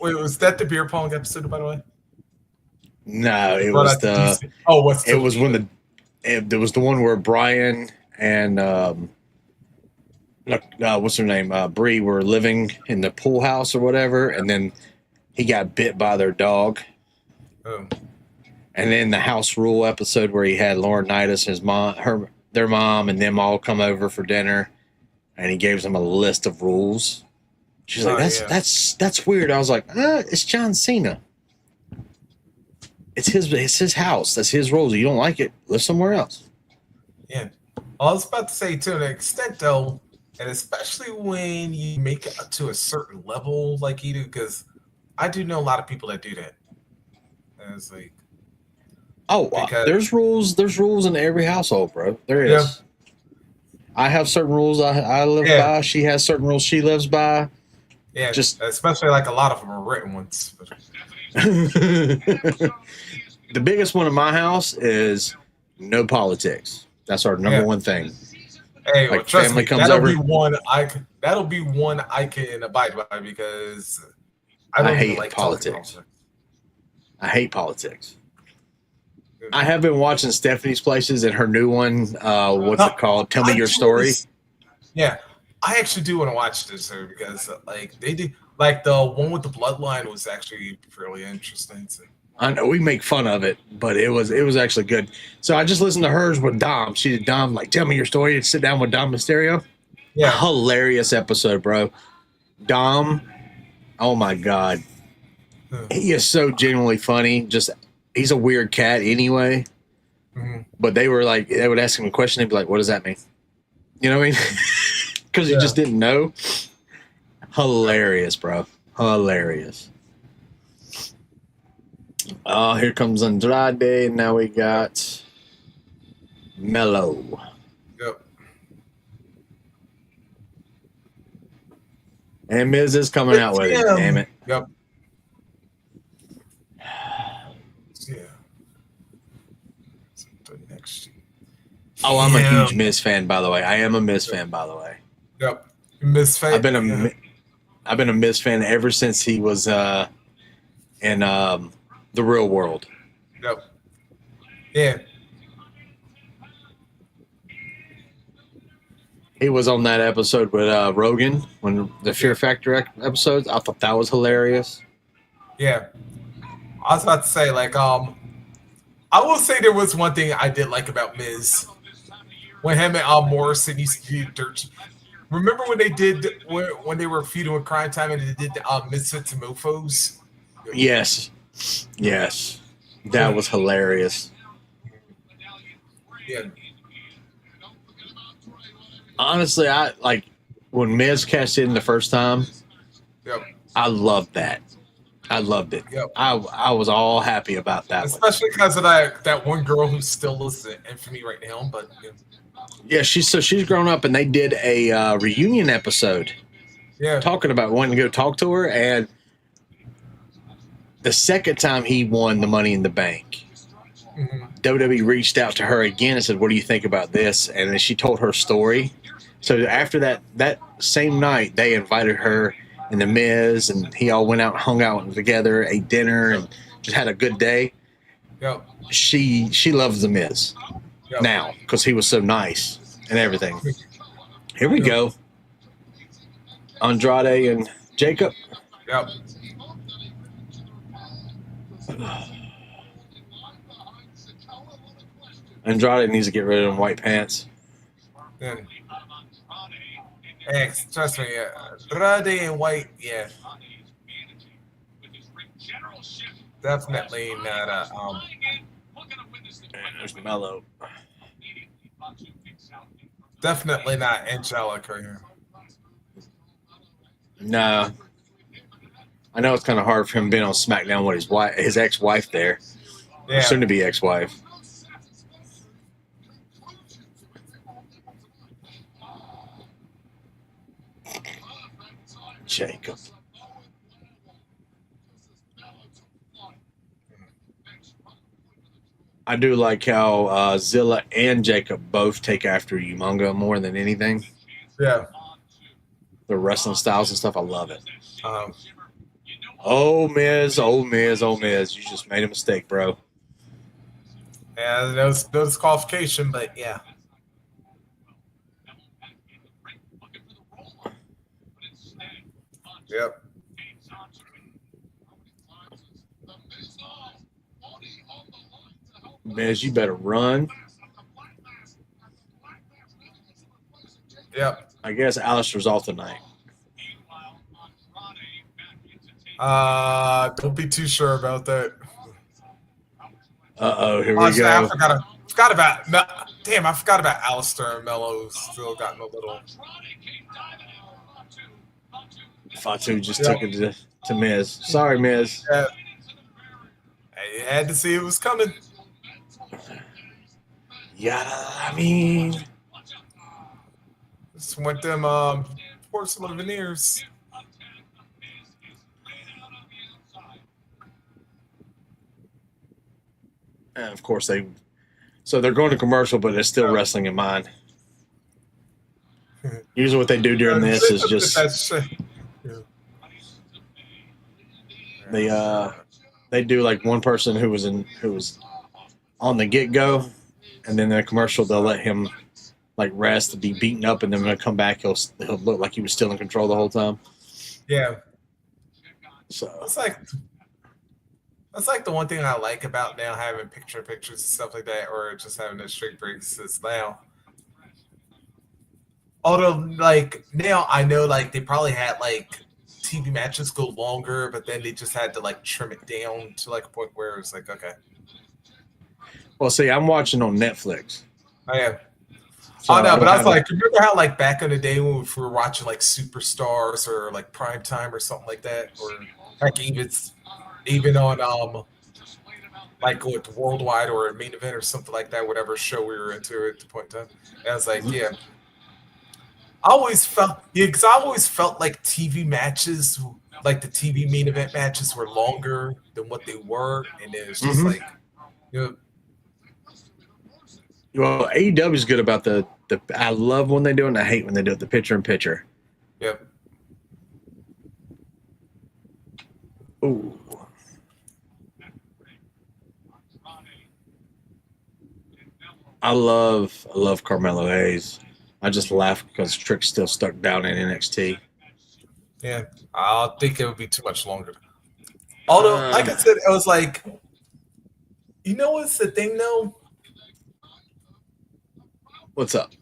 wait, was that the beer pong episode, by the way? No, it was it was when there was the one where Brian and what's her name? Bree were living in the pool house or whatever, and then he got bit by their dog. Oh. And then the house rule episode where he had Lauren Nidus, their mom, and them all come over for dinner, and he gave them a list of rules. She's like, that's weird. I was like, it's John Cena. It's his house. That's his rules. If you don't like it, live somewhere else. Yeah. I was about to say, to an extent, though, And especially when you make it to a certain level like you do, because I do know a lot of people that do that. And it's like, Oh, because there's rules. There's rules in every household, bro. There is. yeah, I have certain rules I live yeah, by. She has certain rules she lives by. yeah, Just especially like a lot of them are written ones. the biggest one in my house is no politics. That's our number Yeah. one thing. Hey, Like, trust family me, comes that'll over. be one I can abide by because I I don't even hate like politics. talking I hate politics. I have been watching Stephanie's Places and her new one. What's it called? Tell me your story. Yeah, I actually do want to watch this because like they do, like the one with the bloodline was actually fairly interesting. So. I know we make fun of it, but it was actually good. So I just listened to hers with Dom. She did Dom like tell me your story and sit down with Dom Mysterio. Yeah, Hilarious episode, bro. Dom, oh my god, he is so genuinely funny. Just he's a weird cat anyway. mm-hmm. But they would ask him a question. They'd be like, "What does that mean?" You know what I mean? Because he just didn't know. Hilarious, bro. Hilarious. Oh, here comes Andrade, and now we got Mello. Yep. And Miz is coming out with it, damn it. Yep. Yeah. Next. Oh, I'm a huge Miz fan, by the way. I am a Miz fan, by the way. Yep. Miz fan. I've been a Miz fan ever since he was in the Real World. Yep. Yeah. He was on that episode with Rogan, when the Fear Factor episodes. I thought that was hilarious. Yeah. I was about to say, like, I will say there was one thing I did like about Miz. When him and Morrison used to do dirt. Remember when they did, when they were feuding with Crime Time and they did Misfits and Mofos? Yes. Yes. That was hilarious. Yeah. Honestly, I like when Miz cashed in the first time. Yep. I loved that. I loved it. Yep. I was all happy about that. Especially because of that one girl who still lives in infamy right now. But yeah, she's grown up, and they did a reunion episode. Yeah. Talking about wanting to go talk to her, and the second time he won the Money in the Bank, WWE reached out to her again and said, "What do you think about this?" And then she told her story. So after that same night, they invited her and the Miz, and he all went out, hung out together, ate dinner, and just had a good day. Yep. She loves the Miz now because he was so nice and everything. Here we go, Andrade and Jacob. Yep. Andrade needs to get rid of them white pants. Yeah. Hey, trust me, Andrade and White, yeah. Definitely not There's Mello. definitely not angelic right here. No. I know it's kind of hard for him being on SmackDown with his ex-wife there. Yeah. Soon to be ex-wife. Jacob. I do like how Zilla and Jacob both take after Umonga more than anything. Yeah. The wrestling styles and stuff, I love it. Oh, Miz. You just made a mistake, bro. Yeah, no disqualification, but yeah. Yep. Miz, you better run. Yep. I guess Alistair's off tonight. Don't be too sure about that. Uh-oh, here we go. I forgot about Damn, I forgot about Alistair and Mello. Still gotten a little. Fatu just took it to Miz. Sorry, Miz. Yeah. I had to see it was coming. Yeah, I mean, Just went them porcelain veneers. and of course they're going to commercial, but it's still wrestling in mind. Usually, what they do during this is just they do like one person who was on the get go, and then in the commercial they'll let him like rest and be beaten up, and then when they come back he'll look like he was still in control the whole time. Yeah. So That's like the one thing I like about now having pictures and stuff like that, or just having the straight breaks is now. Although, like, now I know, like, they probably had, like, TV matches go longer, but then they just had to, like, trim it down to, like, a point where it was like, okay. Well, see, I'm watching on Netflix. I am. So Oh, no, I but I was don't like, remember how, like, back in the day when we were watching, like, Superstars or, like, Prime Time or something like that? Or, like, even on, like, with Worldwide or a Main Event or something like that, whatever show we were into at the point in time. And I was like, yeah. I always felt like TV matches, like the TV main event matches, were longer than what they were, and it was just like, you know. Well, AEW is good about the. I love when they do it, and I hate when they do it. The picture-in-picture. Yep. Ooh. I love Carmelo Hayes. I just laugh because Trick's still stuck down in NXT. Yeah, I think it would be too much longer. Although, like I said, it was like, you know what's the thing, though? What's up?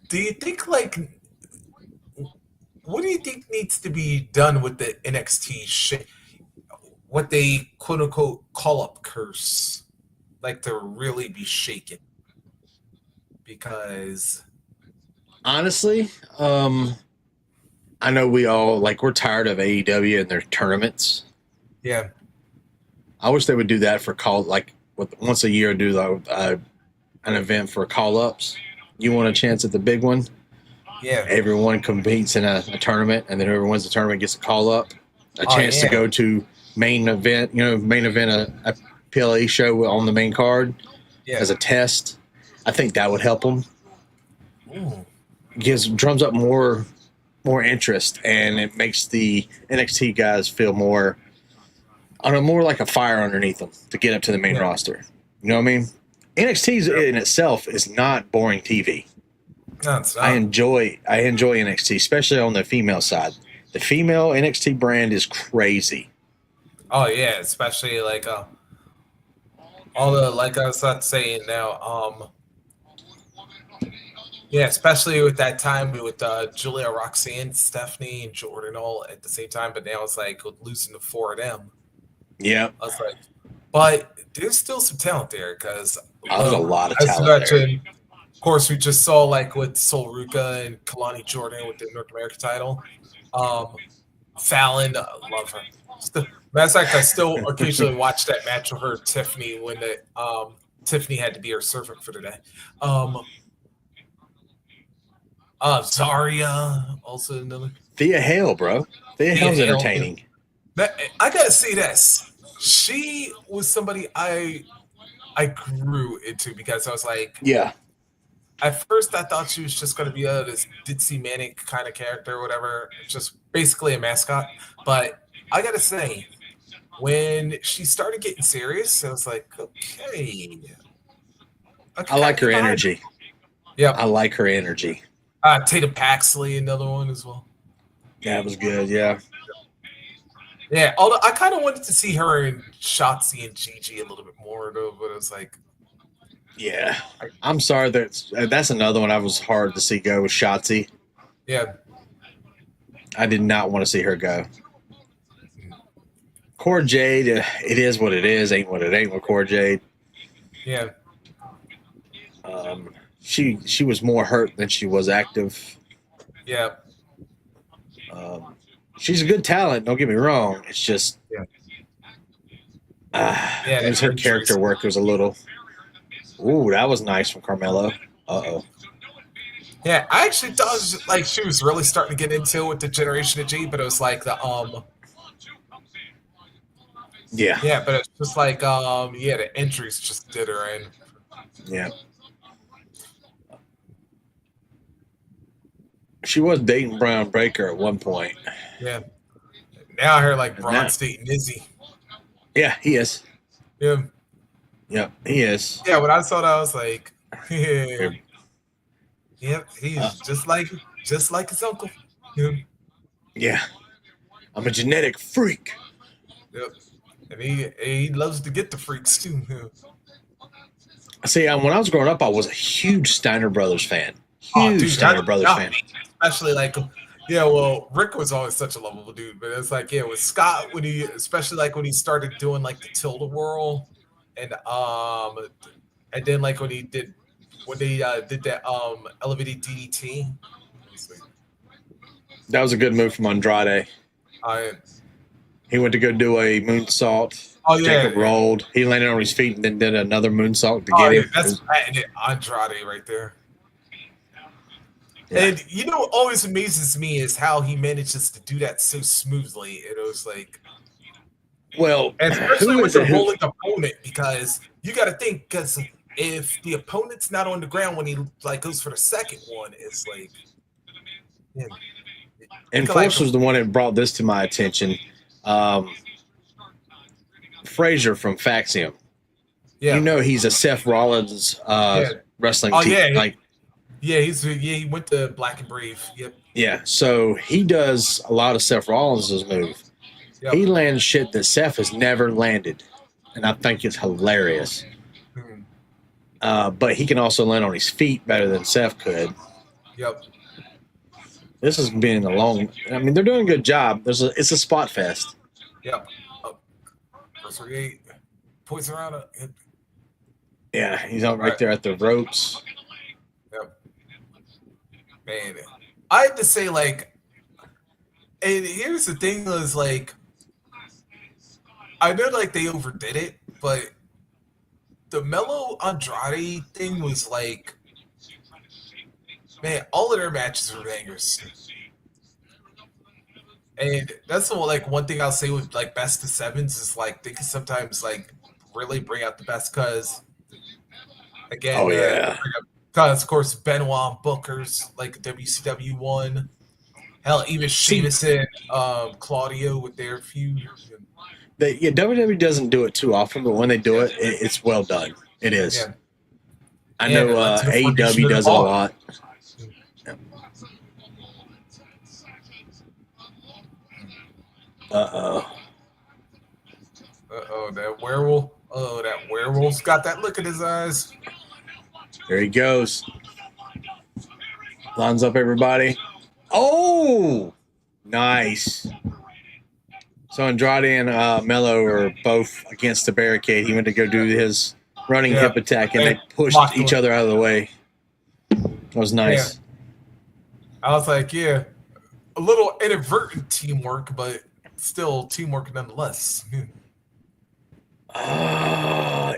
Do you think, like, what do you think needs to be done with the NXT what they quote-unquote call-up curse? Like, to really be shaken? Because honestly, I know we all we're tired of AEW and their tournaments. Yeah, I wish they would do that for once a year, do an event for call-ups. You want a chance at the big one? Yeah, everyone competes in a tournament, and then whoever wins the tournament gets a call-up, a chance to go to main event. A PLE show on the main card as a test. I think that would help them. Drums up more interest, and it makes the NXT guys feel more like a fire underneath them to get up to the main roster. You know what I mean? NXT in itself is not boring TV. No, it's not. I enjoy NXT, especially on the female side. The female NXT brand is crazy. Oh yeah, especially like all the, like I was saying now, yeah, especially with that time with Julia, Roxanne, Stephanie, and Jordan all at the same time. But now it's like losing the four of them. Yeah, I was like, but there's still some talent there because there's a lot of talent there. Of course, we just saw like with Sol Ruka and Kalani Jordan with the North American title. Fallon, love her. Matter of fact, I still occasionally watch that match with her, Tiffany, when Tiffany had to be her servant for the day. Zaria, also another. Thea Hale, bro. Thea Hale's entertaining. I gotta say this. She was somebody I grew into because I was like, yeah. At first, I thought she was just going to be this ditzy manic kind of character or whatever, just basically a mascot. But I got to say, when she started getting serious, I was like, okay. I like her energy. Yeah. I like her energy. Tatum Paxley, another one as well. That was good, yeah. Yeah, although I kind of wanted to see her and Shotzi and Gigi a little bit more, though, but it was like, yeah, I'm sorry that's another one I was hard to see go with Shotzi. Yeah, I did not want to see her go. Cora Jade, it is what it is. Ain't what it ain't with Cora Jade. Yeah, She was more hurt than she was active. Yeah. She's a good talent. Don't get me wrong. It's just, Yeah. it was her character work was a little. Ooh, that was nice from Carmelo. Uh-oh. Yeah, I actually thought it was like she was really starting to get into it with the Generation of G, but it was like the Yeah. Yeah, but it's just like the injuries just did her in. Yeah. She was dating Brown Breaker at one point. Yeah. Now I hear like Braun now- dating Izzy. Yeah, he is. Yeah. Yep, he is. Yeah, when I saw that I was like, yeah. Yep, he's just like his uncle. Yeah. Yeah. I'm a genetic freak. Yep. And he loves to get the freaks too. Yeah. See, when I was growing up, I was a huge Steiner Brothers fan. Huge Steiner Brothers fan. Especially like, well, Rick was always such a lovable dude, but it's like, with Scott, especially like when he started doing like the Tilda Whirl, and then like when they did that elevated DDT. That was a good move from Andrade. He went to go do a moonsault. Oh, yeah. Jacob rolled. He landed on his feet and then did another moonsault to get him. That's Andrade right there. Yeah. And what always amazes me is how he manages to do that so smoothly. It was like, well, especially with the rolling opponent, because you got to think, because if the opponent's not on the ground when he like goes for the second one, it's like, Enforcer's the one that brought this to my attention. Frazier from Faxium. Yeah. He's a Seth Rollins wrestling team. Yeah. He went to Black and Brave. Yep. Yeah, so he does a lot of Seth Rollins' move. Yep. He lands shit that Seth has never landed, and I think it's hilarious. But he can also land on his feet better than Seth could. Yep. This has been a long. I mean, they're doing a good job. It's a spot fest. Yep. First 38. Points around it. Yeah, he's out right there at the ropes. Yep. Man, I had to say, like, and here's the thing is, like, I know, like, they overdid it, but the Melo Andrade thing was, like, man, all of their matches were bangers. And that's one thing I'll say with, like, best of sevens is, like, they can sometimes, like, really bring out the best because, again, because, of course, Benoit Booker's, like, WCW one. Hell, even Sheamus and Claudio with their feud. WWE doesn't do it too often, but when they do it, it's well done. It is. Yeah. I know AEW does it a lot. That werewolf. Oh, that werewolf's got that look in his eyes. There he goes. Lines up, everybody. Oh, nice. So Andrade and Melo are both against the barricade. He went to go do his running hip attack, and they pushed each other out of the way. That was nice. Yeah. I was like, a little inadvertent teamwork, but still teamwork nonetheless.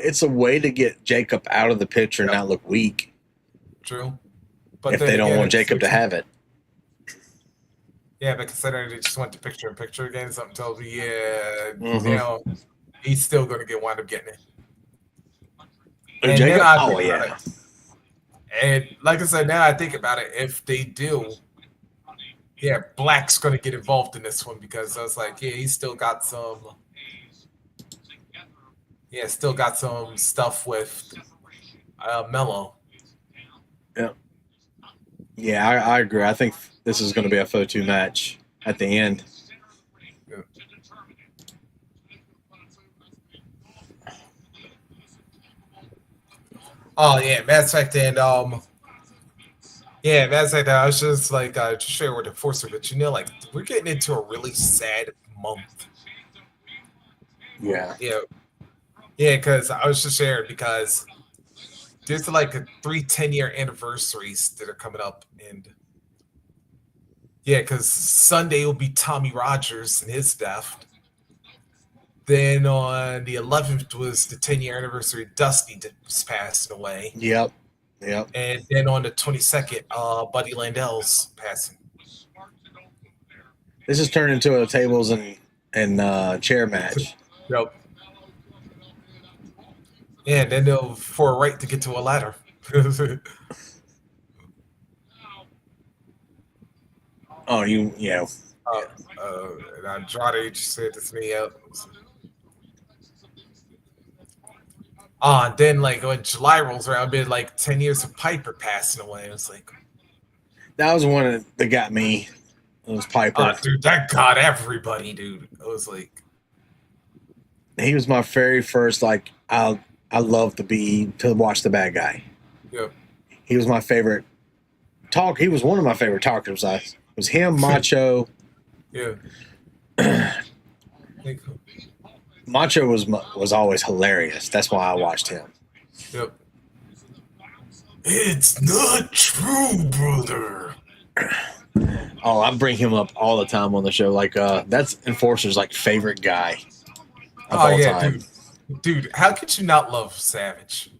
It's a way to get Jacob out of the picture and not look weak. True. But if they don't want Jacob to have it. Yeah, but considering they just went to picture-in-picture again, something tells me, he's still going to wind up getting it. And Jacob? And like I said, now I think about it, if they do, Black's going to get involved in this one because I was like, he's still got some... Yeah, still got some stuff with Melo. Yeah. Yeah, I agree. I think this is going to be a photo match at the end. Yeah. Oh, yeah, matter of fact, and matter of fact, I was just like, just share with the Enforcer, but like, we're getting into a really sad month. Yeah. Yeah. Yeah, because I was just sharing because there's like 10-year anniversaries that are coming up, and yeah, because Sunday will be Tommy Rogers and his death. Then on the 11th was the 10-year anniversary. Dusty was passing away. Yep. And then on the 22nd, Buddy Landell's passing. This has turned into a tables and chair match. Yep. And then they'll for a right to get to a ladder. Oh, and Andrade just said this to me out. And then like when July rolls around, it'll be like 10 years of Piper passing away. It was like that was one that got me. It was Piper. Dude, that got everybody, dude. It was like he was my very first like I love to watch the bad guy. Yep. He was my favorite he was one of my favorite talkers. It was him, Macho. Yeah. Macho was always hilarious. That's why I watched him. Yep. It's not true, brother. Oh, I bring him up all the time on the show. Like that's Enforcer's like favorite guy of all time. Dude, how could you not love Savage?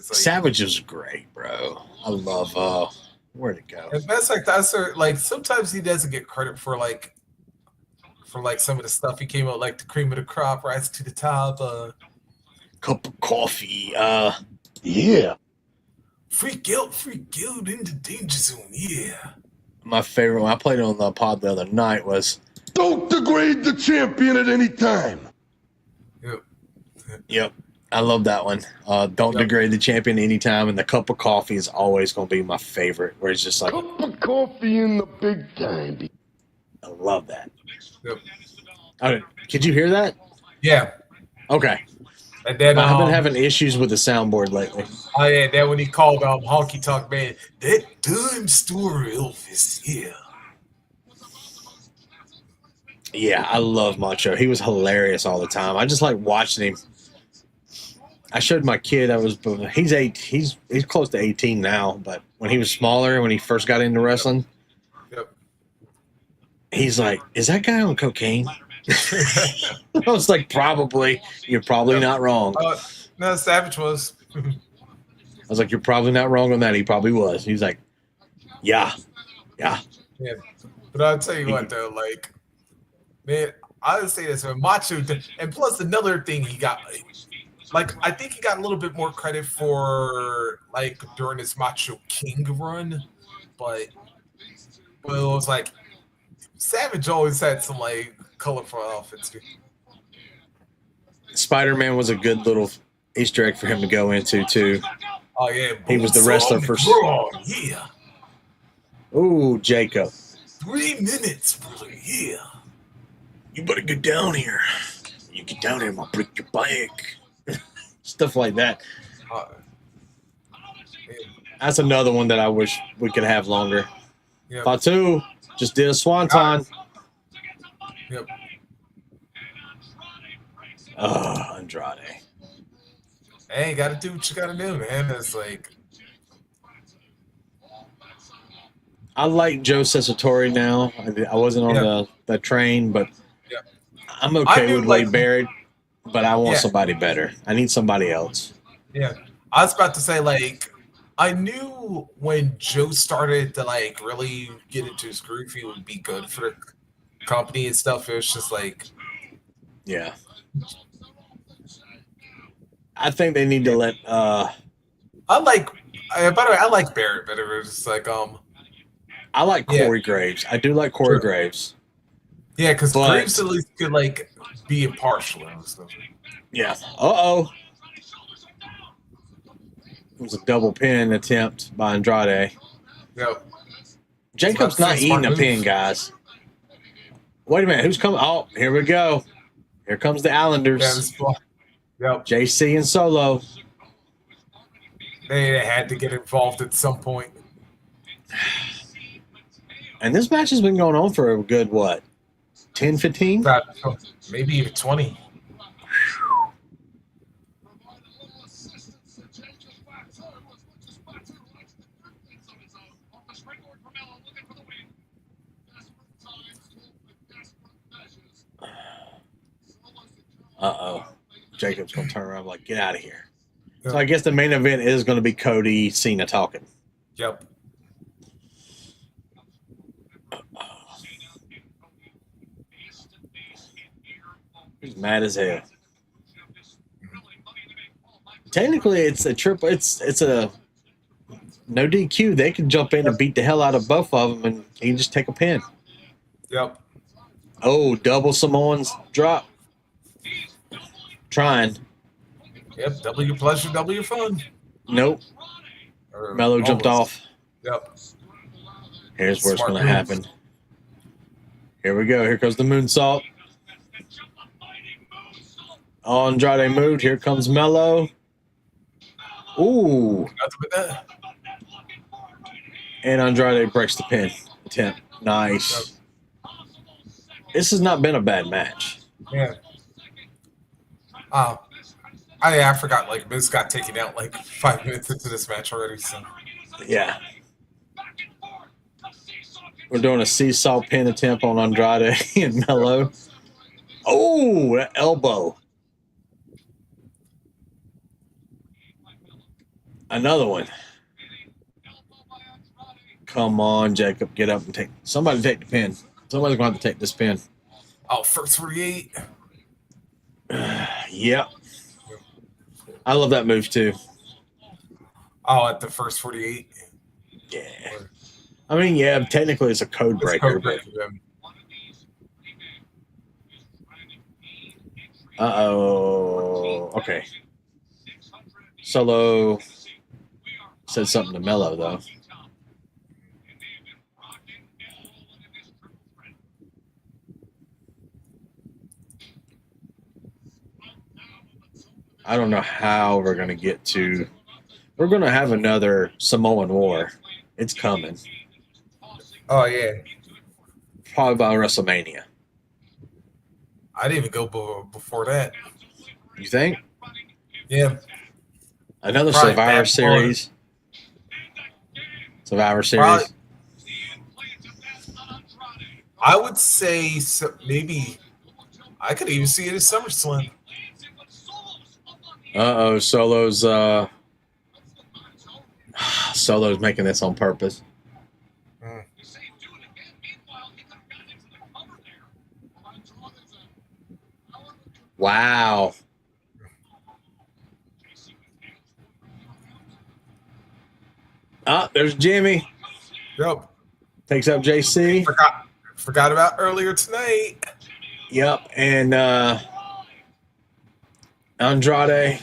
Savage is great, bro. I love where'd it go? And that's like sometimes he doesn't get credit for some of the stuff he came out, like the cream of the crop, rise to the top, cup of coffee, Yeah. Freak out in the danger zone, yeah. My favorite one, I played it on the pod the other night, was Don't degrade the champion at any time. Yep. I love that one. Don't degrade the champion anytime, and the cup of coffee is always going to be my favorite, where it's just like Cup of coffee in the big time. I love that. Yep. Oh, could you hear that? Yeah. Okay. And then I've been having issues with the soundboard lately. Oh yeah, then when he called Honky Tonk Man, that time store Elvis, yeah. Yeah, I love Macho. He was hilarious all the time. I just like watching him. I showed my kid. He's close to 18 now, but when he was smaller, when he first got into wrestling, he's like, "Is that guy on cocaine?" I was like, "Probably. You're probably not wrong." No, Savage was. I was like, "You're probably not wrong on that. He probably was." He's like, "Yeah." Yeah, but I'll tell you what though, like, man, I would say this when Macho, and plus another thing he got, like I think he got a little bit more credit for like during his Macho King run, but it was like Savage always had some like colorful outfits. Spider-Man was a good little Easter egg for him to go into too. Oh yeah, he was the wrestler for. Yeah. Ooh, Jacob. 3 minutes, brother. Yeah. You better get down here. You get down here, I'm gonna break your back. Stuff like that. That's another one that I wish we could have longer. Yep. Fatu just did a swanton. Yep. Oh, Andrade. Hey, gotta do what you gotta do, man. It's like I like Joe Cessatori now. I wasn't on the train, but I'm okay with Wade Barrett. But I want somebody better. I need somebody else. Yeah, I was about to say, like, I knew when Joe started to like really get into his groove, he would be good for the company and stuff. It was just like, yeah. I think they need to let. By the way, I like Barrett, but it was just like I like Corey Graves. I do like Corey Graves. Yeah, because Graves at least could like be impartial and stuff. Yeah. It was a double pin attempt by Andrade. Yep. Jacob's not eating a pin, guys. Wait a minute. Who's coming? Oh, here we go. Here comes the Islanders. Yep. JC and Solo. They had to get involved at some point. And this match has been going on for a good, 10, 15? Maybe even 20. Uh-oh. Jacob's going to turn around like, get out of here. So I guess the main event is going to be Cody Cena talking. Yep. He's mad as hell. Technically, it's a triple. It's a no DQ. They can jump in and beat the hell out of both of them, and he can just take a pin. Yep. Oh, double Samoans drop. Trying. Yep. W pleasure, W fun. Nope. Or Mello jumped almost. off. Yep. Here's where it's Smart going to moves. happen. Here we go. Here comes the moonsault. Andrade moved. Here comes Mello. Ooh. Nothing but that. And Andrade breaks the pin attempt. Nice. This has not been a bad match. Yeah. I forgot. Like Miz got taken out like 5 minutes into this match already. So Yeah. We're doing a seesaw pin attempt on Andrade and Mello. Oh, that elbow. Another one. Come on, Jacob. Get up and take. Somebody take the pin. Somebody's going to have to take this pin. first 48. Yep. I love that move too. At the first 48. Yeah. I mean, yeah, technically it's a code It's breaker. code breaker, then. Uh-oh. Okay. Solo said something to Mello, though. I don't know how we're going to get to... We're going to have another Samoan War. It's coming. Oh yeah. Probably by WrestleMania. I didn't even go before that. You think? Yeah. Another Probably Survivor Bad Series. Survivor Series. Probably- I would say maybe I could even see it as SummerSlam. Uh-oh, Solo's making this on purpose. Wow. There's Jimmy. Yep. Takes up JC. Forgot about earlier tonight. Yep. And Andrade.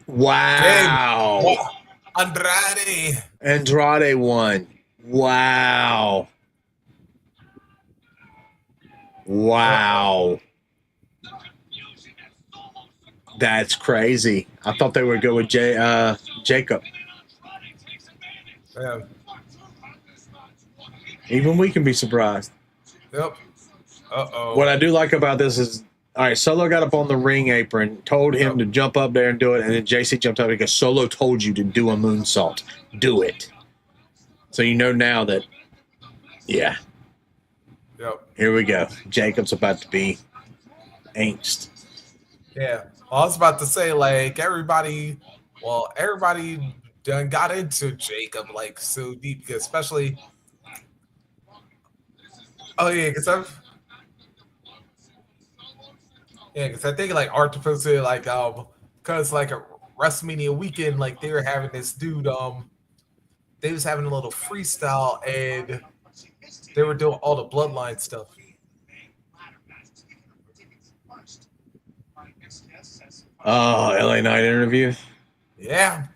Wow. Andrade won. Wow. Wow. That's crazy. I thought they would go with Jacob. Yeah. Even we can be surprised. Yep. Uh-oh. What I do like about this is, all right, Solo got up on the ring apron, told him to jump up there and do it, and then JC jumped up because Solo told you to do a moonsault. Do it. So you know now that, yeah. Yep. Here we go. Jacob's about to be angst. Yeah. Well, I was about to say, like, everybody done got into Jacob, like, so deep, because especially, because I think, like, Art posted, like, because, like, a WrestleMania weekend, like, they were having this dude, they was having a little freestyle, and they were doing all the bloodline stuff. Oh, LA Knight interview? Yeah.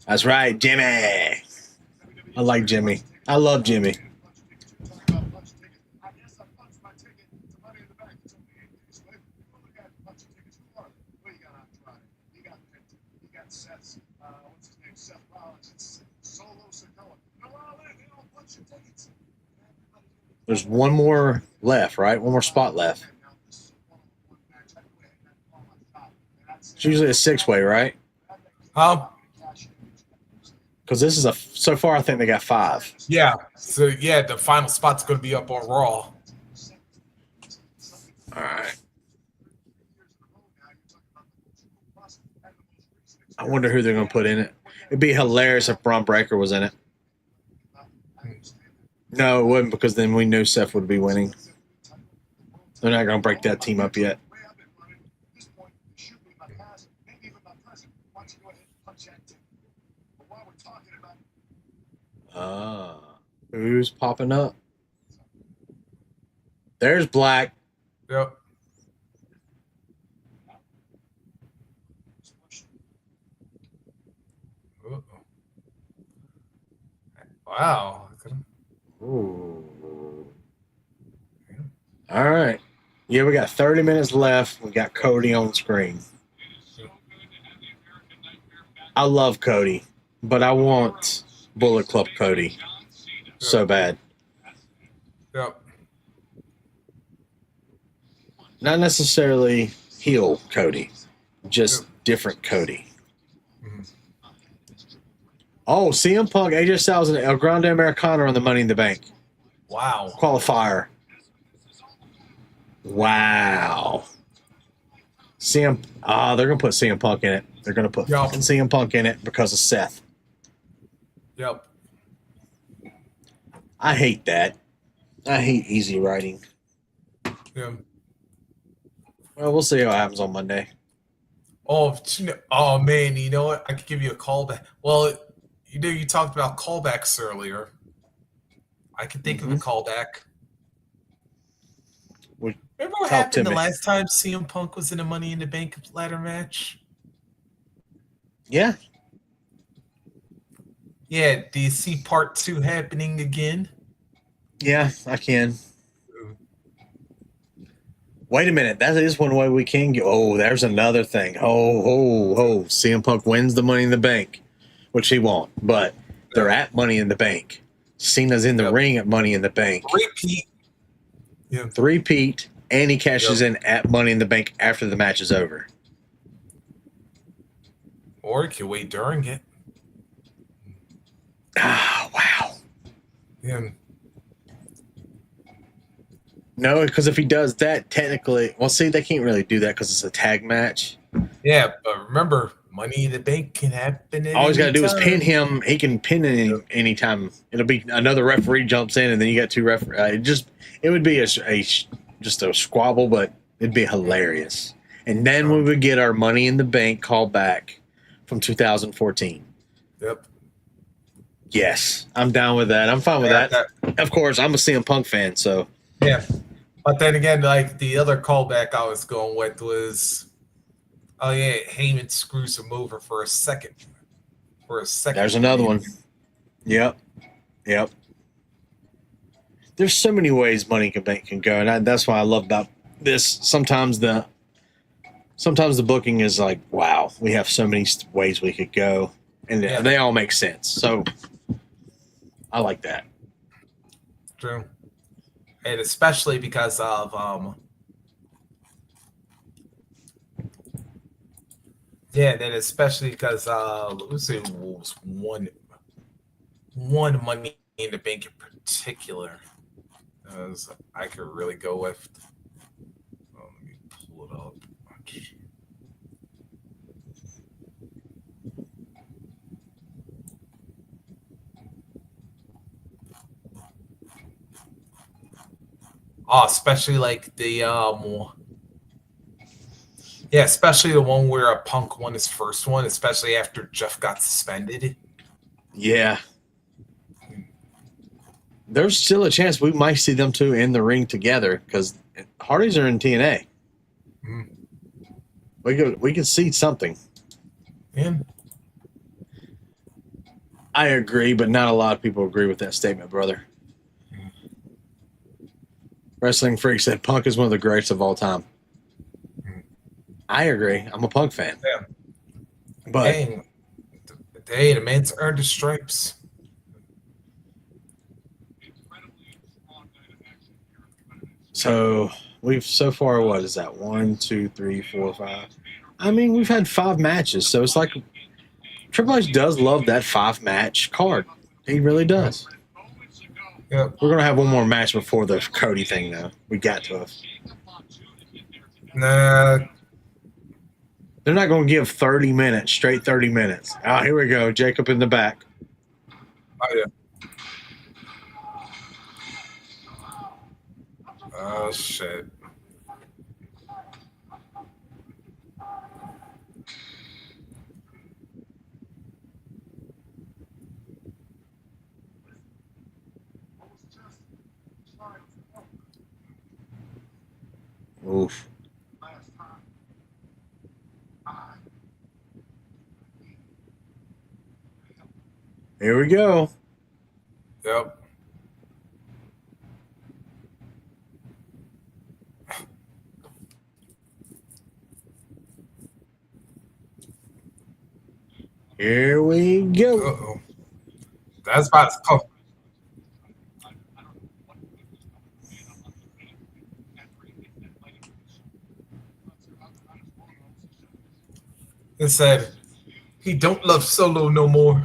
That's right, Jimmy. I like Jimmy. I love Jimmy. There's one more left, right? One more spot left. It's usually a 6-way, right? Huh? Because this is so far I think they got 5. Yeah. So yeah, the final spot's going to be up on Raw. All right. I wonder who they're going to put in it. It'd be hilarious if Braun Breaker was in it. No, it wouldn't, because then we knew Seth would be winning. They're not going to break that team up yet. Who's popping up? There's Black. Yep. Uh-oh. Wow. Ooh. All right. Yeah, we got 30 minutes left. We got Cody on screen. I love Cody, but I want Bullet Club Cody so bad. Yep. Not necessarily heel Cody, just different Cody. Oh, CM Punk, AJ Styles, and El Grande Americano on the Money in the Bank Wow. qualifier. Wow. They're gonna put CM Punk in it. They're gonna put fucking CM Punk in it because of Seth. Yep. I hate that. I hate easy writing. Yeah. Well, we'll see what happens on Monday. Oh man, you know what? I could give you a callback. Well, you talked about callbacks earlier. I can think of a callback. Remember what happened the last time CM Punk was in a Money in the Bank ladder match? Yeah. Yeah, do you see part 2 happening again? Yeah, I can. Wait a minute. That is one way we can go. Oh, there's another thing. CM Punk wins the Money in the Bank, which he won't, but they're at Money in the Bank. Cena's in the ring at Money in the Bank. Repeat. Yeah. Three-peat, and he cashes in at Money in the Bank after the match is over. Or you can wait during it. Ah, wow. Yeah. No, because if he does that, technically, well, see, they can't really do that because it's a tag match. Yeah, but remember, Money in the Bank can happen. All he's got to do is pin him. He can pin anytime. It'll be another referee jumps in, and then you got 2 referees. It would be just a squabble, but it'd be hilarious. And then we would get our Money in the Bank call back from 2014. Yep. Yes, I'm down with that. I'm fine with that. Of course, I'm a CM Punk fan, so. Yeah. But then again, like the other callback I was going with was, Heyman screws him over for a second. There's another one. Yep. There's so many ways Money in the Bank can go, and that's why I love about this. Sometimes the booking is like, wow, we have so many ways we could go, and they all make sense. So I like that. True. And especially because of especially because let's see, was one Money in the Bank in particular I could really go with. Let me pull it up. Oh, especially like the especially the one where a Punk won his first one, especially after Jeff got suspended. Yeah. There's still a chance we might see them two in the ring together because Hardys are in TNA. We could see something. Yeah. I agree, but not a lot of people agree with that statement, brother. Wrestling Freak said Punk is one of the greats of all time. I agree. I'm a Punk fan. Yeah. But the man's earned his stripes. So we've so far, what is that? 1, 2, 3, 4, 5. I mean, we've had 5 matches, so it's like Triple H does love that 5-match card. He really does. Yep. We're gonna have one more match before the Cody thing, though. We got to have. Nah. They're not gonna give 30 minutes, straight 30 minutes. Oh, here we go. Jacob in the back. Oh, yeah. Oh, shit. Oof. Here we go. Yep. Here we go. Uh-oh. That's about as close. It said, he don't love Solo no more.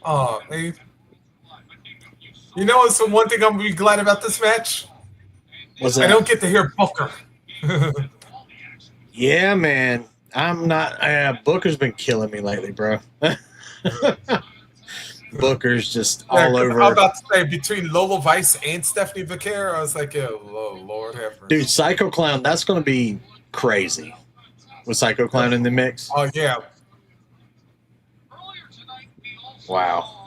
Oh, man. You know what's the one thing I'm gonna be glad about this match? What's that? I don't get to hear Booker. Yeah, man. I'm not. Booker's been killing me lately, bro. Booker's just all over. I'm about to say between Lola Vice and Stephanie Vaquer, I was like, yeah, Lord have mercy. Dude, Psycho Clown, that's going to be crazy. With Psycho Clown in the mix. Oh, yeah. Wow.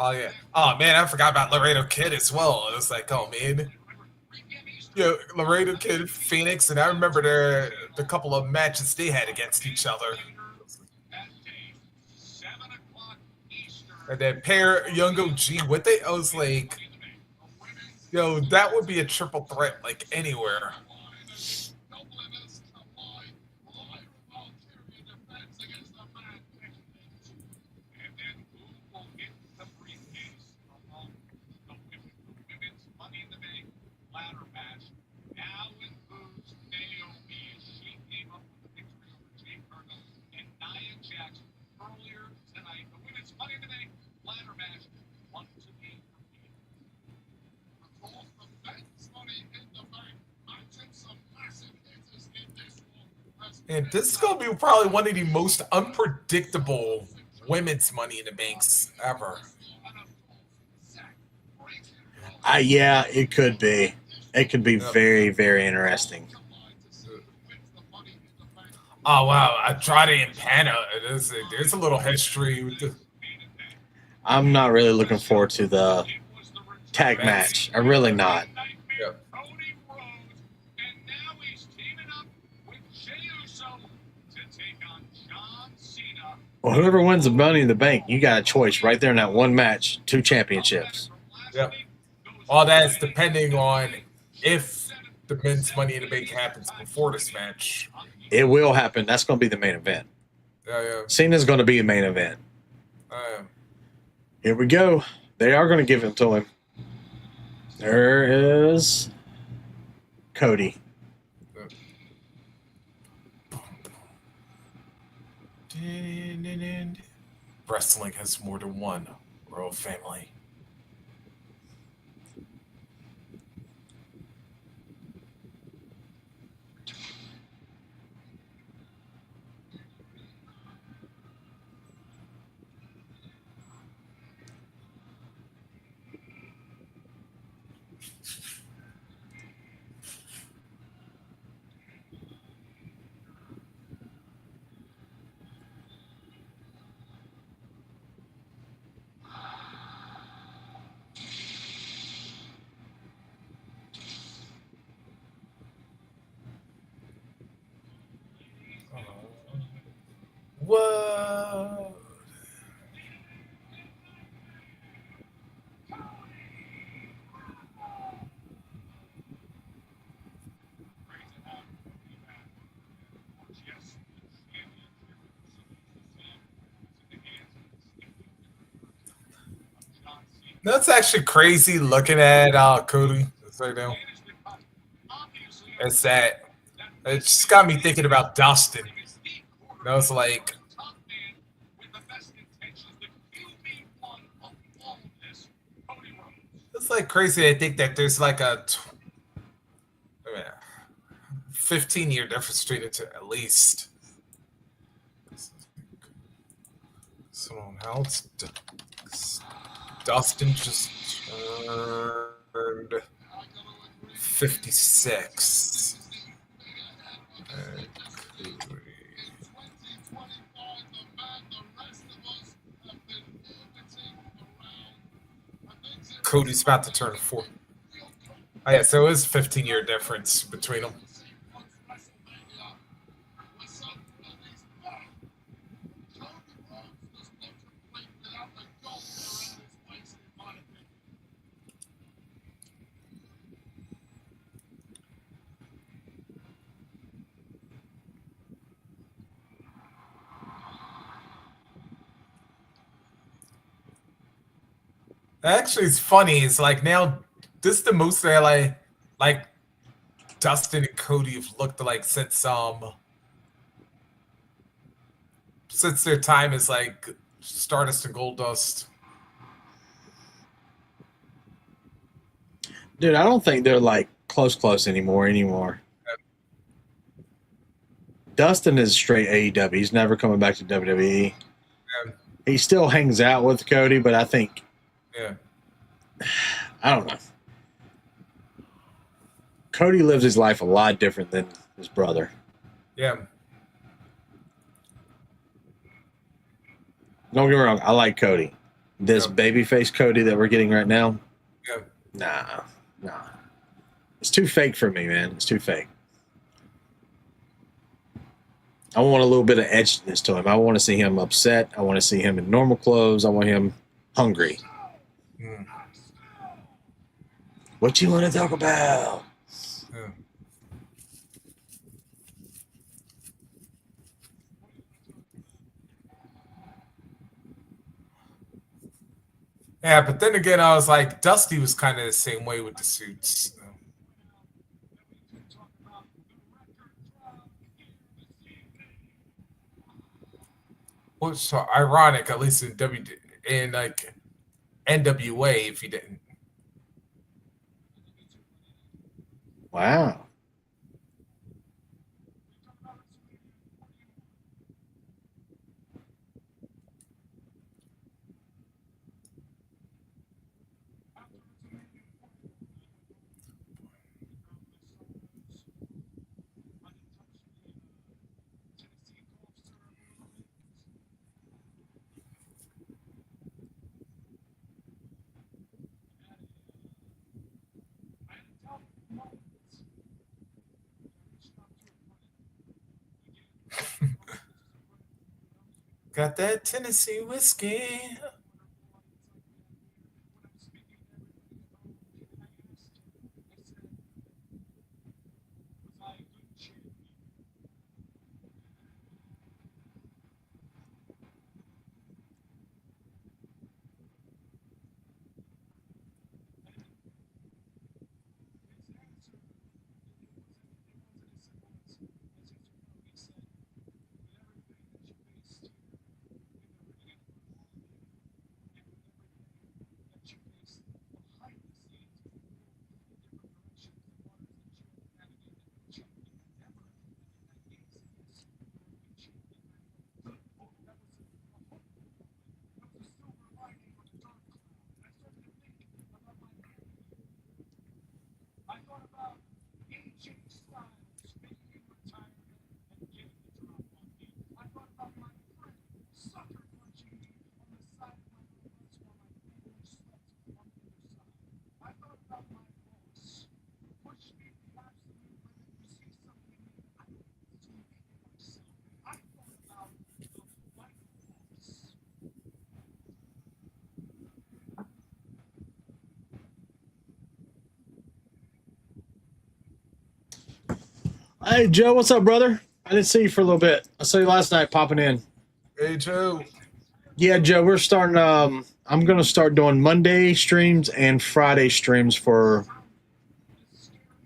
Oh, yeah. Oh, man, I forgot about Laredo Kid as well. It was like, oh, man. Yeah, Laredo Kid, Phoenix, and I remember the couple of matches they had against each other. And then pair Youngo G with it, I was like, yo, that would be a triple threat, like, anywhere. And this is going to be probably one of the most unpredictable women's Money in the Banks ever. Yeah, it could be. It could be very, very interesting. Oh, wow. Andrade and Pana. There's a little history with the... I'm not really looking forward to the tag match. I'm really not. Yeah. Well, whoever wins the Money in the Bank, you got a choice right there in that one match, 2 championships. Yep. All that is depending on if the men's Money in the Bank happens before this match. It will happen. That's going to be the main event. Yeah. Cena's going to be the main event. Here we go. They are going to give it to him. There is Cody. Wrestling has more than one royal family. That's actually crazy looking at Cody right now. It's that it just got me thinking about Dustin. And I was like, it's like crazy. I think that there's like a 15-year difference between the two, at least. So how it's Dustin just turned 56. Cody's about to turn 4. Oh, yeah, so it is a 15-year difference between them. Actually, it's funny. It's like now, this is the most that like Dustin and Cody have looked like since their time as like Stardust and Goldust. Dude, I don't think they're like close anymore. Dustin is straight AEW. He's never coming back to WWE. Yeah. He still hangs out with Cody, but I think, Yeah. I don't know. Cody lives his life a lot different than his brother. Yeah. Don't get me wrong, I like Cody. This babyface Cody that we're getting right now, Yeah. nah. It's too fake for me, man. It's too fake. I want a little bit of edginess to him. I want to see him upset. I want to see him in normal clothes. I want him hungry. Mm. What you want to talk about? Yeah. Yeah, but then again, I was like, Dusty was kind of the same way with the suits. Which so ironic, at least in like NWA, if he didn't. Wow. Got that Tennessee whiskey. Hey, Joe, what's up, brother? I didn't see you for a little bit. I saw you last night popping in. Hey, Joe. Yeah, Joe, we're starting. I'm going to start doing Monday streams and Friday streams for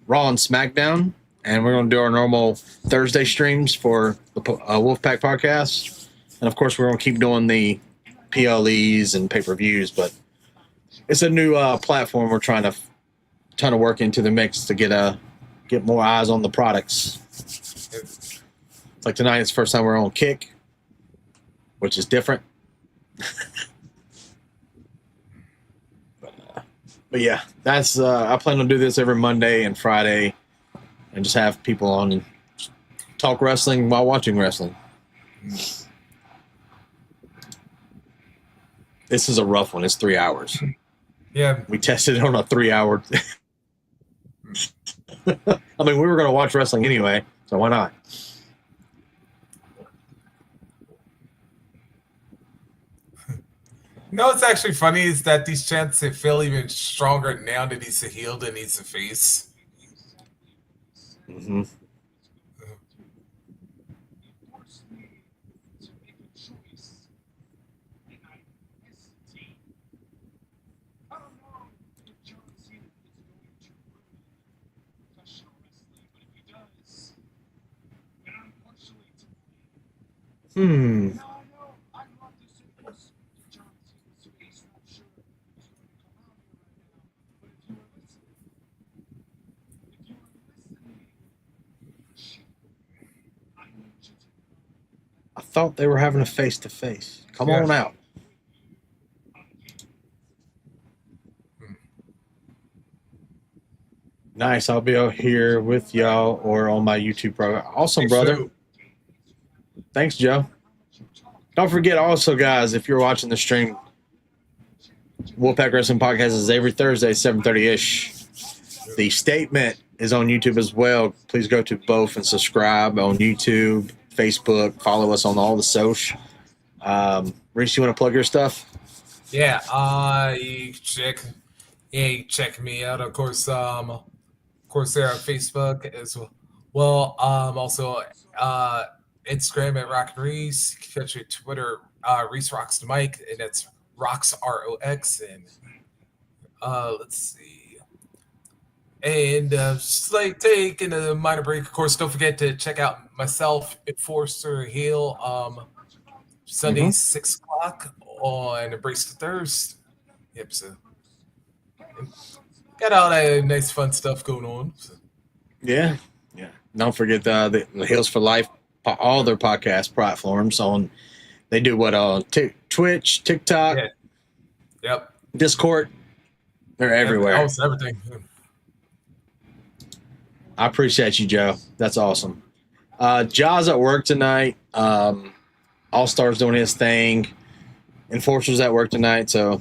Raw and Smackdown, and we're going to do our normal Thursday streams for the Wolfpack podcast, and of course, we're going to keep doing the PLEs and pay-per-views. But it's a new platform we're trying to ton of work into the mix to get more eyes on the products. It's like tonight, it's the first time we're on Kick, which is different. But yeah, that's I plan to do this every Monday and Friday, and just have people on and talk wrestling while watching wrestling. This is a rough one. It's 3 hours. Yeah, We tested it on a 3 hour. I mean, we were going to watch wrestling anyway, so why not? no, it's actually funny is that these chants they feel even stronger now that he's a heel than he's a face. Mm-hmm. Hmm. I thought they were having a face-to-face. Come Yeah. on out. Nice. I'll be out here with y'all or on my YouTube program. Awesome, brother. Thanks, Joe. Don't forget also, guys, if you're watching the stream, Wolfpack Wrestling Podcast is every Thursday, 7:30-ish. The statement is on YouTube as well. Please go to both and subscribe on YouTube, Facebook. Follow us on all the social. Reese, you want to plug your stuff? Yeah, you check me out. Of course, there on Facebook as well. Also, Instagram at Rock and Reese. You can catch your Twitter, Reese Rocks the Mic, and that's Rocks ROX. And let's see. And just like taking a minor break. Of course, don't forget to check out myself, Enforcer Heel. Sunday, 6 o'clock on Embrace the Thirst. Yep, so got all that nice fun stuff going on. So. Yeah. Don't forget the Heels for Life, all their podcast platforms on. They do what on Twitch, TikTok, Yep, Discord. They're everywhere. Almost everything. I appreciate you, Joe. That's awesome. Jaws at work tonight. All Stars doing his thing. Enforcers at work tonight, so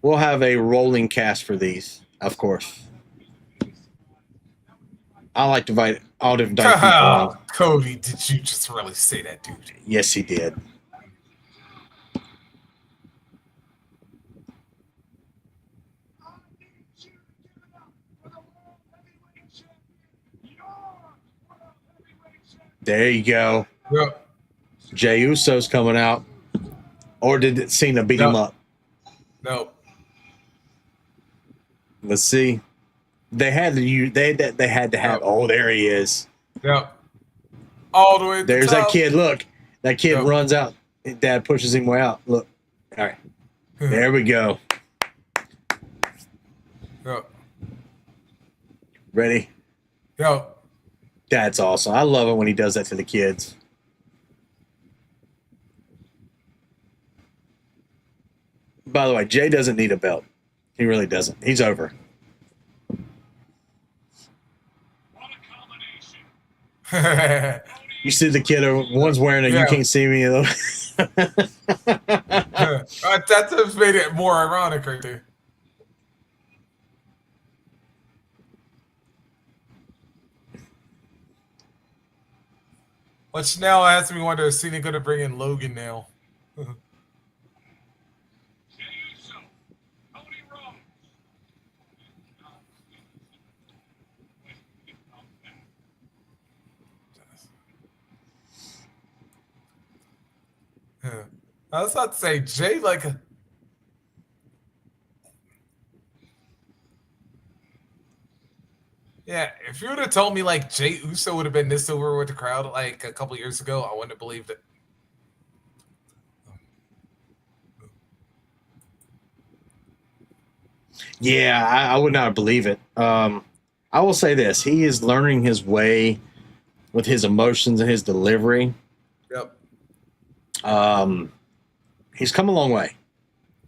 we'll have a rolling cast for these, of course. I like to invite all different types of people on. Cody, did you just really say that, dude? Yes, he did. There you go. Yep. Jey Uso's coming out. Or did Cena beat him up? No. Let's see. They had to have. Oh, there he is. Yep. All the way. There's that kid. Look, that kid Yep. runs out. Dad pushes him way out. Look. All right. There we go. Yep. Ready? Yep. That's awesome. I love it when he does that to the kids. By the way, Jay doesn't need a belt. He really doesn't. He's over. You see the kid, one's wearing a You Can't See Me. That just made it more ironic right there. Which now has me wonder, is Cena going to bring in Logan now? I was about to say Jay, like, yeah. If you would have told me like Jay Uso would have been this over with the crowd like a couple years ago, I wouldn't have believed it. Yeah, I would not believe it. I will say this: he is learning his way with his emotions and his delivery. Yep. He's come a long way.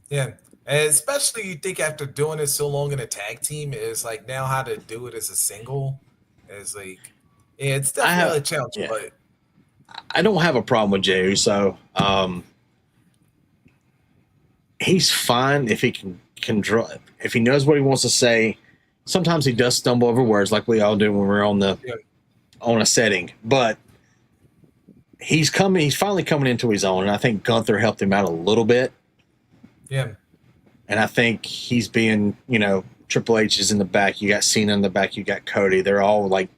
Yeah. And especially you think after doing it so long in a tag team, is like now how to do it as a single is like, yeah, it's definitely a challenge, yeah. but I don't have a problem with Jey Uso. He's fine if he can draw, if he knows what he wants to say. Sometimes he does stumble over words, like we all do when we're on a setting. But he's finally coming into his own, and I think Gunther helped him out a little bit. Yeah. And I think he's being, Triple H is in the back. You got Cena in the back. You got Cody. They're all like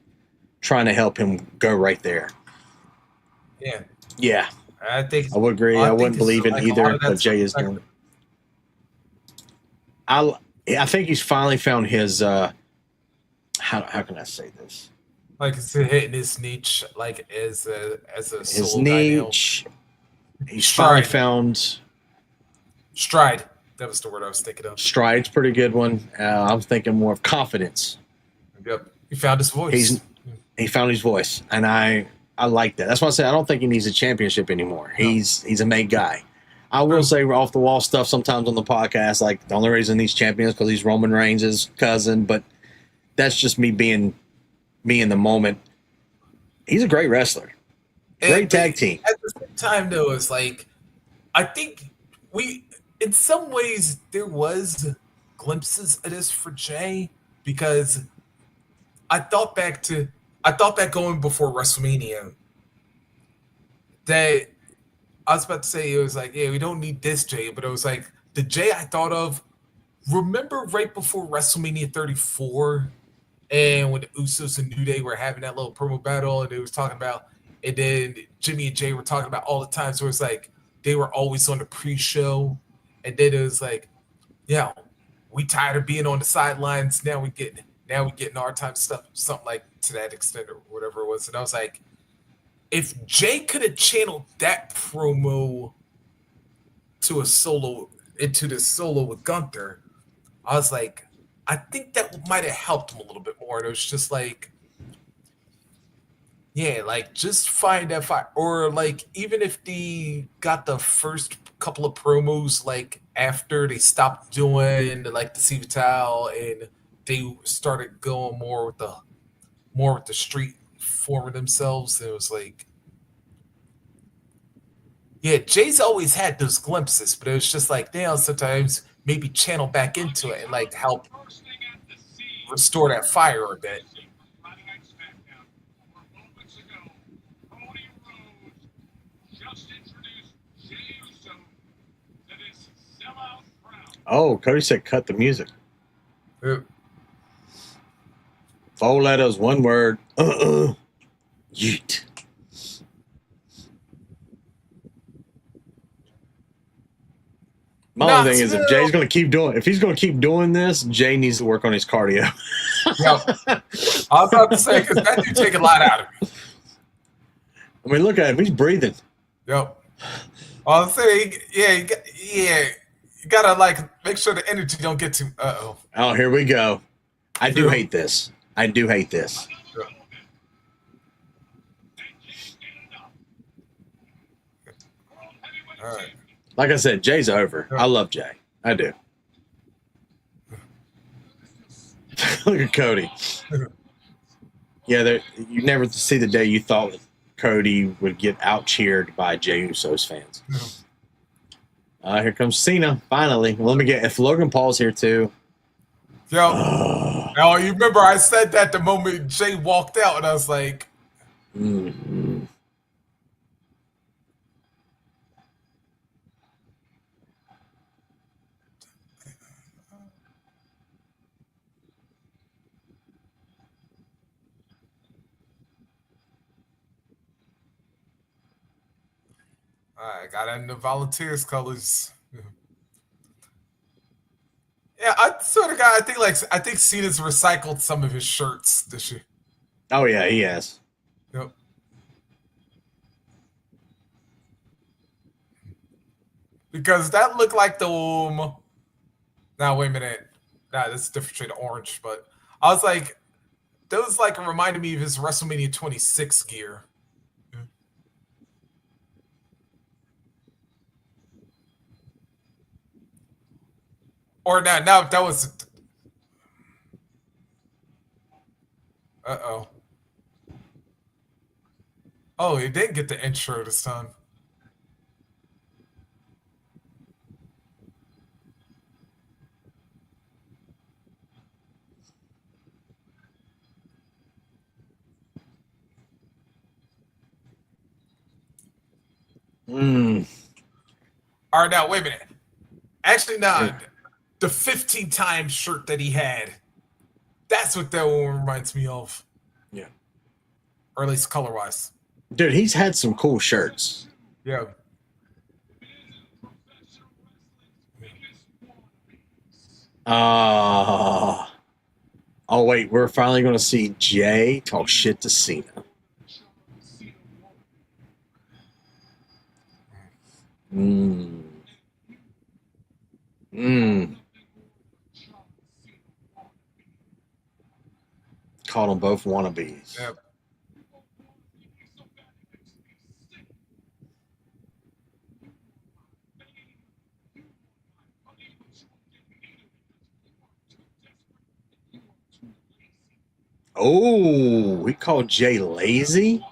trying to help him go right there. Yeah. Yeah. I think I would agree. I wouldn't believe in either, but Jay is doing. I think he's finally found his. How can I say this? Like it's hitting his niche, like as a His solo guy now. niche. He's finally found. Stride. That was the word I was thinking of. Stride's a pretty good one. I'm thinking more of confidence. Yep. He found his voice. He found his voice, and I like that. That's why I say I don't think he needs a championship anymore. No. He's a made guy. I will say off the wall stuff sometimes on the podcast, like the only reason he's champions because he's Roman Reigns' cousin, but that's just me being me in the moment. He's a great wrestler. Great tag team. At the same time, though, it's like I think in some ways there was glimpses of this for Jay, because I thought back going before WrestleMania that I was about to say, it was like, yeah, we don't need this Jay, but it was like the Jay I thought of. Remember right before WrestleMania 34, and when the Usos and New Day were having that little promo battle, and they was talking about, and then Jimmy and Jay were talking about all the time. So it was like they were always on the pre-show, and then it was like, yeah, we tired of being on the sidelines. Now we getting our time stuff, something like to that extent or whatever it was. And I was like, if Jay could have channeled that promo into the solo with Gunther, I was like, I think that might have helped him a little bit more. And it was just like, yeah, like just find that fire, or like even if they got the first couple of promos, like after they stopped doing like the Civital and they started going more with the street forming themselves, it was like, yeah, Jay's always had those glimpses, but it was just like, now sometimes maybe channel back into it and like help restore that fire a bit. Oh, Cody said cut the music. Yep. 4 letters, 1 word. Yeet. My only thing is, if Jay's going to keep doing this, Jay needs to work on his cardio. Yep. I was about to say, because that dude take a lot out of me. I mean, look at him. He's breathing. Yep. I was saying, yeah. You gotta like make sure the energy don't get too. Oh, here we go. I do hate this. Yeah. All right. Like I said, Jay's over. I love Jay. I do. Look at Cody. Yeah, you never see the day you thought Cody would get out-cheered by Jey Uso's fans. Here comes Cena, finally. Let me get, if Logan Paul's here too. Yo, now you remember I said that the moment Jay walked out, and I was like, mm-hmm. I got it in the Volunteers colors. Yeah, I swear to God, I think Cena's recycled some of his shirts this year. Oh yeah, he has. Yep. Because that looked like the now wait a minute. Nah, that's a different shade of orange, but I was like, those like reminded me of his WrestleMania 26 gear. Or now that was. Uh-oh. Oh, he didn't get the intro this time. Mm. All right, now wait a minute. Actually, no, the 15 times shirt that he had. That's what that one reminds me of. Yeah. Or at least color wise. Dude, he's had some cool shirts. Yeah. Oh wait, we're finally gonna see Jay talk shit to Cena. Mm. Called them both wannabes. Yep. Oh, he called Jay lazy?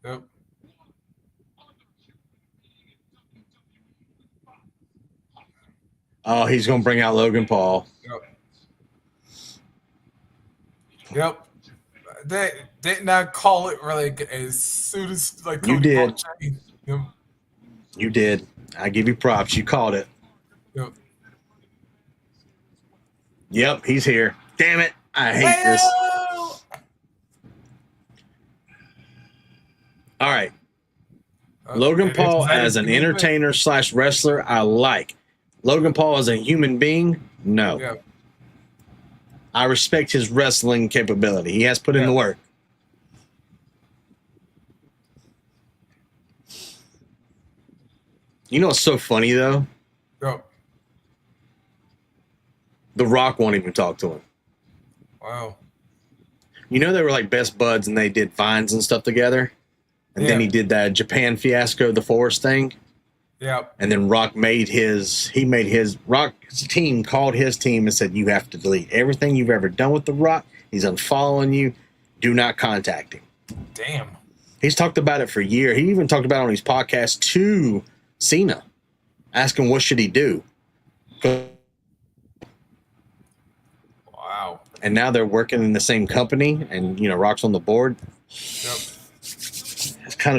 Yep. Oh, he's gonna bring out Logan Paul. Yep. They did not call it really as soon as like You did. Yep. You did. I give you props. You called it. Yep. Yep, he's here. Damn it. I hate this. All right. Logan Paul as an entertainer / wrestler, I like. Logan Paul as a human being, no. Yeah. I respect his wrestling capability. He has put in the work. You know what's so funny, though? Yep. The Rock won't even talk to him. Wow. You know they were like best buds and they did Vines and stuff together? And then he did that Japan fiasco, the Forest thing. Yep. And then Rock's team called his team and said, you have to delete everything you've ever done with The Rock. He's unfollowing you. Do not contact him. Damn. He's talked about it for a year. He even talked about it on his podcast to Cena, asking what should he do. Wow. And now they're working in the same company and, you know, Rock's on the board. Yep.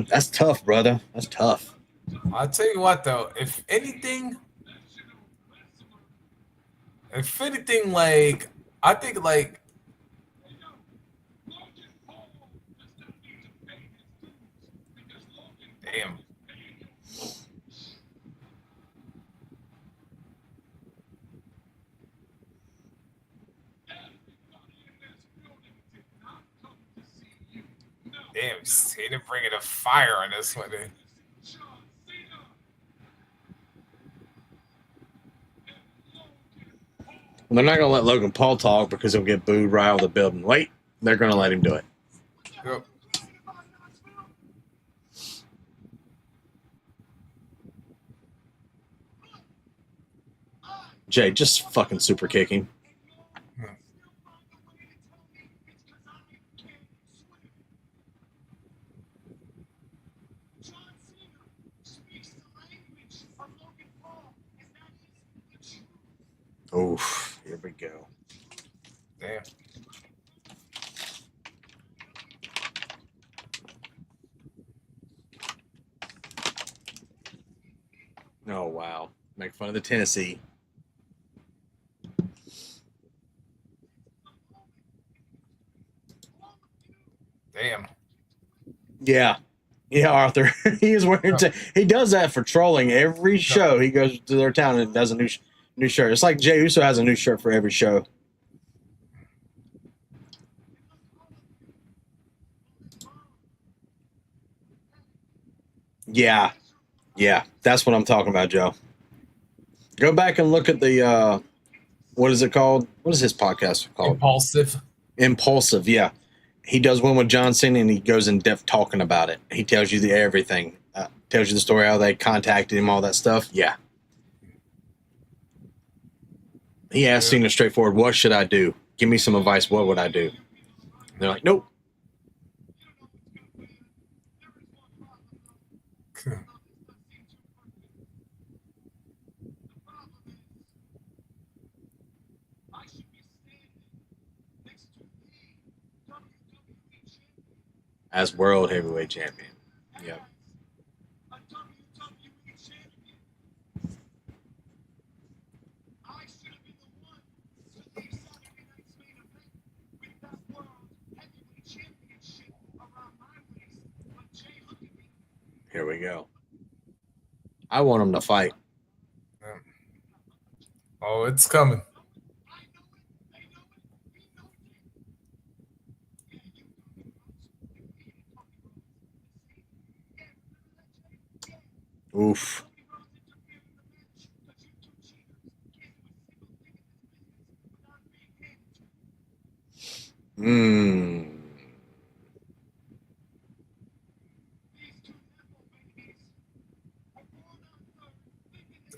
That's tough, brother. That's tough. I'll tell you what, though, if anything, like, I think, like, damn. Damn, Cena bringing a fire on this one, dude. They're not going to let Logan Paul talk because he'll get booed right out of the building. Wait, they're going to let him do it. Yep. Jay, just fucking super kick him. Oof, here we go. Damn. Oh, wow. Make fun of the Tennessee. Damn. Yeah. Yeah, Arthur. He is wearing. He does that for trolling. Every show he goes to their town and does a new shirt. It's like Jey Uso has a new shirt for every show. Yeah, that's what I'm talking about, Joe. Go back and look at the what is it called? What is his podcast called? Impulsive. Yeah, he does one with John Cena, and he goes in depth talking about it. He tells you everything. Tells you the story, how they contacted him, all that stuff. Yeah. He asked Cena straightforward, "What should I do? Give me some advice. What would I do?" And they're like, "Nope." As world heavyweight champion. Yep. Here we go. I want him to fight. Oh, it's coming. Oof. Mmm.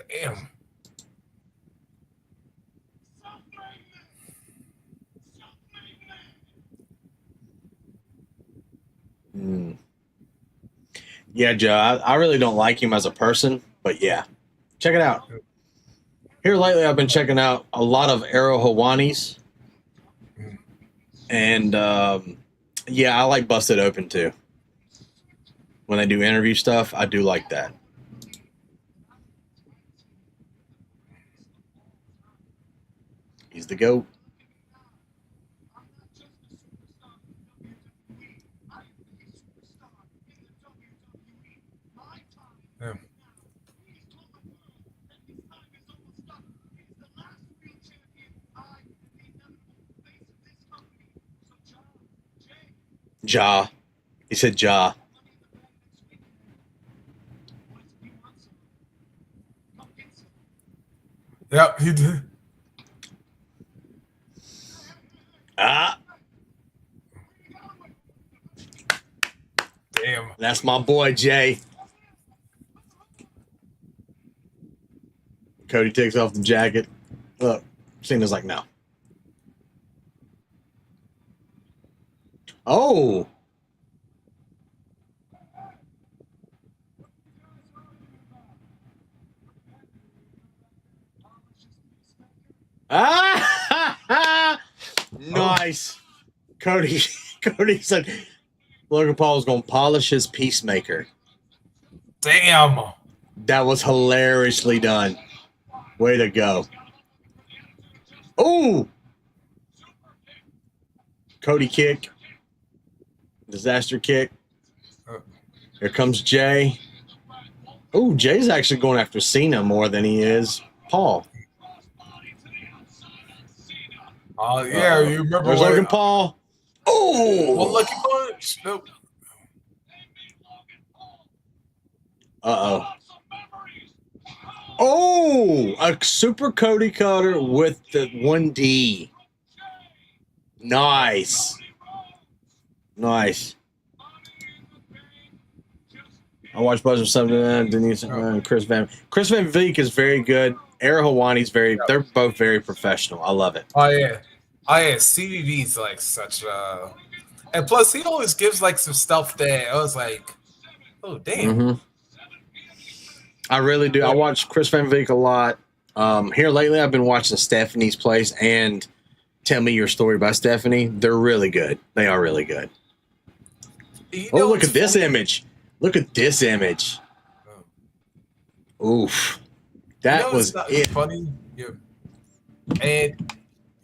Damn. Yeah, Joe, I really don't like him as a person, but yeah, check it out. Here lately, I've been checking out a lot of Arrow Hawani's, and yeah, I like Busted Open too. When they do interview stuff, I do like that. He's the GOAT. Yeah. Ja. He said Ja. Yep, he did. Ah. Damn. That's my boy, Jay. Cody takes off the jacket. Look, Cena's like, no. Oh. Ah! Nice. Cody said Logan Paul was going to polish his peacemaker. Damn. That was hilariously done. Way to go. Oh! Cody kick. Disaster kick. Here comes Jay. Oh, Jay's actually going after Cena more than he is Paul. Oh, yeah, you remember there's Logan Paul. Oh! Well, lucky punch. Nope. Uh-oh. Oh! A super Cody cutter with the 1D. Nice. Nice. I watched Buzzer 7 Denise and Chris Van Vliet is very good. Ara Hawani's they're both very professional. I love it. Oh yeah. CVV's like such and plus he always gives like some stuff that I was like, oh damn. Mm-hmm. I really do. I watch Chris Van Vliet a lot. Here lately I've been watching Stephanie's Place and Tell Me Your Story by Stephanie. They're really good. They are really good. Oh, look at this image. Look at this image. Oof. That was it. Funny. Yeah. And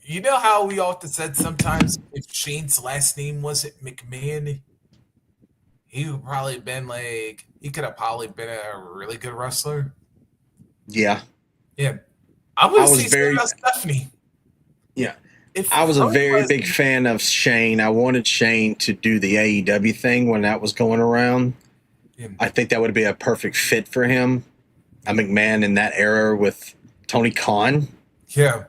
you know how we often said sometimes if Shane's last name wasn't McMahon, he could probably been he could have probably been a really good wrestler. Yeah. Yeah. I would I was say very- about Stephanie. Yeah. If I was a her very was- big fan of Shane. I wanted Shane to do the AEW thing when that was going around. Yeah. I think that would be a perfect fit for him. A McMahon in that era with Tony Khan. Yeah.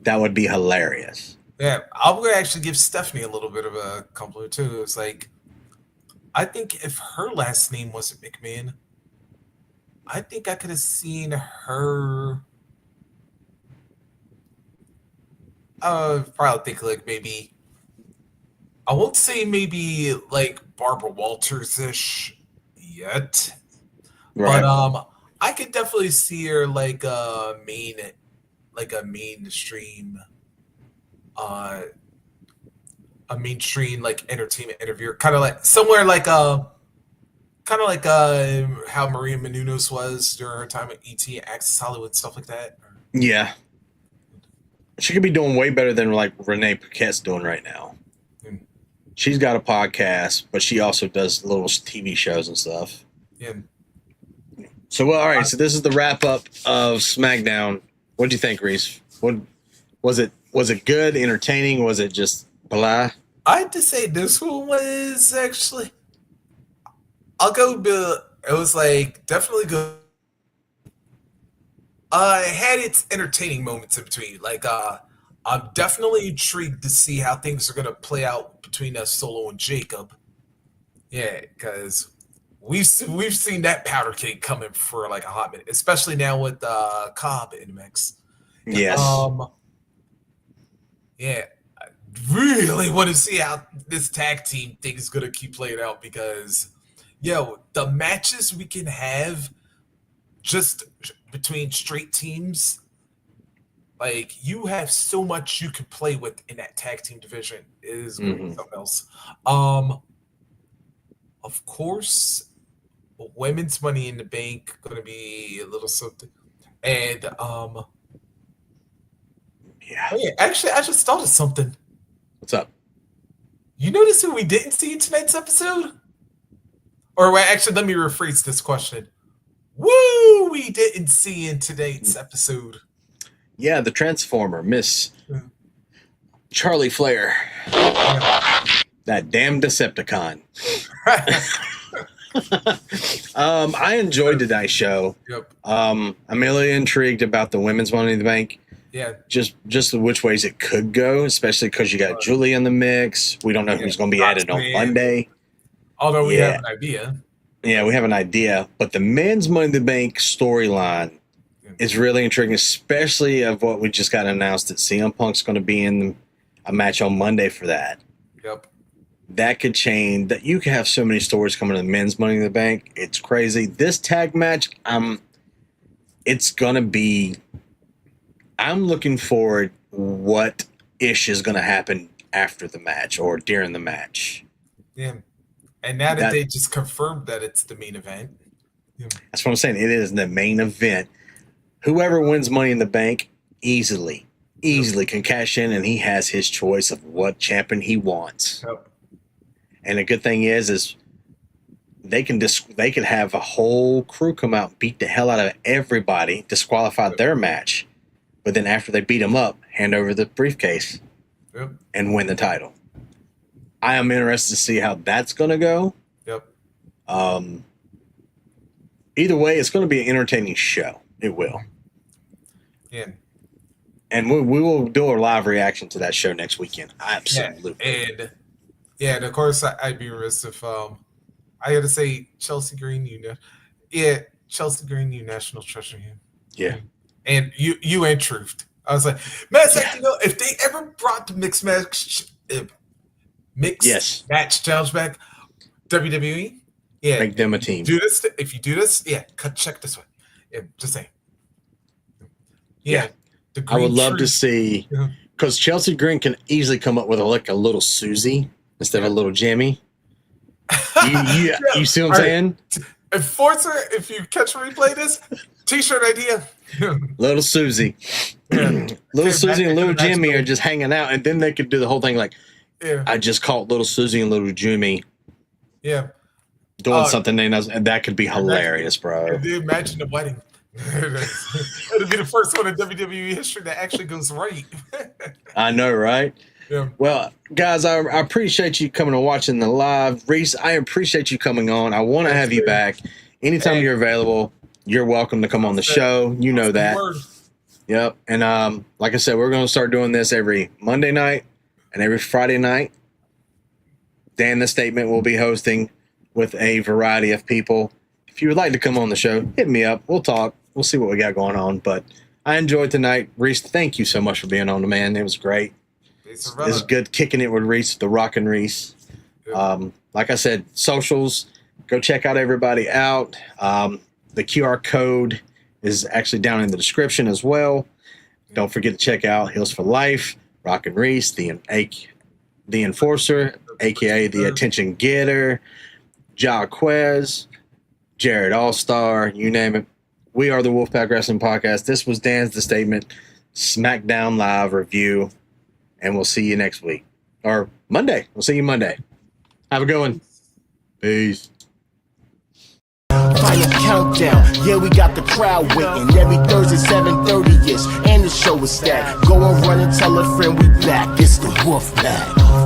That would be hilarious. Yeah. I'm going to actually give Stephanie a little bit of a compliment, too. It's like, I think if her last name wasn't McMahon, I think I could have seen her. Probably think like maybe. I won't say maybe like Barbara Walters ish yet, Right. but I could definitely see her like a mainstream, like entertainment interviewer, kind of like somewhere like how Maria Menounos was during her time at ET, Access Hollywood, stuff like that. Yeah. She could be doing way better than like Renee Paquette's doing right now. Mm. She's got a podcast, but she also does little TV shows and stuff. Yeah. So, well, all right. So this is the wrap up of SmackDown. What do you think, Reese? What was it? Was it good, entertaining? Was it just blah? I had to say this one was actually. I'll go. It was like definitely good. It had its entertaining moments in between. Like, I'm definitely intrigued to see how things are going to play out between Solo and Jacob. Yeah, because we've seen that powder cake coming for like a hot minute, especially now with Cobb in the mix. Yes. Yeah, I really want to see how this tag team thing is going to keep playing out because, the matches we can have just between straight teams, like you have so much you can play with in that tag team division is something else. Of course, women's Money in the Bank going to be a little something, and yeah. Actually, I just thought of something. What's up? You notice who we didn't see in tonight's episode? Or wait, actually, let me rephrase this question. Woo! We didn't see in tonight's episode. Yeah, the Transformer, Miss Charlie Flair. That damn Decepticon. I enjoyed tonight's show. Yep. I'm really intrigued about the women's Money in the Bank. Yeah. Just which ways it could go, especially because you got Julie in the mix. We don't know who's going to be added on Monday. Although we have an idea. Yeah, we have an idea. But the men's Money in the Bank storyline is really intriguing, especially of what we just got announced that CM Punk's going to be in a match on Monday for that. Yep. That could change. That you could have so many stories coming to the men's Money in the Bank. It's crazy. This tag match, it's going to be. I'm looking forward what ish is going to happen after the match or during the match. Yeah. And now that they just confirmed that it's the main event. Yeah. That's what I'm saying. It is the main event. Whoever wins Money in the Bank easily can cash in, and he has his choice of what champion he wants. Yep. And the good thing is they can have a whole crew come out and beat the hell out of everybody, disqualify their match. But then after they beat him up, hand over the briefcase and win the title. I am interested to see how that's going to go. Yep. Either way, it's going to be an entertaining show. It will. Yeah. And we will do a live reaction to that show next weekend. Absolutely. And of course, I'd be remiss if I got to say Chelsea Green, Chelsea Green, you national treasure. Yeah. And you and Truth. I was like, man, if they ever brought the mixed match challenge back, WWE, make them a team. Do this. If you do this, check this way. Yeah, just saying. Yeah. I would love to see, because Chelsea Green can easily come up with a little Susie instead of a little Jimmy. You see what I'm saying? And Forza, if you catch a replay this, t-shirt idea. Little Susie. Little Susie and little Jimmy are just hanging out, and then they could do the whole thing like, I just caught little Susie and little Jimmy. Yeah. doing something that could be hilarious, bro. And then imagine the wedding. It'll be the first one in WWE history that actually goes right. I know, right? Yeah. Well, guys, I appreciate you coming and watching the live. Reese, I appreciate you coming on. I want to have you back. Anytime you're available, you're welcome to come on the show. You know that. Yep. And like I said, we're going to start doing this every Monday night and every Friday night. Dan the Statement will be hosting with a variety of people. If you would like to come on the show, hit me up. We'll talk. We'll see what we got going on. But I enjoyed tonight. Reese, thank you so much for being on, the man. It was great. It was good kicking it with Reese, the Rockin' Reese. Like I said, socials, go check out everybody out. The QR code is actually down in the description as well. Don't forget to check out Heels for Life, Rockin' Reese, the Enforcer, a.k.a. the Attention Getter, Jaquez, Jared All-Star, you name it. We are the Wolfpack Wrestling Podcast. This was Dan's The Statement Smackdown Live review, and we'll see you next week. Or Monday. We'll see you Monday. Have a good one. Peace. Final countdown, yeah, we got the crowd waiting. Every Thursday, 7:30ish, and the show is stacked. Go and run and tell a friend we back. It's the Wolfpack.